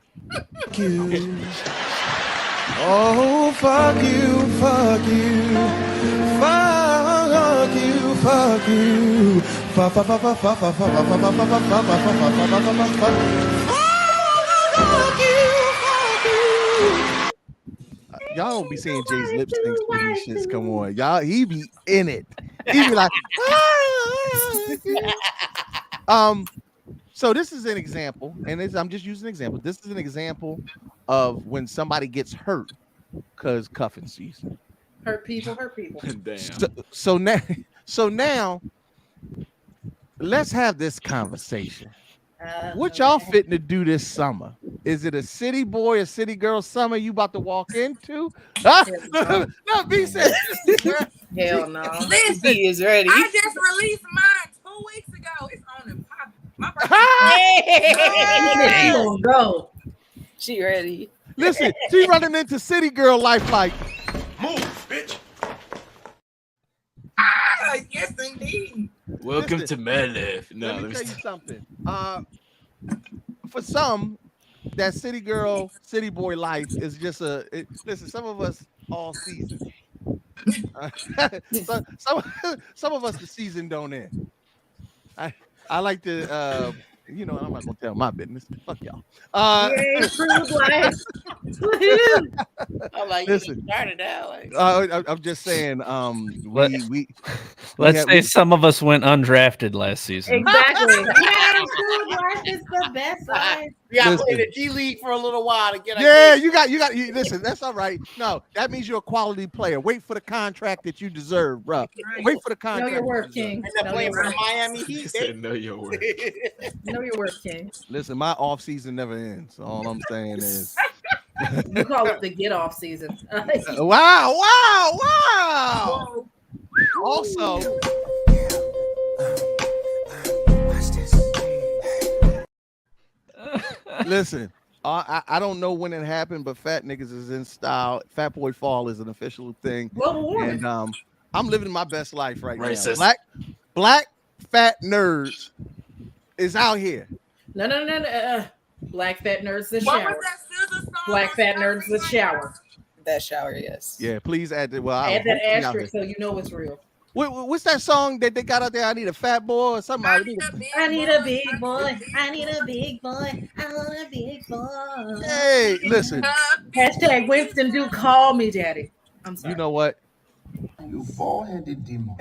Oh, fuck you, fuck you, fuck you, fuck you, fuck, fuck, fuck, fuck, fuck, fuck, fuck, fuck, fuck, fuck, fuck, fuck, fuck, fuck, fuck you. Y'all don't be saying Jay's lip syncs when these shits come on. Y'all, he be in it. He be like, so this is an example, and I'm just using an example. This is an example of when somebody gets hurt because cuffing season. Hurt people, hurt people. Damn. So now, let's have this conversation. What y'all fitting to do this summer? Is it a city boy, a city girl summer you about to walk into? No, B said. Hell no. Listen, He is ready. I just released mine 2 weeks ago. It's on the pop. My She gonna go. She ready. Listen, she running into city girl life like, Move, bitch. yes, indeed. Welcome to my life. No, let me tell you something. For some, that city girl, city boy life is just listen, some of us all season. Some of us the season don't end. I like to I'm not gonna tell my business. Fuck y'all. Listen, started out. I'm just saying. Let's say some of us went undrafted last season. Exactly. Life is the best life. You got to play Listen. the G League for a little while to get. You got. Listen, that's all right. No, that means you're a quality player. Wait for the contract that you deserve, bro. Wait for the Know contract. your worth, King. End up playing for the Miami Heat. He said, know your worth. Know your worth, King. Listen, my off season never ends. All I'm saying is, You call it the get off season. wow. Also, listen, I don't know when it happened, but fat niggas is in style. Fat boy fall is an official thing, and I'm living my best life right Racist. now. Black fat nerds is out here. No. Black fat nerds. The What shower. was that SZA Black fat nerds with shower. That shower, yes. Yeah, please add that. Well, Add that asterisk so you know it's real. What's that song that they got out there? I need a fat boy or something. I need a big boy. I need a big boy. I want a big boy. Hey, listen. Hashtag Winston, do call me daddy. I'm sorry. You know what? You bald-headed demon.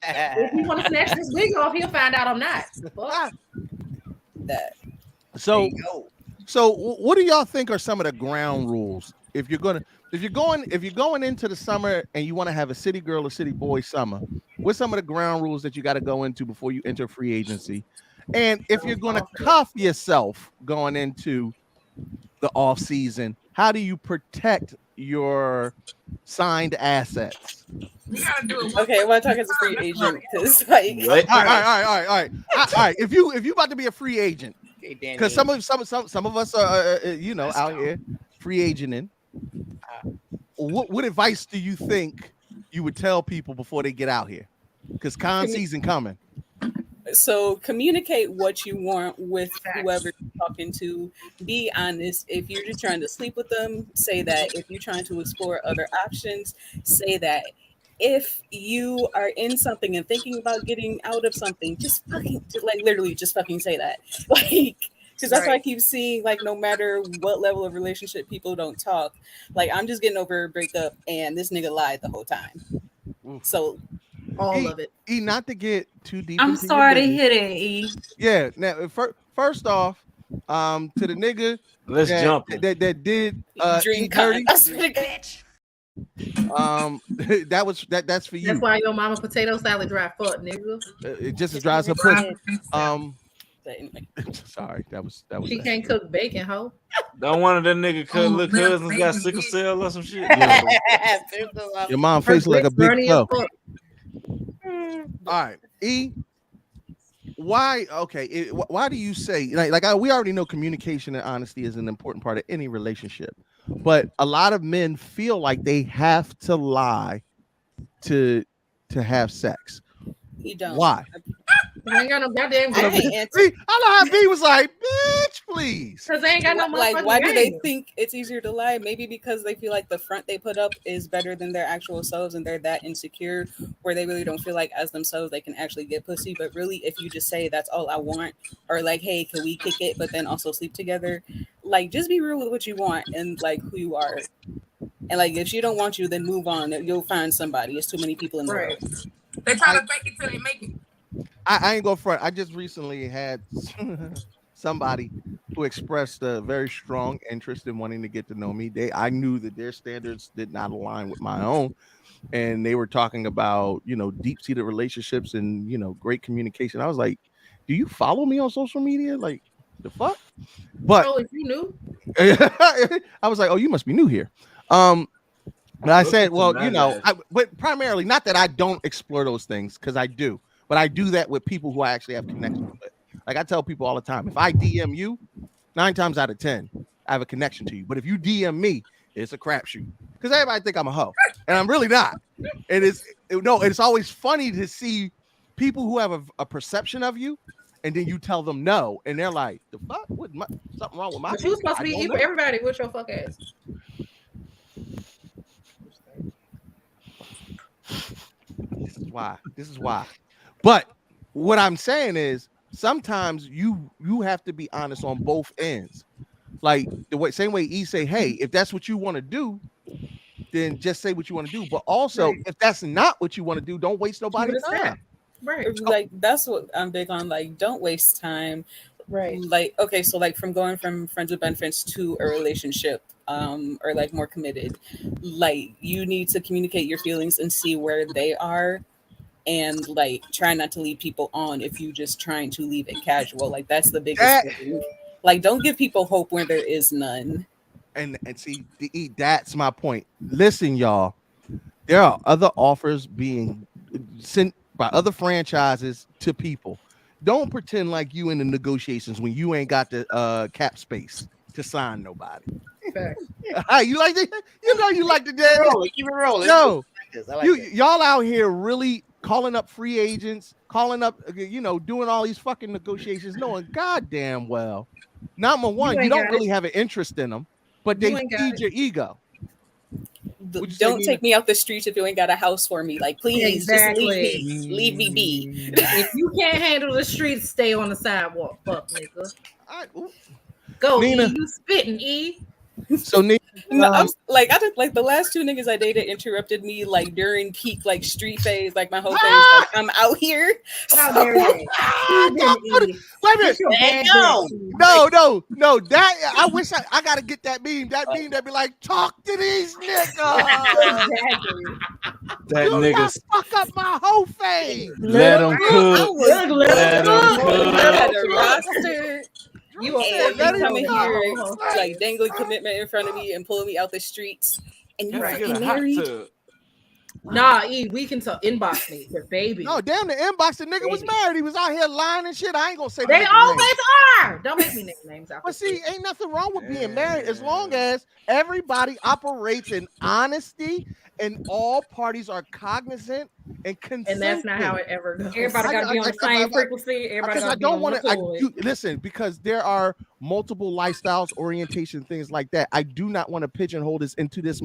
If you want to snatch this wig off, he'll find out I'm not. Fuck. That. So what do y'all think are some of the ground rules if you're going into the summer and you want to have a city girl or city boy summer? What's some of the ground rules that you got to go into before you enter free agency? And if you're going to cuff yourself going into the off season, how do you protect your signed assets? Okay, well, I talk as a free agent because like, All right. If you about to be a free agent, because some of us are out here free agenting. What advice do you think you would tell people before they get out here? Because con season coming. So communicate what you want with whoever you're talking to. Be honest. If you're just trying to sleep with them, say that. If you're trying to explore other options, say that. If you are in something and thinking about getting out of something, just fucking literally just fucking say that. Because that's why I keep seeing, no matter what level of relationship, people don't talk. I'm just getting over a breakup and this nigga lied the whole time. So all of it. Not to get too deep. I'm sorry to hear that, E. Yeah. Now, first off, to the nigga that did Dream E30. bitch. That's for you. That's why your mama potato salad dry fuck, nigga. It just dries her pussy. Sorry, that was. She can't cook bacon, ho. Don't one of them nigga little cousins got sickle cell or some shit. Your mom face like a big toe. All right, E. Why? Okay, why do you say we already know communication and honesty is an important part of any relationship, but a lot of men feel like they have to lie to have sex. You don't. Why? They ain't got no goddamn game. See, I know how B was like, bitch, please. Because they ain't got no motherfucking why do they game. think it's easier to lie? Maybe because they feel like the front they put up is better than their actual selves and they're that insecure where they really don't feel like as themselves they can actually get pussy. But really, if you just say that's all I want, or hey, can we kick it, but then also sleep together? Just be real with what you want and who you are. And if she don't want you, then move on. You'll find somebody. It's too many people in the world. They try to fake it till they make it. I ain't go front. I just recently had somebody who expressed a very strong interest in wanting to get to know me. I knew that their standards did not align with my own, and they were talking about deep-seated relationships and great communication. I was like, "Do you follow me on social media? Like the fuck?" But if you knew, I was like, "Oh, you must be new here." But I said, well, but primarily not that I don't explore those things because I do. But I do that with people who I actually have connections with. I tell people all the time, if I DM you, 9 times out of 10, I have a connection to you. But if you DM me, it's a crapshoot. Because everybody think I'm a hoe. And I'm really not. It's always funny to see people who have a perception of you, and then you tell them no. And they're like, the fuck? Something wrong with my But you supposed to be equal everybody with your fuck ass. This is why. But what I'm saying is sometimes you have to be honest on both ends. Same way E say, hey, if that's what you want to do, then just say what you want to do. But also, if that's not what you want to do, don't waste nobody's time. Right. That's what I'm big on. Don't waste time. Right. Okay, so from going from friends with benefits to a relationship, or more committed, you need to communicate your feelings and see where they are, and try not to lead people on if you just trying to leave it casual. That's the biggest thing. Don't give people hope where there is none. And see, that's my point. Listen, y'all, there are other offers being sent by other franchises to people. Don't pretend like you in the negotiations when you ain't got the cap space to sign nobody. You like it? You like the dead. Keep it rolling. No, like y'all out here really calling up free agents, calling up, doing all these fucking negotiations, knowing goddamn well, number one, you don't really have an interest in them, but they feed your ego. Don't take me out the streets if you ain't got a house for me. Like, please, Exactly. just leave me be. If you can't handle the streets, stay on the sidewalk, fuck nigga. Go, Nina. E. You spitting, E. So Nina, No, I'm like I did like the last 2 niggas I dated interrupted me like during peak like street phase, like my whole phase. Like I'm out here. How dare they? Wait a minute. No. That I wish I gotta get that meme. That meme that be like, talk to these niggas. Exactly. That Do nigga not fuck up my whole face. let them cook. Let them roster. You said, let let come in him here go. like dangling commitment in front of me and pulling me out the streets. And you Right. fucking Get a hot married. tub. Nah, E, we can inbox me, but baby. No, damn, the inbox, the nigga was married. He was out here lying and shit. I ain't gonna say They the nigga always name. are. Don't make me name names out. But see, ain't nothing wrong with being married as long as everybody operates in honesty and all parties are cognizant and consenting. And that's not how it ever goes. Everybody got to be on the same frequency. Everybody Because got I to be don't on want one to accord. listen, because there are multiple lifestyles, orientation, things like that. I do not want to pigeonhole this into this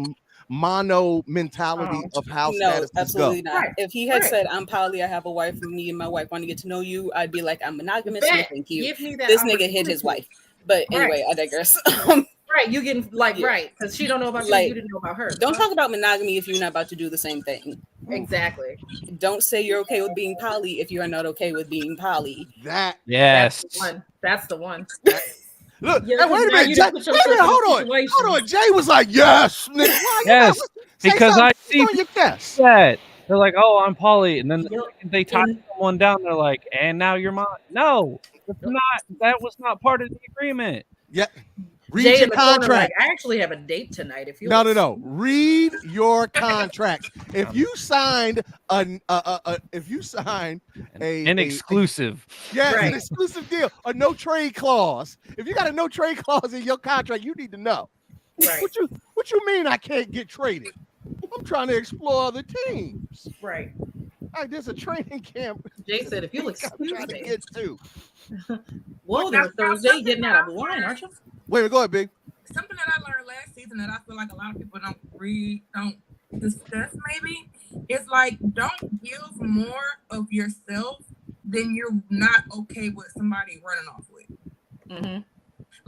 mono mentality of how No, statuses absolutely go. not. If he had said, I'm poly, I have a wife, and me and my wife want to get to know you, I'd be like, I'm monogamous, no Bet. thank you. Give me that This nigga hit his wife. But anyway, I digress. Right, you getting like right because she don't know about Like, you didn't know about her. Don't talk about monogamy if you're not about to do the same thing. Exactly. Don't say you're okay with being poly if you are not okay with being poly. That Yes. That's the one. Look, Yeah, hey, wait a now minute, you Jay, done put yourself in a hold on. Jay was like, yes, nigga. Why you Yes, not- say because something. I see Put on your chest. that they're like, "Oh, I'm poly," and then the second they tie someone down, they're like, "And now you're mine." No, that's not. That was not part of the agreement. Yeah. Read Jay your in the corner, contract. like, I actually have a date tonight. If you No. Read your contracts. If you signed an exclusive, an exclusive deal, a no trade clause. If you got a no trade clause in your contract, you need to know. Right. What you mean I can't get traded? I'm trying to explore other teams. Right. Hey, there's a training camp. Jay said, if you'll I'm excuse trying to me. get to. Whoa there, Thursday, getting out of line, aren't you? Wait, go ahead, Big. Something that I learned last season that I feel like a lot of people don't discuss maybe is like don't give more of yourself than you're not okay with somebody running off with. Mm-hmm.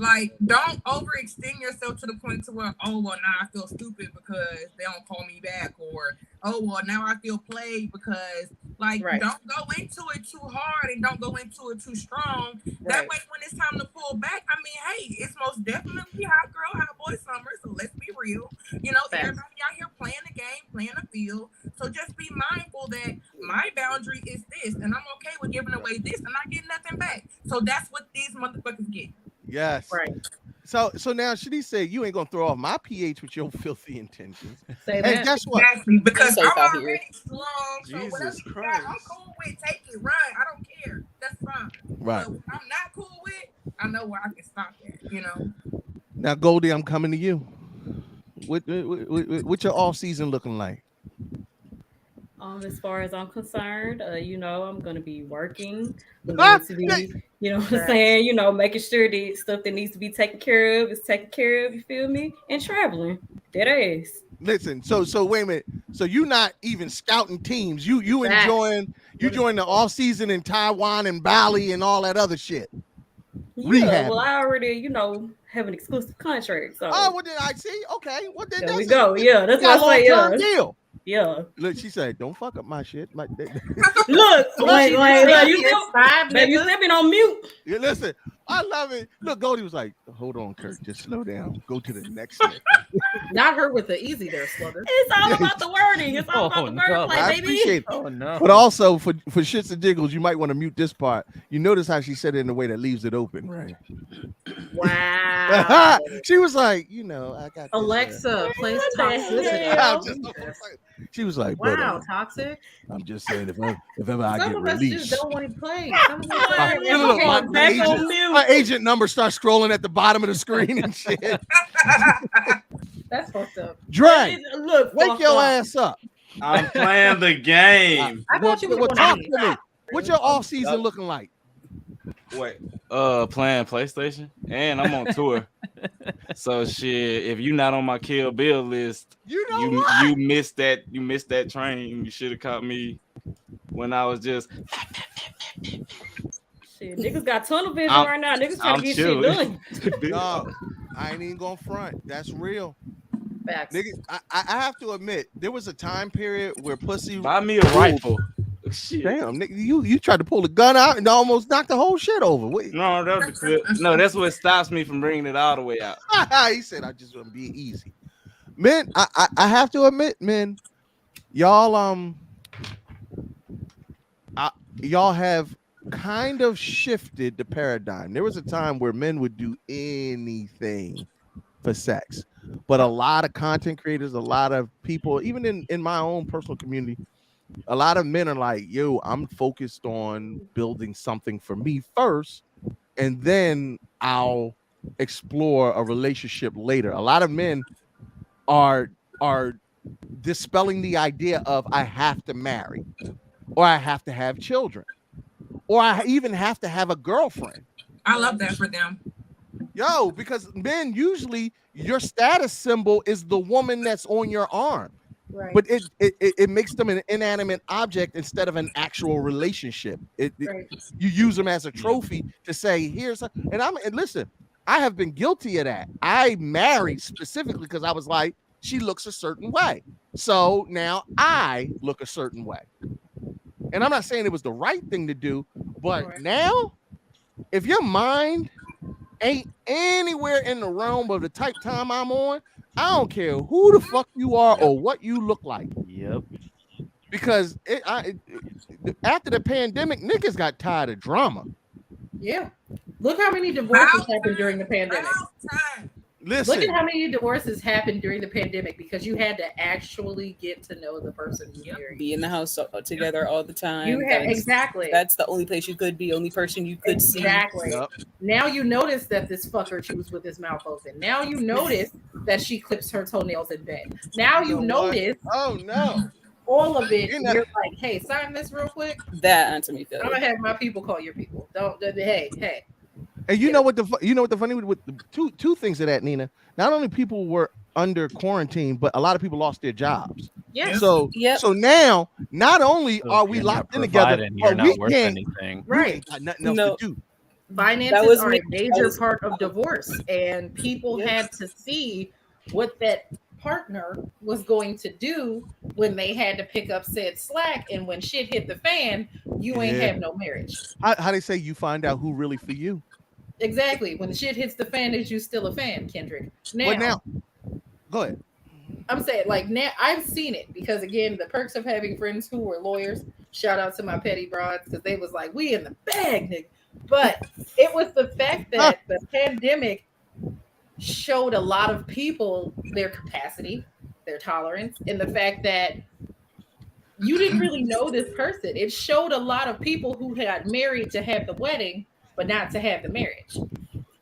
Like, don't overextend yourself to the point to where, oh, well, now I feel stupid because they don't call me back, or, oh, well, now I feel played because, like, don't go into it too hard and don't go into it too strong. That way, when it's time to pull back, I mean, hey, it's most definitely hot girl, hot boy summer, so let's be real. You know, everybody out here playing the game, playing the field, so just be mindful that my boundary is this, and I'm okay with giving away this and not getting nothing back. So that's what these motherfuckers get. Yes. Right. So now Shanice said you ain't gonna throw off my pH with your filthy intentions. Say and that. guess what? Exactly, because safe I'm out already here. strong. So Jesus whatever you Christ. got, I'm cool with. Take it, run. I don't care. That's fine. Right. But what I'm not cool with, I know where I can stop at. You know. Now, Goldie, I'm coming to you. What your off season looking like? As far as I'm concerned, I'm going to be working. I'm going to be, you know what I'm saying, making sure the stuff that needs to be taken care of is taken care of, you feel me? And traveling. Dead ass. Listen, so wait a minute. So you not even scouting teams. You enjoying the off season in Taiwan and Bali and all that other shit. Yeah, well, I already, have an exclusive contract. So what did I see? Okay, what did there we go. Yeah, that's what I say. Yeah. Deal. Yeah. Look, she said, "Don't fuck up my shit." Look, wait, you stepping on mute. Yeah, listen, I love it. Look, Goldie was like, "Hold on, Kurt, just slow down. Go to the next step." Not her with the easy there, Slugger. It's all about the wording. It's all about the wordplay, I baby. appreciate it. Oh no! But also for shits and giggles, you might want to mute this part. You notice how she said it in a way that leaves it open, right? Wow. She was like, I got Alexa, plays hell? toxicity. She was like, Wow, but, toxic. I'm just saying, if ever I Some get of us released, just don't want to play. Some of us my agent number starts scrolling at the bottom of the screen and shit. That's fucked up. Dre, Look, wake your ass up. I'm playing the game. I thought you were Talk going to me. What's your off season looking like? Wait, playing PlayStation, and I'm on tour. So shit, if you not on my Kill Bill list, you missed that train. You should have caught me when I was just Shit, niggas got tunnel vision I'm- right now. Niggas trying I'm to get chilling. shit done. Dog, I ain't even gonna front. That's real. Facts. Nigga, I have to admit, there was a time period where pussy Buy me a ruled. rifle. Shit. Damn, nigga, you tried to pull the gun out and almost knocked the whole shit over. Wait. No, that was the clip. No, that's what stops me from bringing it all the way out. He said, "I just want to be easy." Man, I have to admit, man, y'all y'all have kind of shifted the paradigm. There was a time where men would do anything for sex, but a lot of content creators, a lot of people, even in my own personal community, a lot of men are like, yo, I'm focused on building something for me first, and then I'll explore a relationship later. A lot of men are dispelling the idea of I have to marry, or I have to have children, or I even have to have a girlfriend. I love that for them. Yo, because men, usually your status symbol is the woman that's on your arm. Right. But it makes them an inanimate object instead of an actual relationship. You use them as a trophy to say, here's a, and listen, I have been guilty of that. I married specifically because I was like, she looks a certain way. So now I look a certain way. And I'm not saying it was the right thing to do, but now, if your mind ain't anywhere in the realm of the type time I'm on, I don't care who the fuck you are or what you look like. Yep. Because after the pandemic, niggas got tired of drama. Yeah. Look how many divorces happened during the pandemic. Listen. Look at how many divorces happened during the pandemic because you had to actually get to know the person you married. Be in the house together all the time. You had exactly. That's the only place you could be, only person you could see. Exactly. Now you notice that this fucker chews with his mouth open. Now you notice that she clips her toenails in bed. Now you notice. Oh no. All of it. You're like, hey, sign this real quick. That onto me. I'm gonna have my people call your people. Don't. Hey. And you know what the funny with the two things of that, Nina. Not only people were under quarantine, but a lot of people lost their jobs. Yes. So now, not only are we locked in together, you're but not we worth can't. anything. Right. Got nothing else to do. Finances are a major part of divorce, and people had to see what that partner was going to do when they had to pick up said slack, and when shit hit the fan, you ain't have no marriage. How they say you find out who really for you? Exactly. When the shit hits the fan, is you still a fan, Kendrick? Now, go ahead. I'm saying, like, now I've seen it because, again, the perks of having friends who were lawyers. Shout out to my petty broads because they was like, we in the bag, nigga. But it was the fact that the pandemic showed a lot of people their capacity, their tolerance, and the fact that you didn't really know this person. It showed a lot of people who got married to have the wedding, but not to have the marriage.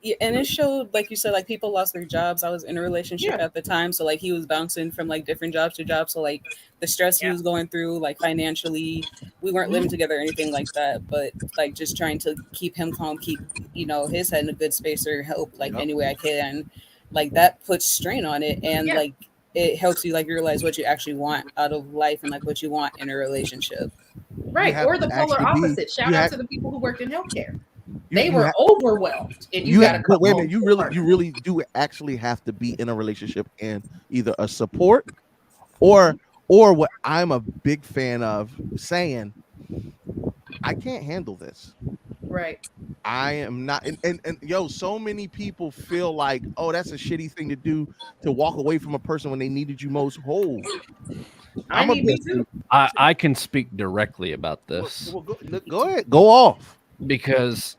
Yeah, and it showed, like you said, like people lost their jobs. I was in a relationship at the time, so like he was bouncing from like different jobs to jobs. So like the stress he was going through, like financially, we weren't living together or anything like that. But like just trying to keep him calm, keep his head in a good space, or help like any way I can. Like that puts strain on it, and like it helps you like realize what you actually want out of life and like what you want in a relationship. Right, or the polar opposite. Shout out to the people who worked in healthcare. They were overwhelmed, and you got to come wait a home. minute. You really do actually have to be in a relationship and either a support, or what I'm a big fan of saying, I can't handle this. Right. I am not, and yo, so many people feel like, oh, that's a shitty thing to do, to walk away from a person when they needed you most. Whole. I can speak directly about this. Well, go ahead, go off. Because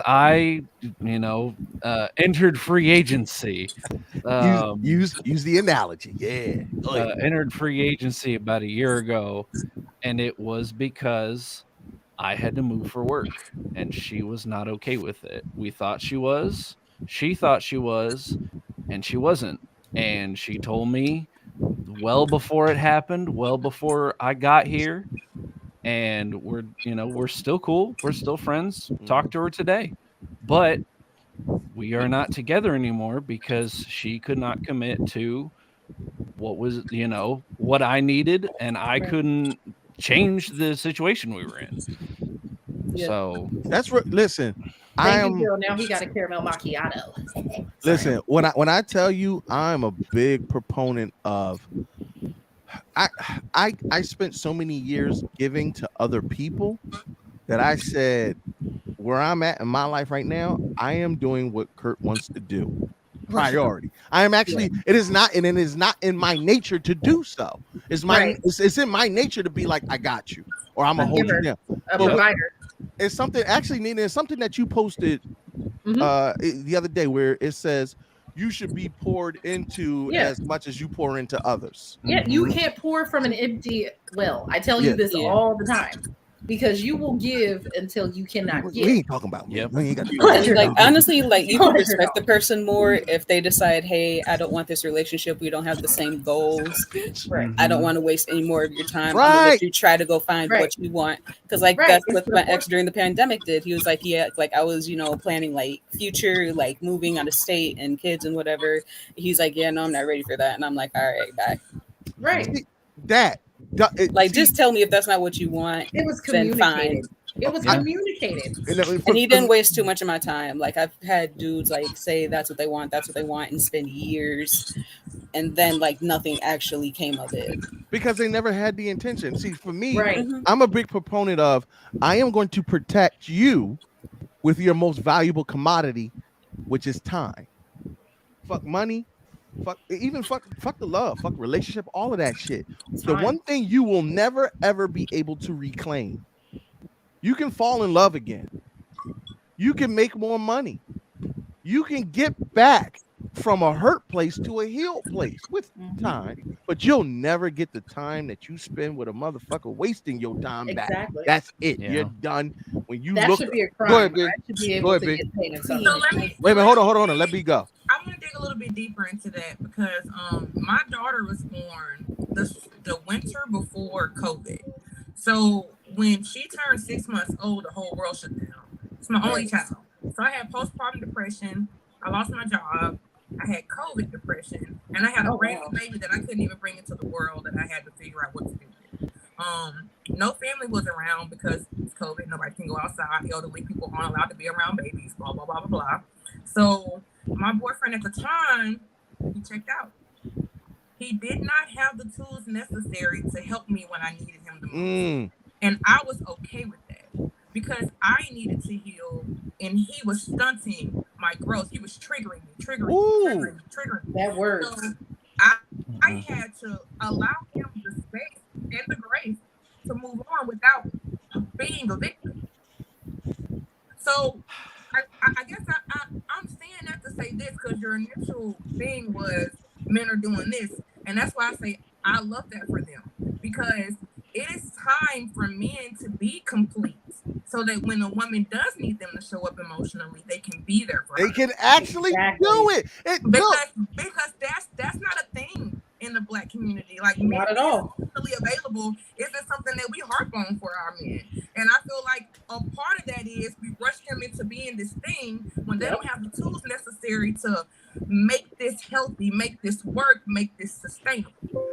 I entered free agency. Use the analogy. Yeah. Entered free agency about a year ago, and it was because I had to move for work, and she was not okay with it. We thought she was, she thought she was, and she wasn't. And she told me well before it happened, well before I got here. And we're still cool. We're still friends. Talk to her today. But we are not together anymore because she could not commit to what was, what I needed, and I couldn't change the situation we were in. Yeah. So that's listen. Thank you, Bill. Now he got a caramel macchiato. Listen, when I tell you, I'm a big proponent of. I spent so many years giving to other people that I said, where I'm at in my life right now, I am doing what Kurt wants to do. Priority. I am actually. It is not, and it is not in my nature to do so. It's it's in my nature to be like, I got you, or I'm gonna hold you down. A provider. It's something actually, Nina. It's something that you posted the other day where it says you should be poured into as much as you pour into others. Yeah, you can't pour from an empty well. I tell you this all the time. Because you will give until you cannot give. We ain't talking about me. We ain't got And like honestly, like you can respect the person more if they decide, hey, I don't want this relationship. We don't have the same goals. Right. I don't want to waste any more of your time. I'm gonna let you try to go find what you want. Because like that's what my ex during the pandemic did. He was like, yeah, like I was, planning like future, like moving out of state and kids and whatever. He's like, yeah, no, I'm not ready for that. And I'm like, all right, bye. Right. Just tell me if that's not what you want. It was then communicated. fine. It was communicated. And he didn't waste too much of my time. Like I've had dudes like say that's what they want, and spend years, and then like nothing actually came of it because they never had the intention. See, for me, I'm a big proponent of I am going to protect you with your most valuable commodity, which is time. Fuck money. Fuck the love, fuck relationship, all of that shit. The one thing you will never ever be able to reclaim. You can fall in love again. You can make more money. You can get back from a hurt place to a healed place with time, but you'll never get the time that you spend with a motherfucker wasting your time back. That's it. Yeah. You're done. When you that look, should be a crime. Go ahead, I should be able to get paid in something. Wait a minute, hold on. Let me go. I want to dig a little bit deeper into that because my daughter was born the winter before COVID. So when she turned 6 months old, the whole world shut down. It's my only child. So I had postpartum depression. I lost my job. I had COVID depression. And I had a brand new baby that I couldn't even bring into the world that I had to figure out what to do with. No family was around because it's COVID. Nobody can go outside. Elderly people aren't allowed to be around babies, blah, blah, blah, blah, blah. So my boyfriend at the time, he checked out. He did not have the tools necessary to help me when I needed him the most. And I was okay with that because I needed to heal and he was stunting my growth. He was triggering me. That word. So I had to allow him the space and the grace to move on without being a victim. So I guess I'm saying that to say this because your initial thing was men are doing this. And that's why I say I love that for them because it is time for men to be complete so that when a woman does need them to show up emotionally, they can be there for her. They can actually do it. Because that's not a thing in the Black community. Like men not at all. Emotionally available isn't something that we harp on for our men. And I feel like a part of that is we rush them into being this thing when they don't have the tools necessary to make this healthy, make this work, make this sustainable.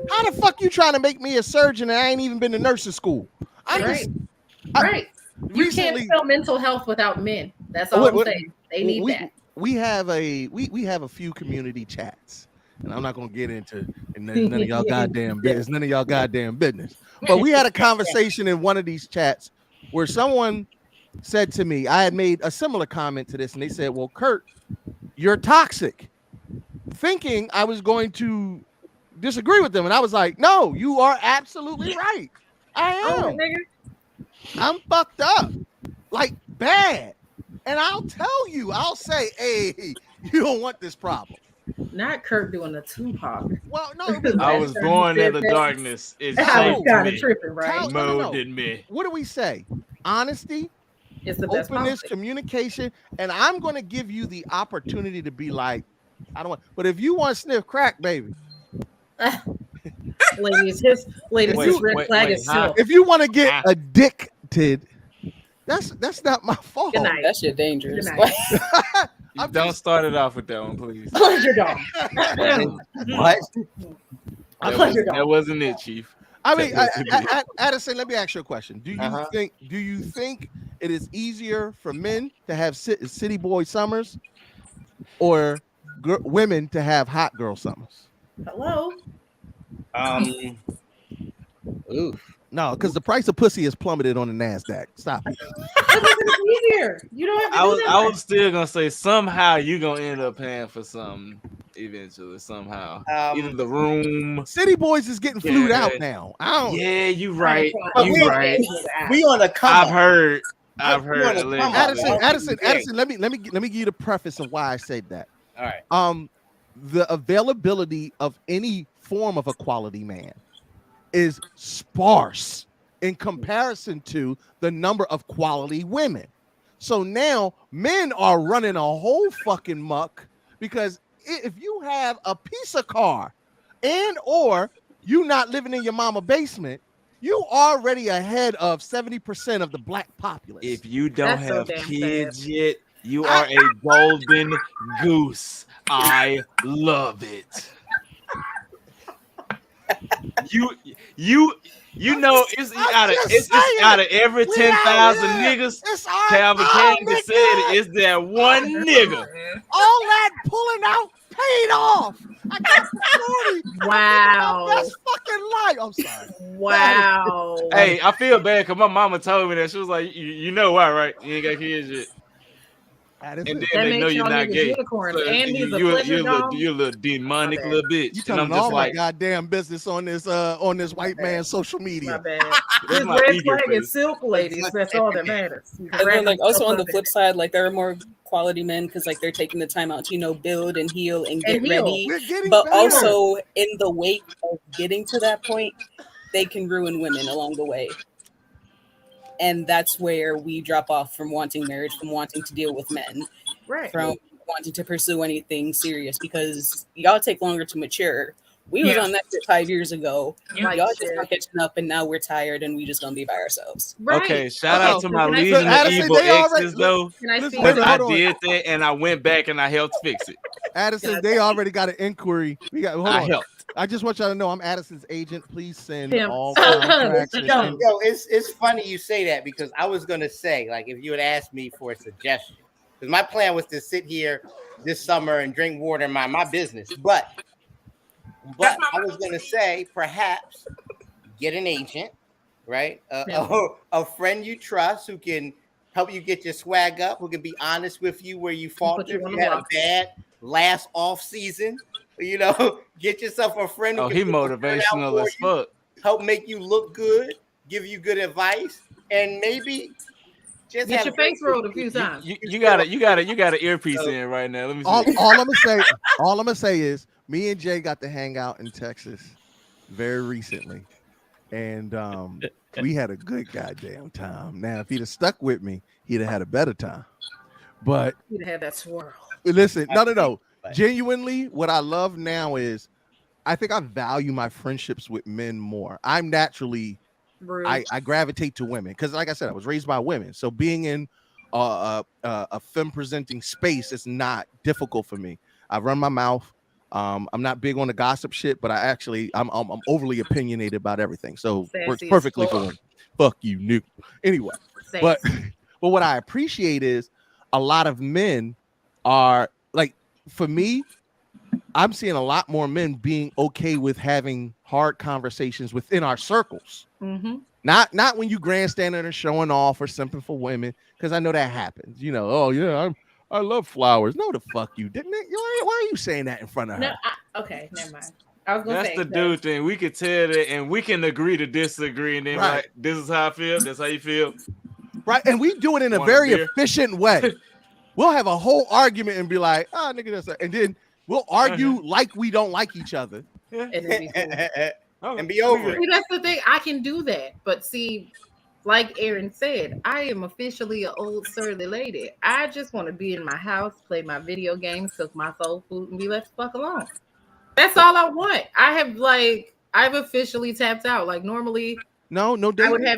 How the fuck you trying to make me a surgeon and I ain't even been to nursing school? You can't spell mental health without men. That's all I'm saying. They need that. We have a few community chats. And I'm not gonna get into none of y'all goddamn business. None of y'all goddamn business. But we had a conversation in one of these chats where someone said to me, I had made a similar comment to this, and they said, well, Kurt, you're toxic. Thinking I was going to disagree with them. And I was like, no, you are absolutely right. I am. I'm fucked up. Like bad. And I'll tell you, I'll say, hey, you don't want this problem. Not Kurt doing the Tupac. Well, no, I was born in the darkness. It shaped kind me, of tripping, right? molded me. What do we say? Honesty, it's the best openness, policy. communication, and I'm going to give you the opportunity to be like, I don't want. But if you want to sniff crack, baby, ladies, his red flag is still. If you want to get addicted, that's not my fault. That shit dangerous. Don't start it off with that one, please. Pleasure dog. What? That wasn't it, Chief. I mean, Addison, let me ask you a question. Do you think it is easier for men to have city boy summers or women to have hot girl summers? Hello. Oof. No, because the price of pussy has plummeted on the NASDAQ. Stop it. It's easier. You don't have to do that. I was still gonna say somehow you gonna end up paying for something eventually. Somehow, either the room. City boys is getting flued out now. Yeah, you right. You right. We on a come. I've heard. Allegedly. Addison. Let me give you the preface of why I said that. All right. The availability of any form of a quality man is sparse in comparison to the number of quality women. So now men are running a whole fucking muck because if you have a piece of car and or you not living in your mama basement, you already ahead of 70% of the black populace. If you don't have kids yet, you are a golden goose. I love it. You know it's out of every 10,000 niggas. Calvin Candy said it's that one nigga. All that pulling out paid off. I got the 40. Wow. Best fucking life. I'm sorry. Wow. Hey, I feel bad because my mama told me that. She was like, you know why, right? You ain't got kids yet. And then they know you're not gay. Unicorns. So And he's a you're pleasure dog. a little demonic little bitch. You And telling I'm all just my like, goddamn business on this white man's social media. My bad. That's His my red ego flag face. is silk ladies. That's all that matters. And then, like, also on the flip side, like, there are more quality men because, like, they're taking the time out to, build and heal and get ready. We're getting But better. also, in the wake of getting to that point, they can ruin women along the way. And that's where we drop off from wanting marriage, from wanting to deal with men, Right. from wanting to pursue anything serious because y'all take longer to mature. We was on that shit 5 years ago. Yeah. Y'all just not catching up, and now we're tired, and we just gonna be by ourselves. okay, shout out to my Can I Legion speak? of Addison, Evil they already- exes, though. Can I speak? But I hold on. did that, and I went back and I helped fix it. Addison, they already got an inquiry. Hold I on. helped. I just want y'all to know I'm Addison's agent. Please send Pimp. all contracts. and- Yo, it's funny you say that because I was gonna say, like, if you had asked me for a suggestion, because my plan was to sit here this summer and drink water in my business, but I was gonna say perhaps get an agent, right? A friend you trust who can help you get your swag up, who can be honest with you where you faltered. you on You the had a block. bad last off season, get yourself a friend who Oh, can he put the word out motivational for as you, fuck. help make you look good, give you good advice, and maybe just Get have your face rolled a few times. You got an earpiece in right now. Let me see. all I'm gonna say is me and Jay got to hang out in Texas very recently, and we had a good goddamn time. Now, if he'd have stuck with me, he'd have had a better time. But You'd have had that swirl. listen, no. Genuinely, what I love now is I think I value my friendships with men more. I'm naturally I gravitate to women because, like I said, I was raised by women. So being in a femme presenting space is not difficult for me. I run my mouth. I'm not big on the gossip shit, but I'm overly opinionated about everything. So works Sassy as perfectly for fuck. women. Fuck you, Nuke. Anyway, but what I appreciate is a lot of men are like, for me, I'm seeing a lot more men being okay with having hard conversations within our circles. Mm-hmm. Not when you grandstanding and showing off or something for women, because I know that happens. Oh yeah, I love flowers. No, the fuck you didn't. Why are you saying that in front of her? No, okay, never mind. I was gonna That's say the dude thing. We could tell that, and we can agree to disagree, and then Right. like, this is how I feel. That's how you feel. Right, and we do it in a Want a very beer? efficient way. We'll have a whole argument and be like, nigga, that's and then we'll argue like we don't like each other. And it'd be cool. and be over it. See, that's the thing. I can do that, but see, like Aaron said, I am officially an old surly lady. I just want to be in my house, play my video games, cook my soul food, and be left the fuck alone. That's all I want. I've officially tapped out. Like normally, No dating. I would have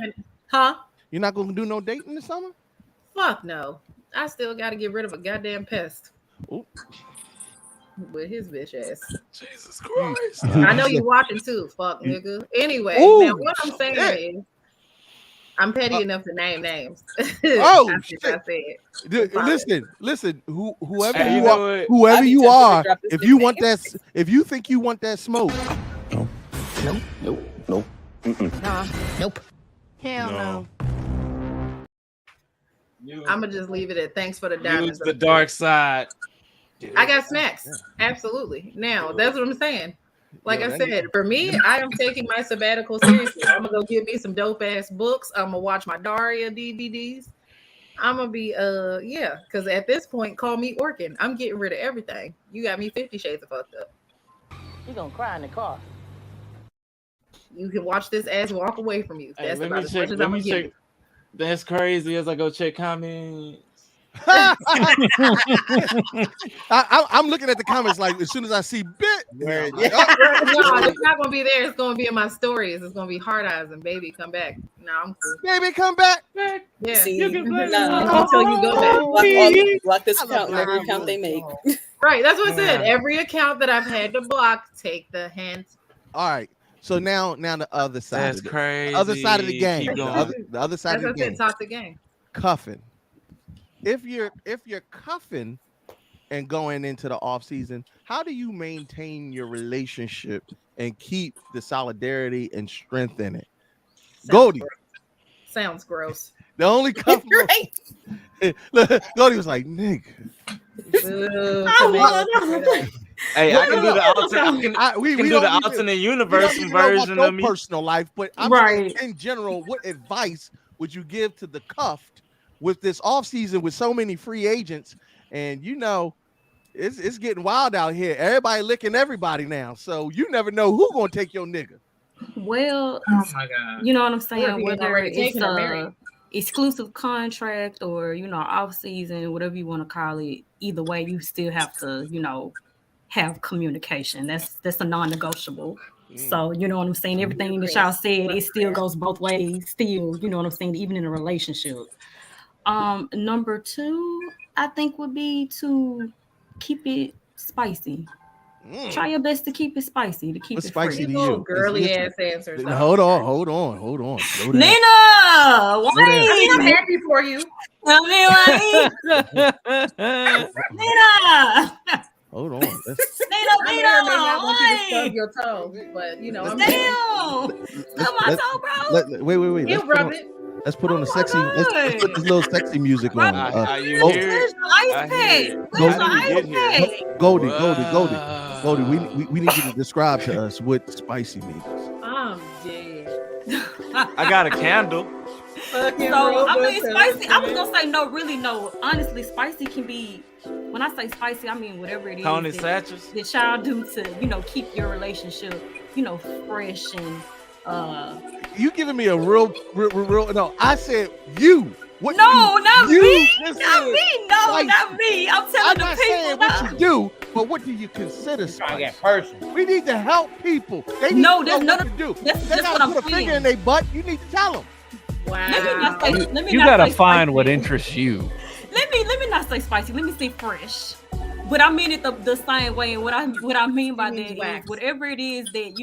huh? You're not gonna do no dating this summer? Fuck no. I still got to get rid of a goddamn pest. With his bitch ass. Jesus Christ. I know you watching too, fuck nigga. Anyway, Ooh, now what I'm saying shit. is, I'm petty enough to name names. Oh, I shit. said. Listen. Whoever Hey, you you know are, what? whoever I need you to are, drop this if you nickname. want that, if you think you want that smoke, Nope. Nope. Hell no. I'm gonna just leave it at thanks for the Use diamonds. the dark side. I got snacks. Absolutely. Now that's what I'm saying. Like I said, for me, I am taking my sabbatical seriously. I'm gonna go get me some dope ass books. I'm gonna watch my Daria DVDs. I'm gonna be yeah, because at this point, call me Orkin. I'm getting rid of everything. You got me 50 shades of fucked up. You gonna cry in the car. You can watch this ass walk away from you. Hey, That's let about me as check. much as Let I'm me gonna give check. That's crazy. As I go check comments. I'm looking at the comments like as soon as I see bit, No, it's not gonna be there. It's gonna be in my stories. It's gonna be hard eyes and baby come back. No, I'm cool. Baby, come back. Yeah, See, until you go back. Block this account and every account they make. Right, that's what I said. Yeah. Every account that I've had to block, take the hint. All right. So now the other side. That's of the, crazy. The other side of the game. Keep The going. other side That's of what the I said. game. Toxic game. Cuffing. If you're cuffing and going into the off season, how do you maintain your relationship and keep the solidarity and strength in it? Goldie. Sounds gross. The only cuff. Goldie was like, nigga. Hey, I can do the alternate. I can do the alternate universe version of me. Personal life, but I'm saying in general, what advice would you give to the cuffed with this off season with so many free agents? And you know, it's getting wild out here. Everybody licking everybody now, so you never know who's gonna take your nigga. Well, oh my god, you know what I'm Or saying? if he ain't Whether already it's taken or married. a exclusive contract or off season, whatever you want to call it, either way, you still have to have communication. That's a non-negotiable. So you know what I'm saying? Everything that y'all said, it still goes both ways. Still, you know what I'm saying? Even in a relationship. Number two, I think would be to keep it spicy. Try your best to keep it spicy, to keep What's it spicy fresh. to you? Girly ass answers. though. Hold on. Slow down. Nina, I mean, wait. I'm happy for you. Tell me why. Nina. Hold on. I may or may not want you to stub your toe, but you know, I'm Damn. Stub my toe, bro. Wait. You rub it. Let's put on the sexy. Let's put this little sexy music on. You hear Where's your ice pack? Where's your ice pack? Goldie, we need you to describe to us what spicy means. I'm dead. I got a candle. So I mean, spicy. I was gonna say no, really no. Honestly, spicy can be. When I say spicy, I mean whatever it is Tony that Satchels. y'all do to keep your relationship fresh and You giving me a real no, I said you. What No, not you me. just Not said me. No, spicy. not me. I'm telling I'm the not people. saying what you do, but what do you consider spicy? Personal. We need to help people. They need No, to know that's what to do. that's They what gotta I'm put a finger saying. in their butt. You need to tell them. Wow. You gotta find what interests you. Let me not say spicy. Let me say fresh. But I mean it the same way. And what I mean by that is whatever it is that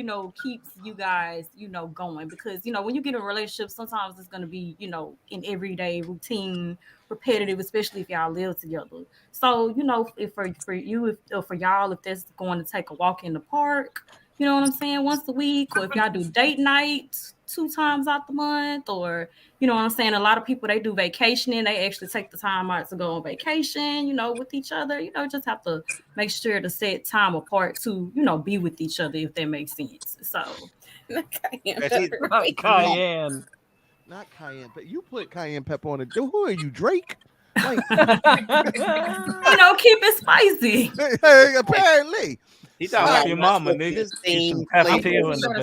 keeps you guys going, because when you get in a relationship, sometimes it's gonna be in everyday routine, repetitive, especially if y'all live together. So if for you, if for y'all, if that's going to take a walk in the park, you know what I'm saying, once a week, or if y'all do date night 2 times out the month, or you know what I'm saying, a lot of people, they do vacationing, they actually take the time out to go on vacation, with each other. Just have to make sure to set time apart to be with each other, if that makes sense. So Not cayenne, but you put cayenne pepper on it. Who are you, Drake? Like, keep it spicy. Hey, apparently. He Slap your mama, nigga.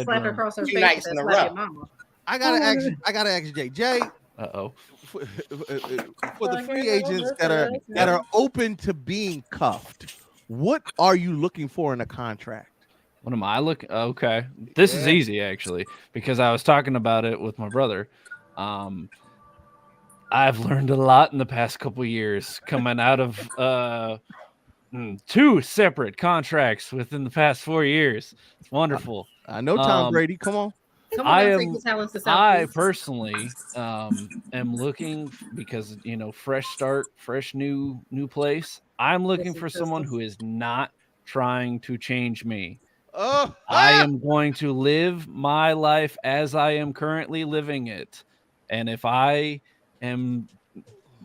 Slap her across her face. That's slap your mama. I gotta ask you, Jay. Uh-oh. For the free agents that are open to being cuffed, what are you looking for in a contract? What am I looking? Okay, this is easy actually, because I was talking about it with my brother. I've learned a lot in the past couple years coming out of 2 separate contracts within the past 4 years. It's wonderful. I know Tom Brady. Come on. Come on, take your talents to South I Beach. personally am looking because fresh start, fresh new place. I'm looking for someone who is not trying to change me. I am going to live my life as I am currently living it. And if I am,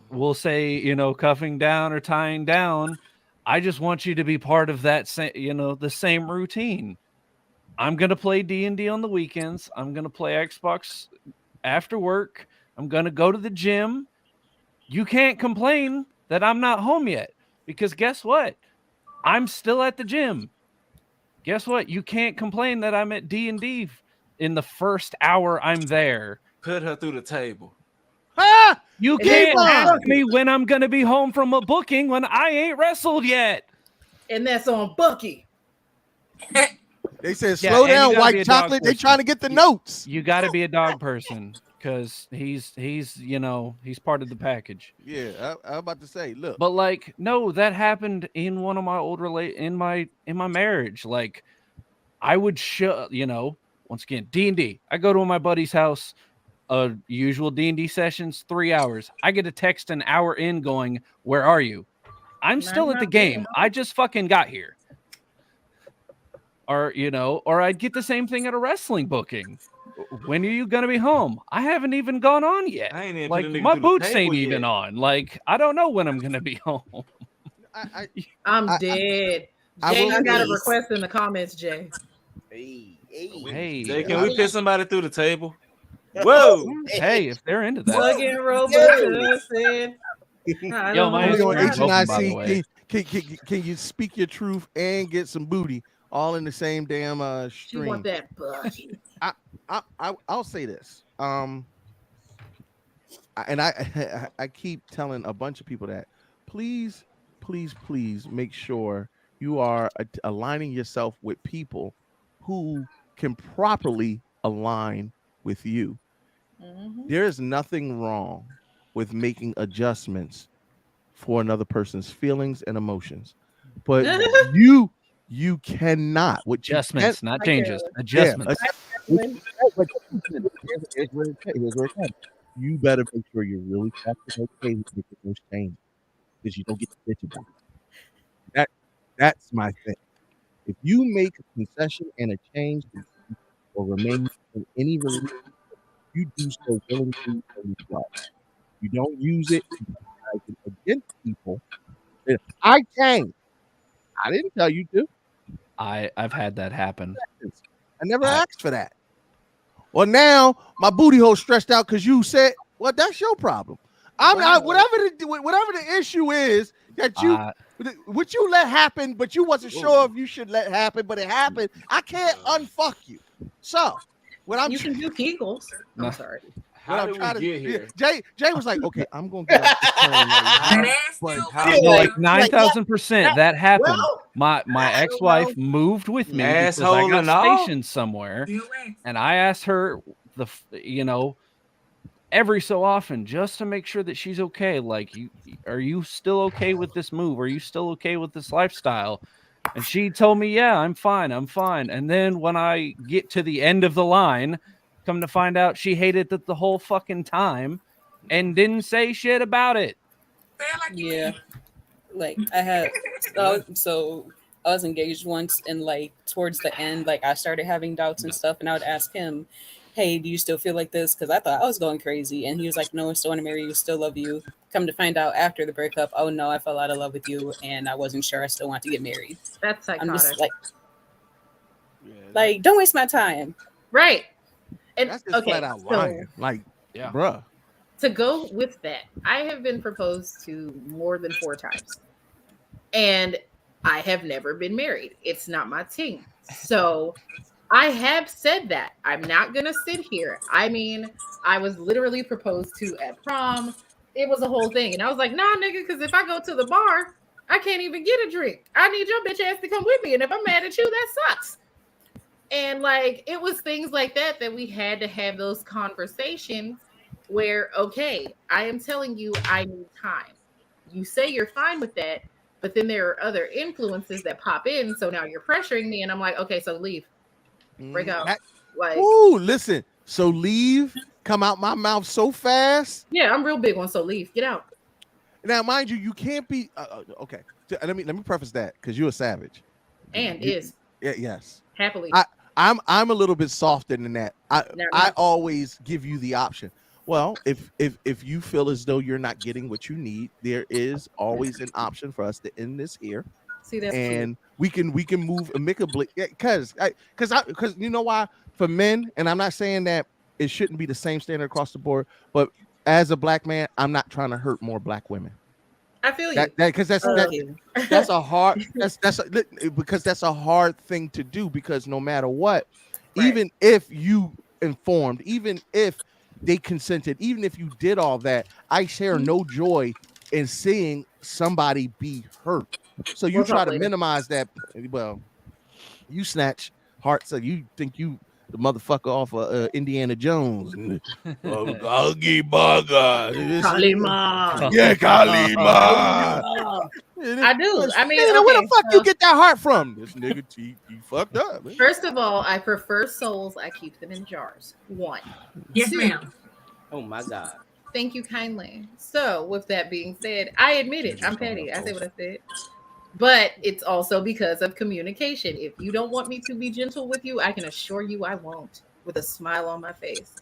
we'll say, cuffing down or tying down, I just want you to be part of that the same routine. I'm going to play D&D on the weekends. I'm going to play Xbox after work. I'm going to go to the gym. You can't complain that I'm not home yet because guess what? I'm still at the gym. Guess what? You can't complain that I'm at D&D in the first hour I'm there. Put her through the table. You can't ask me when I'm going to be home from a booking when I ain't wrestled yet. And that's on Bucky. They said, slow down, white chocolate. They trying to get the notes. You got to be a dog person because he's part of the package. Yeah, I'm about to say, look. But no, that happened in one of my old in my marriage. Like I would once again, D&D. I go to my buddy's house, usual D&D sessions, 3 hours. I get a text an hour in going, where are you? I'm still at the game. I just fucking got here. Or I'd get the same thing at a wrestling booking. When are you gonna be home? I haven't even gone on yet. I ain't even like put a nigga my through the boots table ain't yet. even on. Like I don't know when I'm gonna be home. I'm dead. Jay, you got a request in the comments, Jay. Hey, Jay, can we put somebody through the table? Whoa. Hey, if they're into that. Plug in Robo. Yo, my HNIC, can you speak your truth and get some booty all in the same damn stream? You want that booty. I'll say this. I keep telling a bunch of people that please make sure you are aligning yourself with people who can properly align with you. There is nothing wrong with making adjustments for another person's feelings and emotions, but you cannot. Adjustments, not changes. Adjustments. Here's where it comes. You better make sure you're really fucking okay with making those changes because you don't get to bitch about it. That's my thing. If you make a concession and a change or remain in any relationship, you do so willingly and with love. You don't use it against people. I changed. I didn't tell you to. I've had that happen. I never asked for that. Well, now my booty hole stressed out because you said, well, that's your problem. Whatever the issue is that what you let happen, but you wasn't sure if you should let happen, but it happened. I can't unfuck you. So you can do Kegels. I'm sorry. How did we get here? Jay was like, okay, I'm gonna get off this plane like 9,000% that happened. My ex-wife moved with me because I got stationed somewhere, and I asked her every so often just to make sure that she's okay. Like, are you still okay with this move? Are you still okay with this lifestyle? And she told me, yeah, I'm fine. And then when I get to the end of the line, come to find out she hated it the whole fucking time and didn't say shit about it. Yeah. Like I had so I was engaged once, and like towards the end, like I started having doubts and stuff, and I would ask him, hey, do you still feel like this? Because I thought I was going crazy. And he was like, no, I still want to marry you, still love you. Come to find out after the breakup, oh no, I fell out of love with you and I wasn't sure I still want to get married. That's psychotic. I'm just like don't waste my time. Right. And that's just flat out lying. Bruh. To go with that, I have been proposed to more than 4 times. And I have never been married. It's not my thing. So I have said that. I'm not going to sit here. I mean, I was literally proposed to at prom. It was a whole thing. And I was like, nah, nigga, because if I go to the bar, I can't even get a drink. I need your bitch ass to come with me. And if I'm mad at you, that sucks. And like, it was things like that we had to have those conversations where, okay, I am telling you I need time. You say you're fine with that. But then there are other influences that pop in. So now you're pressuring me, and I'm like, okay, so leave, break out. Like, ooh, listen. So leave, come out my mouth so fast. Yeah, I'm real big on so leave, get out. Now, mind you, you can't be okay. Let me preface that because you're a savage. And Yes. Happily. I'm a little bit softer than that. I always give you the option. Well, if you feel as though you're not getting what you need, there is always an option for us to end this here. See, that's and we can move amicably. Because you know why? For men, and I'm not saying that it shouldn't be the same standard across the board, but as a black man, I'm not trying to hurt more black women. I feel you. Because that's a hard because that's a hard thing to do, because no matter what, even if you informed, even if they consented, even if you did all that, I share no joy in seeing somebody be hurt. So you try to minimize that. Well, you snatch hearts, so you think you the motherfucker off of Indiana Jones. Kalima. Yeah, Kalima. I do. I mean, where the fuck you get that heart from? This nigga, he fucked up. Man. First of all, I prefer souls. I keep them in jars. 1. Yes, 2, ma'am. Oh my God. Thank you kindly. So, with that being said, I admit it. I'm petty. I say what I said. But it's also because of communication. If you don't want me to be gentle with you, I can assure you I won't, with a smile on my face.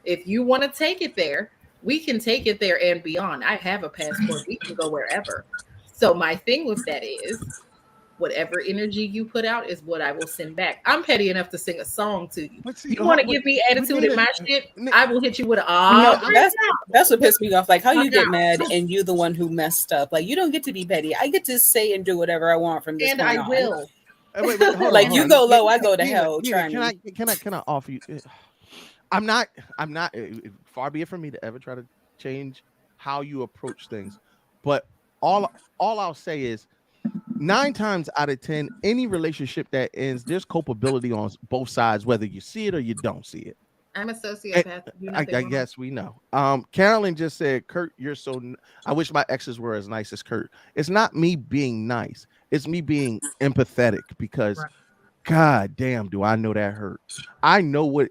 If you want to take it there, we can take it there and beyond. I have a passport. We can go wherever. So my thing with that is, whatever energy you put out is what I will send back. I'm petty enough to sing a song to you. You want to give me attitude in my shit? I will hit you with a that's what pissed me off. Like how you get mad and you the one who messed up. Like you don't get to be petty. I get to say and do whatever I want from this and point I on. will. Like you go low, I go to hell. Can I offer you? I'm not. Far be it from me to ever try to change how you approach things, but all I'll say is, 9 times out of 10, any relationship that ends, there's culpability on both sides, whether you see it or you don't see it. I'm a sociopath. I guess we know. Carolyn just said, Kurt, you're so. I wish my exes were as nice as Kurt. It's not me being nice. It's me being empathetic, because God damn, do I know that hurt. I know what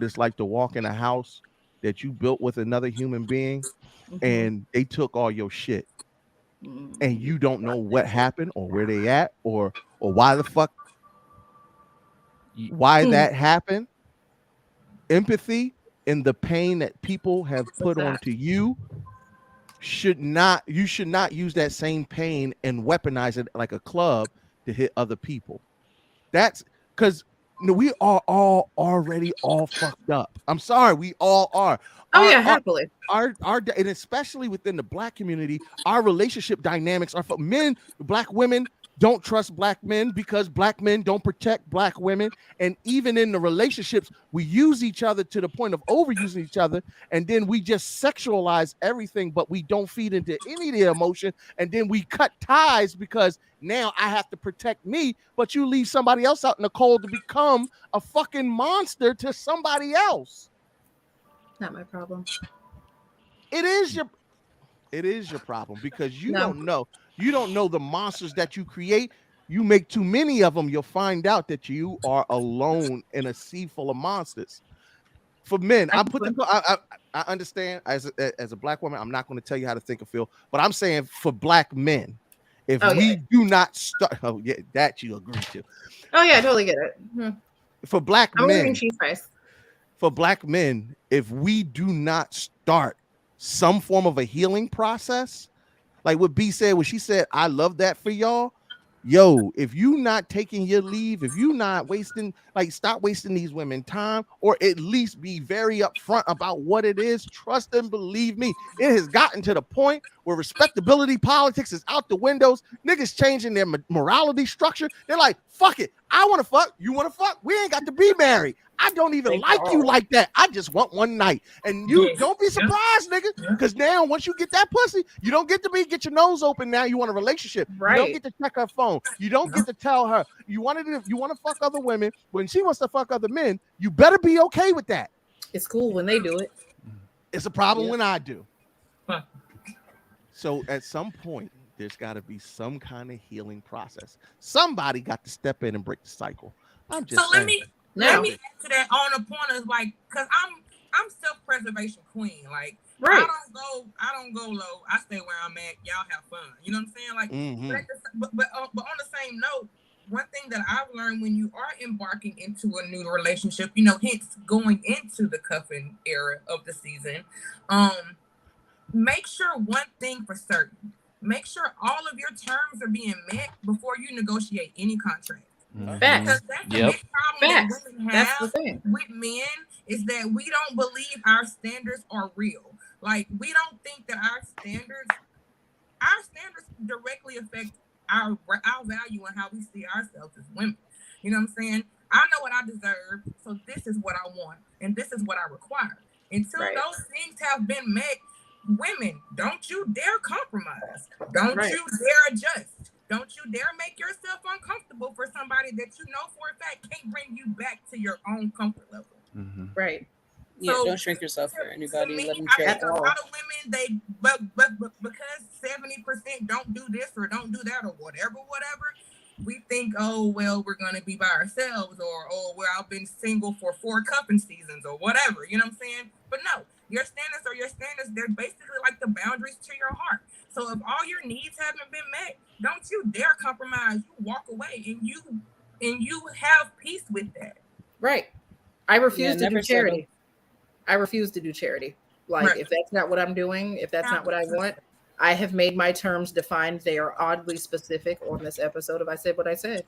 it's like to walk in a house that you built with another human being, and they took all your shit. And you don't know what happened or where they at or why the fuck that happened. Empathy and the pain that people have put onto you should not use that same pain and weaponize it like a club to hit other people. That's because we are all already all fucked up. I'm sorry, we all are. Happily. And especially within the black community, our relationship dynamics are for men. Black women don't trust black men because black men don't protect black women. And even in the relationships, we use each other to the point of overusing each other. And then we just sexualize everything, but we don't feed into any of the emotion. And then we cut ties because now I have to protect me, but you leave somebody else out in the cold to become a fucking monster to somebody else. Not my problem. It is your problem, because you don't know the monsters that you create. You make too many of them, you'll find out that you are alone in a sea full of monsters. For men, I understand as a black woman, I'm not going to tell you how to think or feel, but I'm saying for black men, if we do not start, that you agree to. Oh yeah, I totally get it. For black men, cheese fries. For black men, if we do not start some form of a healing process, like what B said when she said, I love that for y'all. Yo, if you not taking your leave, if you not wasting, stop wasting these women time, or at least be very upfront about what it is, trust and believe me, it has gotten to the point where respectability politics is out the windows. Niggas changing their morality structure. They're like, fuck it. I want to fuck. You want to fuck? We ain't got to be married. I don't even like you like that. I just want one night. And you don't be surprised, nigga, because now once you get that pussy, you don't get to get your nose open. Now you want a relationship. Right. You don't get to check her phone. You don't get to tell her you want to fuck other women. When she wants to fuck other men, you better be okay with that. It's cool when they do it. It's a problem when I do. So at some point, there's got to be some kind of healing process. Somebody got to step in and break the cycle. I'm just So saying. let me add to that on the point of like, cause I'm self-preservation queen. Like Right. I don't go low. I stay where I'm at. Y'all have fun. You know what I'm saying? Like, but on the same note, one thing that I've learned when you are embarking into a new relationship, you know, hence going into the cuffing era of the season, make sure one thing for certain. Make sure all of your terms are being met before you negotiate any contract. Facts. Because that's the big problem Facts. that women That's the have thing. with men is that we don't believe our standards are real. Like we don't think that our standards directly affect our value and how we see ourselves as women. You know what I'm saying? I know what I deserve, so this is what I want, and this is what I require. Until those things have been met, women, don't you dare compromise. Don't you dare adjust. Don't you dare make yourself uncomfortable for somebody that you know for a fact can't bring you back to your own comfort level. Right. Yeah, So, don't shrink yourself for anybody. Let them I trade. think a lot of women, but because 70% don't do this or don't do that or whatever, we think, oh, well, we're going to be by ourselves or, oh, well, I've been single for 4 cuffing seasons or whatever. You know what I'm saying? But no, your standards are your standards. They're basically like the boundaries to your heart. So if all your needs haven't been met, don't you dare compromise. You walk away and you have peace with that. Right. I refuse to never do charity. I refuse to do charity. Like if that's not what I'm doing, if that's not what I want, I have made my terms defined. They are oddly specific on this episode of I Said What I Said.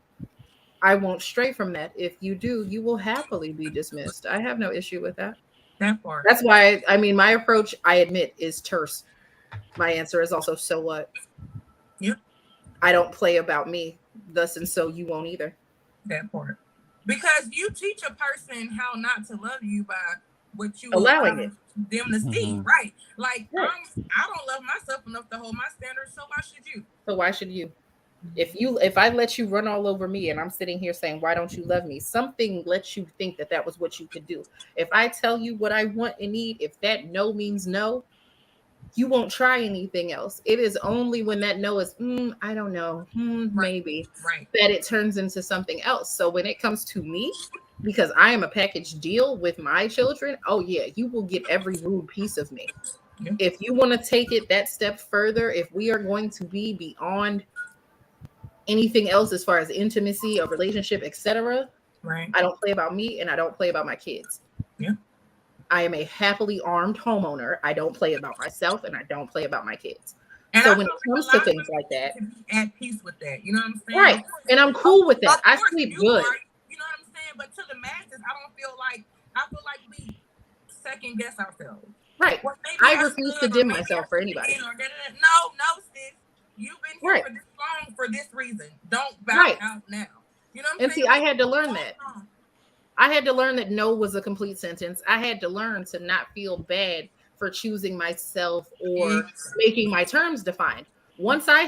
I won't stray from that. If you do, you will happily be dismissed. I have no issue with that. That part. That's why, I mean, my approach, I admit, is terse. My answer is also, so what? Yep. I don't play about me, thus and so you won't either. That part. Because you teach a person how not to love you by what you allowing allow them to see, right? Like I don't love myself enough to hold my standards, so why should you? So why should you? If I let you run all over me and I'm sitting here saying, why don't you love me? Something lets you think that was what you could do. If I tell you what I want and need, if that no means no, you won't try anything else. It is only when that no is, I don't know, maybe, that it turns into something else. So when it comes to me, because I am a package deal with my children, oh yeah, you will get every rude piece of me. Yeah. If you want to take it that step further, if we are going to be beyond anything else as far as intimacy, a relationship, etc., right? I don't play about me and I don't play about my kids. Yeah. I am a happily armed homeowner. I don't play about myself and I don't play about my kids. And so I when it comes to things like that, to be at peace with that, you know what I'm saying? Right. And I'm cool with that. I sleep good. You know what I'm saying? But to the masses, I feel like we second guess ourselves. Right. Well, I refuse to dim myself for anybody. No, sis. You've been here for this long for this reason. Don't bow out now. You know what I'm saying? And see, I had to learn that. I had to learn that no was a complete sentence. I had to learn to not feel bad for choosing myself or making my terms defined. Once I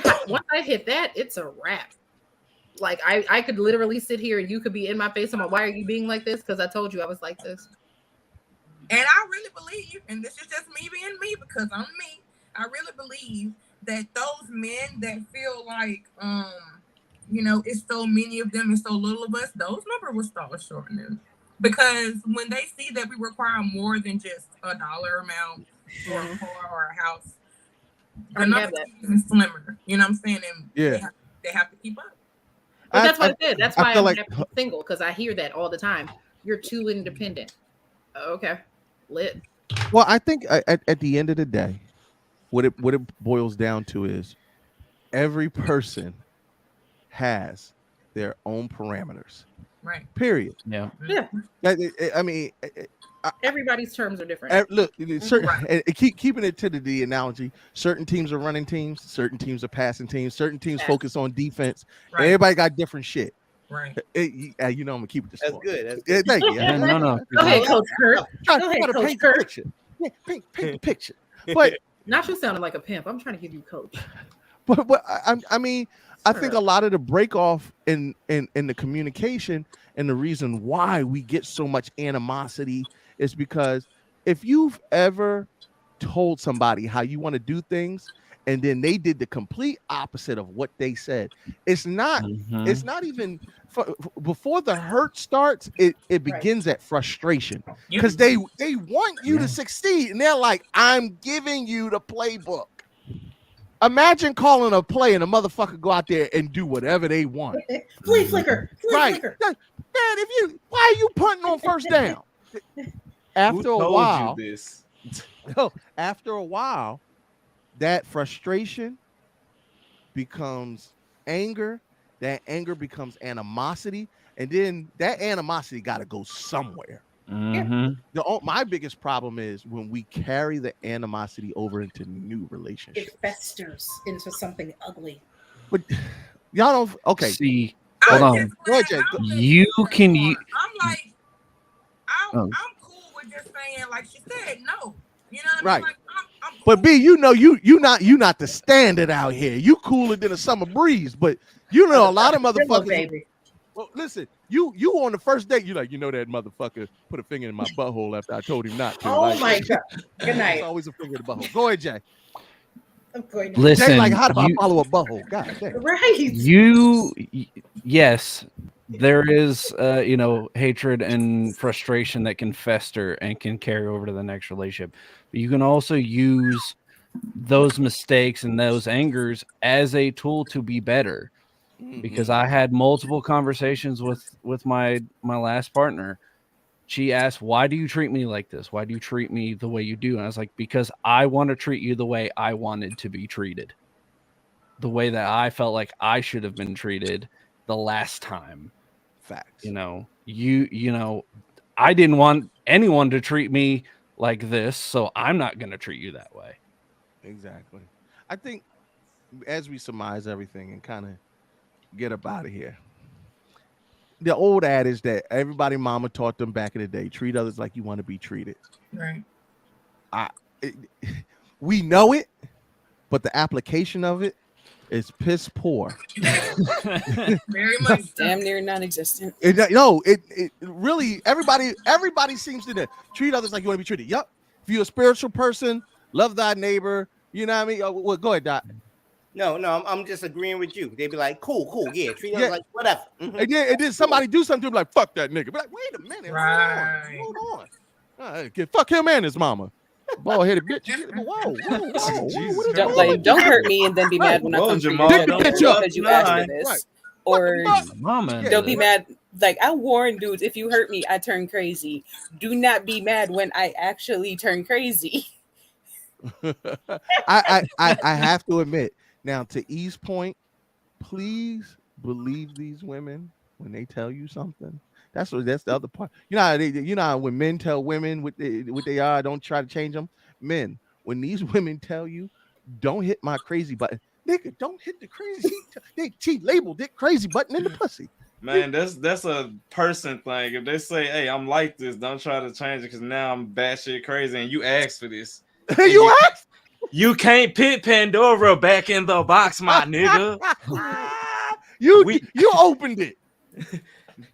hit that, it's a wrap. Like I could literally sit here and you could be in my face. I'm like, why are you being like this? Because I told you I was like this. And I really believe, and this is just me being me because I'm me. I really believe that those men that feel like, it's so many of them and so little of us, those numbers will start shortening. Because when they see that we require more than just a dollar amount or a car or a house, the numbers are even slimmer. You know what I'm saying? And they have to keep up. But that's what I said. That's why I'm happy single, because I hear that all the time. You're too independent. Okay. Lit. Well, I think at the end of the day, what it boils down to is every person has their own parameters. Right. Period. Yeah. Yeah. I mean, everybody's terms are different. Look, keeping it to the analogy, certain teams are running teams, certain teams are passing teams, certain teams focus on defense. Right. Everybody got different shit. Right. I'm gonna keep it this. That's good. That's good. Thank you. No. Go ahead, Coach Kurt. Go ahead, Coach Kurt. Paint the picture. But not you sounding like a pimp. I'm trying to give you coach. But I mean, I think a lot of the break off in the communication and the reason why we get so much animosity is because if you've ever told somebody how you want to do things and then they did the complete opposite of what they said. It's not even before the hurt starts, it begins at frustration, because they want you to succeed, and they're like, I'm giving you the playbook. Imagine calling a play and a motherfucker go out there and do whatever they want. Flea flicker. Man, why are you punting on first down? After a while, after a while, that frustration becomes anger. That anger becomes animosity, and then that animosity got to go somewhere. My biggest problem is when we carry the animosity over into new relationships. It festers into something ugly. But y'all don't. Okay. See, hold on. Go ahead, Jay. You can. I'm cool with just saying, like she said, no. You know what I mean? Right. Like, I'm cool. But B, you not the standard out here. You cooler than a summer breeze. But you know a lot of motherfuckers. Well, listen, you on the first date, you like, that motherfucker put a finger in my butthole after I told him not to. Oh my God. Good night. It's always a finger in the butthole. Go ahead, Jay. I'm going to Listen, Jay, like, how do I follow a butthole? God damn. Right. Yes, there is hatred and frustration that can fester and can carry over to the next relationship. But you can also use those mistakes and those angers as a tool to be better. Because I had multiple conversations with my last partner. She asked, why do you treat me like this? Why do you treat me the way you do? And I was like, because I want to treat you the way I wanted to be treated. The way that I felt like I should have been treated the last time. Facts. I didn't want anyone to treat me like this, so I'm not going to treat you that way. Exactly. I think as we surmise everything and kind of get up out of here, the old adage that everybody mama taught them back in the day: treat others like you want to be treated. Right. We know it, but the application of it is piss poor. Very much. Damn near non-existent. It really, everybody seems to treat others like you want to be treated. Yep. If you're a spiritual person, love thy neighbor. You know what I mean? Well, go ahead, Doc. No, I'm just agreeing with you. They'd be like, cool, yeah, treat us like whatever. And then somebody do something to be like, fuck that nigga. Be like, wait a minute, Right. hold on. Fuck him and his mama. Bald-headed bitch. Whoa. Don't hurt me and then be mad when I come to you because you asked for this. Right. Or Mama. don't be mad. Like, I warn dudes, if you hurt me, I turn crazy. Do not be mad when I actually turn crazy. I have to admit, now to E's point, please believe these women when they tell you something. That's the other part. You know how when men tell women what they are, don't try to change them. Men, when these women tell you, don't hit my crazy button, nigga, don't hit the crazy. She labeled it crazy button in the pussy. Man, that's a person thing. If they say, "Hey, I'm like this," don't try to change it because now I'm batshit crazy, and you asked for this. You asked. You can't put Pandora back in the box, my nigga. You opened it.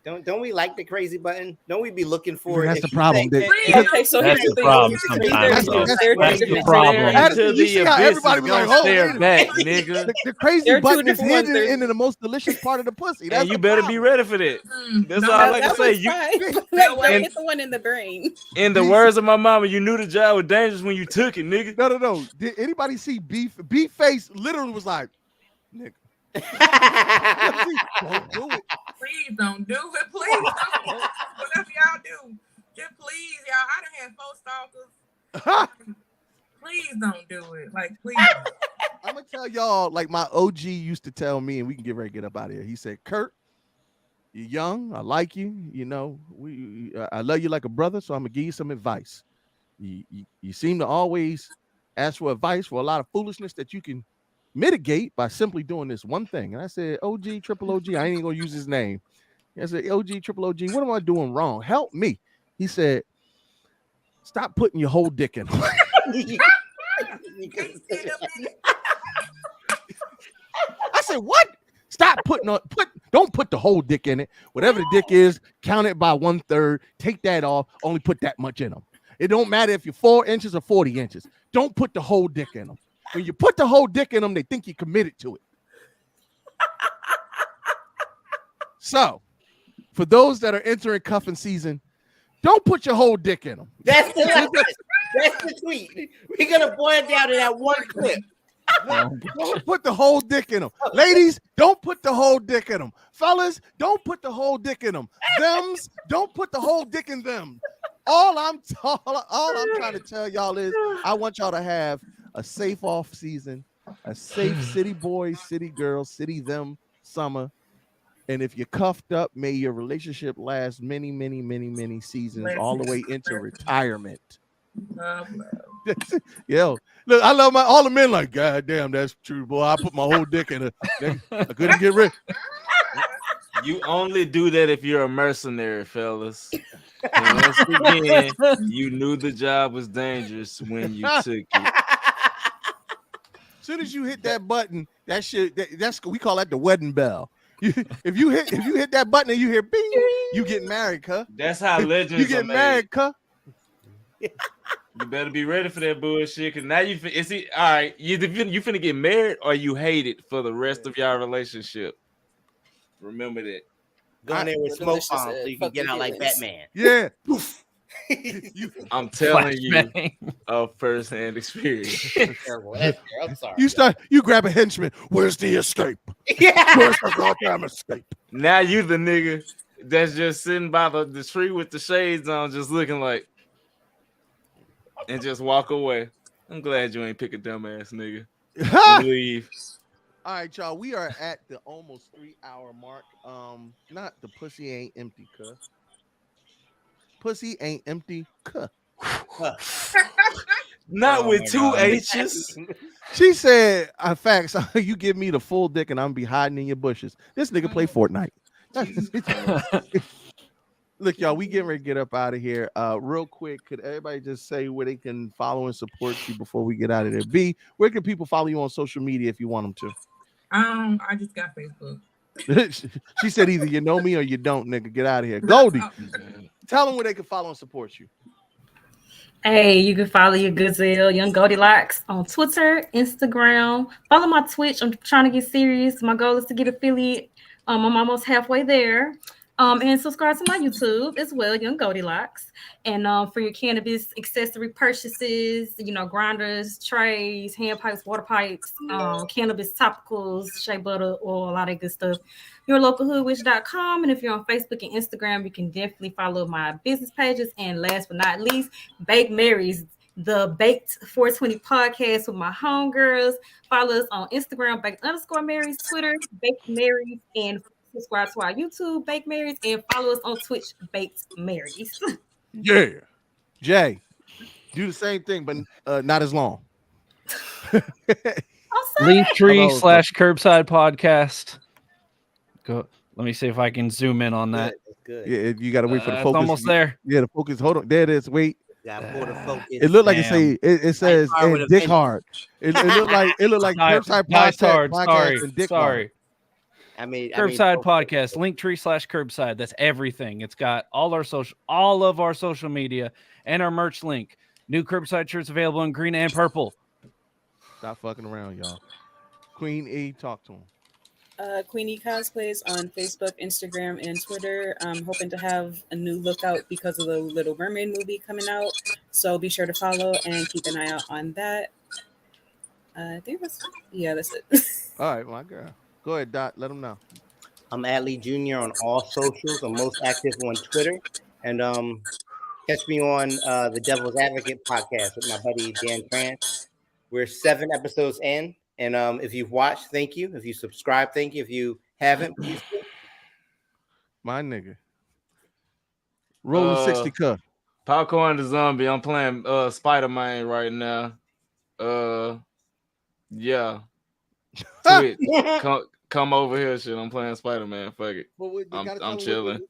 Don't we like the crazy button? Don't we be looking for it? That's the problem. Okay, so here's the problem. Sometimes, That's the problem. You see how everybody was like, "Oh, back, nigga." The crazy button is hidden into the most delicious part of the pussy. And you better be ready for that. That's all I like to say. Don't get the one in the brain. In the words of my mama, you knew the job was dangerous when you took it, nigga. No. Did anybody see B face literally was like, nigga. Don't do it. Please don't do it. Please don't. Whatever y'all do, just please, y'all. I done had 4 stalkers. Please don't do it. Like, please. I'm gonna tell y'all, like my OG used to tell me, and we can get ready to get up out of here. He said, Kurt, you're young. I like you. You know, I love you like a brother, so I'm gonna give you some advice. You seem to always ask for advice for a lot of foolishness that you can mitigate by simply doing this one thing. And I said, OG, triple OG, I ain't even gonna use his name. I said, OG, triple OG, what am I doing wrong? Help me. He said, stop putting your whole dick in. I said, what? Stop don't put the whole dick in it. Whatever the dick is, count it by 1/3, take that off, only put that much in them. It don't matter if you're 4 inches or 40 inches. Don't put the whole dick in them. when you put the whole dick in them, they think you committed to it. So, for those that are entering cuffing season, don't put your whole dick in them. That's the tweet. We're gonna boil it down to that one clip. Don't put the whole dick in them. Ladies, don't put the whole dick in them. Fellas, don't put the whole dick in them. Thems, don't put the whole dick in them. All I'm trying to tell y'all is I want y'all to have a safe off season, a safe city boys, city girls, city them summer. And if you're cuffed up, may your relationship last many, many, many, many seasons, all the way into retirement. Yo, look, I love all the men like, God damn, that's true, boy. I put my whole dick in it. I couldn't get rid. You only do that if you're a mercenary, fellas. And once again, you knew the job was dangerous when you took it. Soon as you hit that button, that's we call that the wedding bell. If you hit that button and you hear bing, you get married, cuh. That's how legends you get are married, made. cuh. You better be ready for that bullshit, because now you all right. You finna get married or you hate it for the rest of y'all relationship. Remember that. Go in there with smoke bombs so you can get out like Batman. Yeah. I'm telling you of first-hand experience. I'm sorry. You grab a henchman. Where's the escape? Where's the goddamn escape? Now you the nigga that's just sitting by the tree with the shades on, just looking like, and just walk away. I'm glad you ain't pick a dumbass nigga. And leave. All right, y'all. We are at the almost 3-hour mark. Not the pussy ain't empty, cuh. Pussy ain't empty, cuh. Not with two H's. She said, facts, you give me the full dick and I'm be hiding in your bushes. This nigga play Fortnite. Look, y'all, we getting ready to get up out of here. Real quick, could everybody just say where they can follow and support you before we get out of there? B, where can people follow you on social media if you want them to? I just got Facebook. She said either you know me or you don't, nigga. Get out of here. Goldie, tell them where they can follow and support you. Hey, you can follow your gazelle, Young Goldilocks, on Twitter, Instagram. Follow my Twitch. I'm trying to get serious. My goal is to get affiliate. I'm almost halfway there. And subscribe to my YouTube as well, Young Goldilocks. And for your cannabis accessory purchases, grinders, trays, hand pipes, water pipes, cannabis topicals, shea butter, oil, a lot of good stuff. YourLocalHoodWitch.com. And if you're on Facebook and Instagram, you can definitely follow my business pages. And last but not least, Bake Mary's, the Baked 420 podcast with my homegirls. Follow us on Instagram, Baked_Marys, Twitter, Baked Marys, and subscribe to our YouTube, Baked Marys, and follow us on Twitch, Baked Marys. Yeah. Jay, do the same thing, but not as long. Linktree/curbside podcast. Go. Let me see if I can zoom in on that. Good. Yeah, you got to wait for the It's focus. almost there. Yeah, the focus. Hold on. There it is. Wait. Focus. It looked like it says and Dick Hard. It looked like curbside podcast and Dick Hard. Curbside podcast, Linktree/curbside. That's everything. It's got all of our social media and our merch link. New curbside shirts available in green and purple. Stop fucking around, y'all. Queen E, talk to him. Queenie Cosplays on Facebook, Instagram, and Twitter. I'm hoping to have a new lookout because of the Little Mermaid movie coming out. So be sure to follow and keep an eye out on that. I think that's it. All right, my girl. Go ahead, Dot. Let them know. I'm Adley Jr. on all socials. I'm most active on Twitter. And catch me on the Devil's Advocate podcast with my buddy Dan Trance. We're 7 episodes in. And if you've watched, thank you. If you subscribe, thank you. If you haven't, please do. My nigga. Rolling 60 cup. Popcorn the Zombie. I'm playing Spider-Man right now. Yeah. Twitch. Come over here, shit. I'm playing Spider-Man. Fuck it. I'm chilling.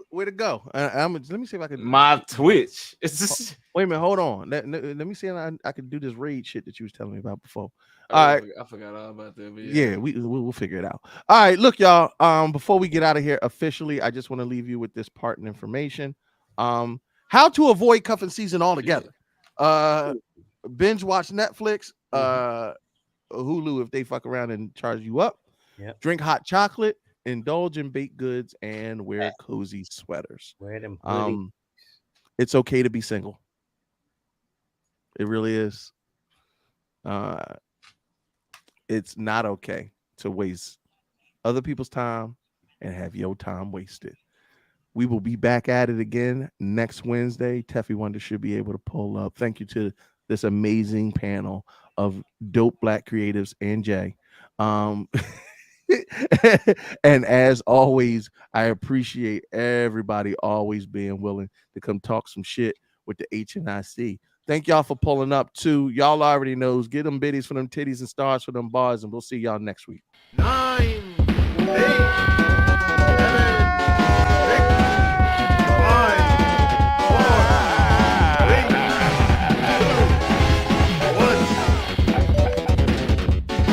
Where to go? Let me see if I can. My Twitch. It's just... Wait a minute. Hold on. Let me see if I can do this raid shit that you was telling me about before. All right. I forgot all about that. But yeah, we'll figure it out. All right. Look, y'all. Before we get out of here officially, I just want to leave you with this part and information. How to avoid cuffing season altogether. Binge watch Netflix. Hulu if they fuck around and charge you up. Yep. Drink hot chocolate, indulge in baked goods, and wear cozy sweaters. Wear them hoodies. It's okay to be single. It really is. It's not okay to waste other people's time and have your time wasted. We will be back at it again next Wednesday. Teffy Wonder should be able to pull up. Thank you to this amazing panel of dope Black creatives and Jay. And as always, I appreciate everybody always being willing to come talk some shit with the HNIC. Thank y'all for pulling up too. Y'all already knows. Get them biddies for them titties and stars for them bars, and we'll see y'all next week. 9